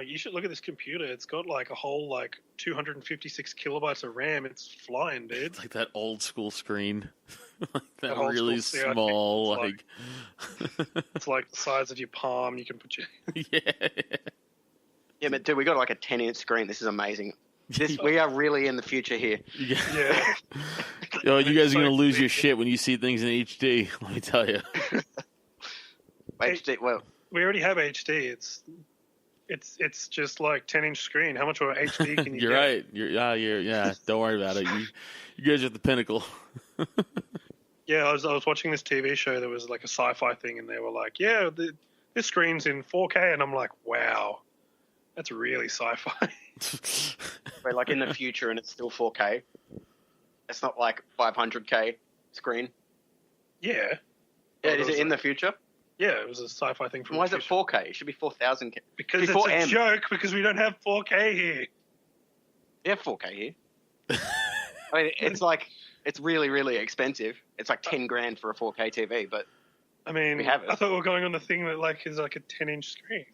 you should look at this computer. It's got like a whole like 256 kilobytes of RAM. It's flying, dude.
It's like that old school screen. Like that
old
really
school CRT.
small,
It's
like
It's like the size of your palm. You can put your
yeah.
Yeah, but dude, we got like a 10-inch screen. This is amazing. We are really in the future here.
yeah.
Yo, you guys are gonna
So
lose your
big.
shit when you see things in HD. Let me tell you.
HD, well,
We already have HD. It's just like 10-inch screen. How much of an HD can you
You're
get?
right. Yeah. Don't worry about it. You guys are at the pinnacle.
Yeah, I was watching this TV show that was like a sci-fi thing, and they were like, "Yeah, this screen's in 4K," and I'm like, "Wow, that's really sci-fi."
we're like in the future and it's still 4K. It's not like 500K screen.
Yeah,
Yeah, is it in the future?
Yeah, it was a sci-fi thing from
Why
the
is it
future.
4K? It should be 4000K.
Because it's
Before
a
M.
joke, because we don't have 4K here.
Yeah, 4K here. I mean, it's really, really expensive. It's like 10 grand for a 4K TV, but
I mean,
we have it.
I thought we were going on the thing that like is like a 10-inch screen.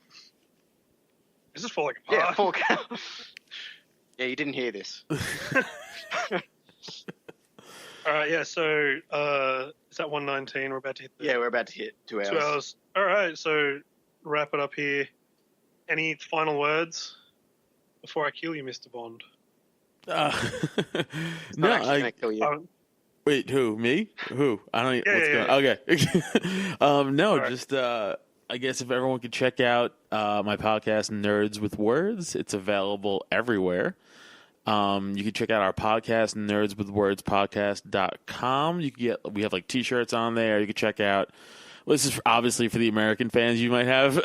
This is falling
Yeah,
apart.
4K. Yeah, you didn't hear this.
All right, yeah. So is that 119? We're about to hit.
Yeah, we're about to hit 2 hours.
2 hours. All right, so wrap it up here. Any final words before I kill you, Mr. Bond?
Not
No,
actually gonna kill you.
wait, who? Me? Who? I don't.
Yeah,
What's going? Okay. No,
right.
just I guess if everyone could check out my podcast, Nerds with Words, it's available everywhere. You can check out our podcast, nerdswithwordspodcast.com. We have like t-shirts on there. You can check out, well, this is obviously for the American fans you might have.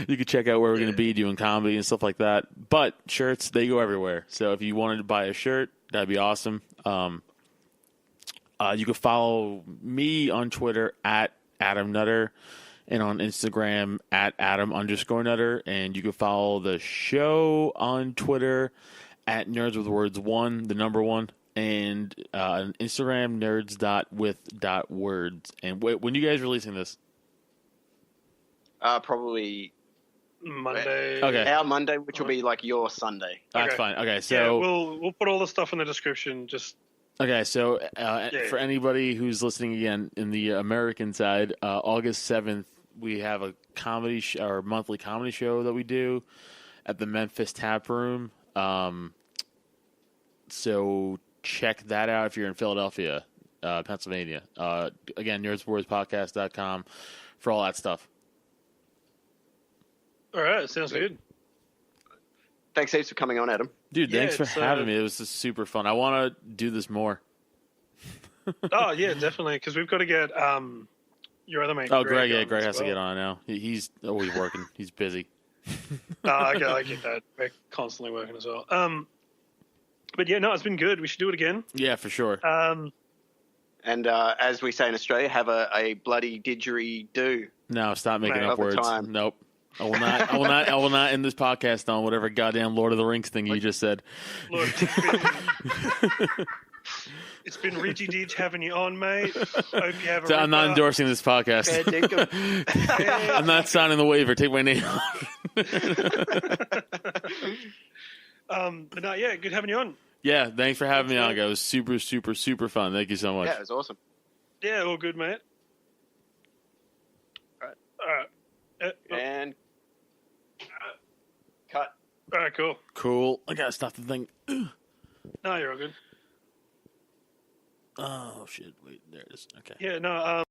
You can check out where we're going to be doing comedy and stuff like that. But shirts, they go everywhere. So if you wanted to buy a shirt, that'd be awesome. You can follow me on Twitter at Adam Nutter and on Instagram at Adam_Nutter. And you can follow the show on Twitter at Nerds with Words 1, the number 1, and on Instagram, nerds.with.words. And when you guys releasing this?
Probably
Monday.
Okay.
our Monday, which will be like your Sunday.
That's
Okay.
fine. Okay,
Yeah,
so
we'll put all the stuff in the description. Just
for anybody who's listening again in the American side, August 7th, we have a comedy our monthly comedy show that we do at the Memphis Taproom. So check that out if you're in Philadelphia, Pennsylvania. Again, nerdswordspodcast.com for all that stuff.
all right. Sounds good.
Thanks heaps for coming on, Adam.
Dude,
Yeah,
thanks for
it's,
having me. It was just super fun. I want to do this more.
Oh yeah, definitely. Because we've got to get your other mate.
Oh, Greg,
on
Greg
as
has to
well.
get on now. He's always working. He's busy.
I get that. We're constantly working as well. But yeah, no, it's been good. We should do it again.
Yeah, for sure.
And as we say in Australia, have a bloody didgeridoo.
No, stop making
Man,
up
all the
words.
time.
Nope. I will not. I will not end this podcast on whatever goddamn Lord of the Rings thing you just said.
Look, it's been Ridgy Didge having you on, mate. Hope you have a
So I'm not
ripper.
endorsing this podcast.
Fair dinkum.
I'm not signing the waiver. Take my name off.
But no, yeah, good having you on.
Yeah, thanks for having me on, guys. It was super, super, super fun. Thank you so much.
Yeah, it was awesome.
Yeah, all good, mate.
All right.
All right.
And cut.
All right, cool.
Cool. I gotta stop the thing.
No, you're all good.
Oh shit! Wait, there it is. Okay.
Yeah, no.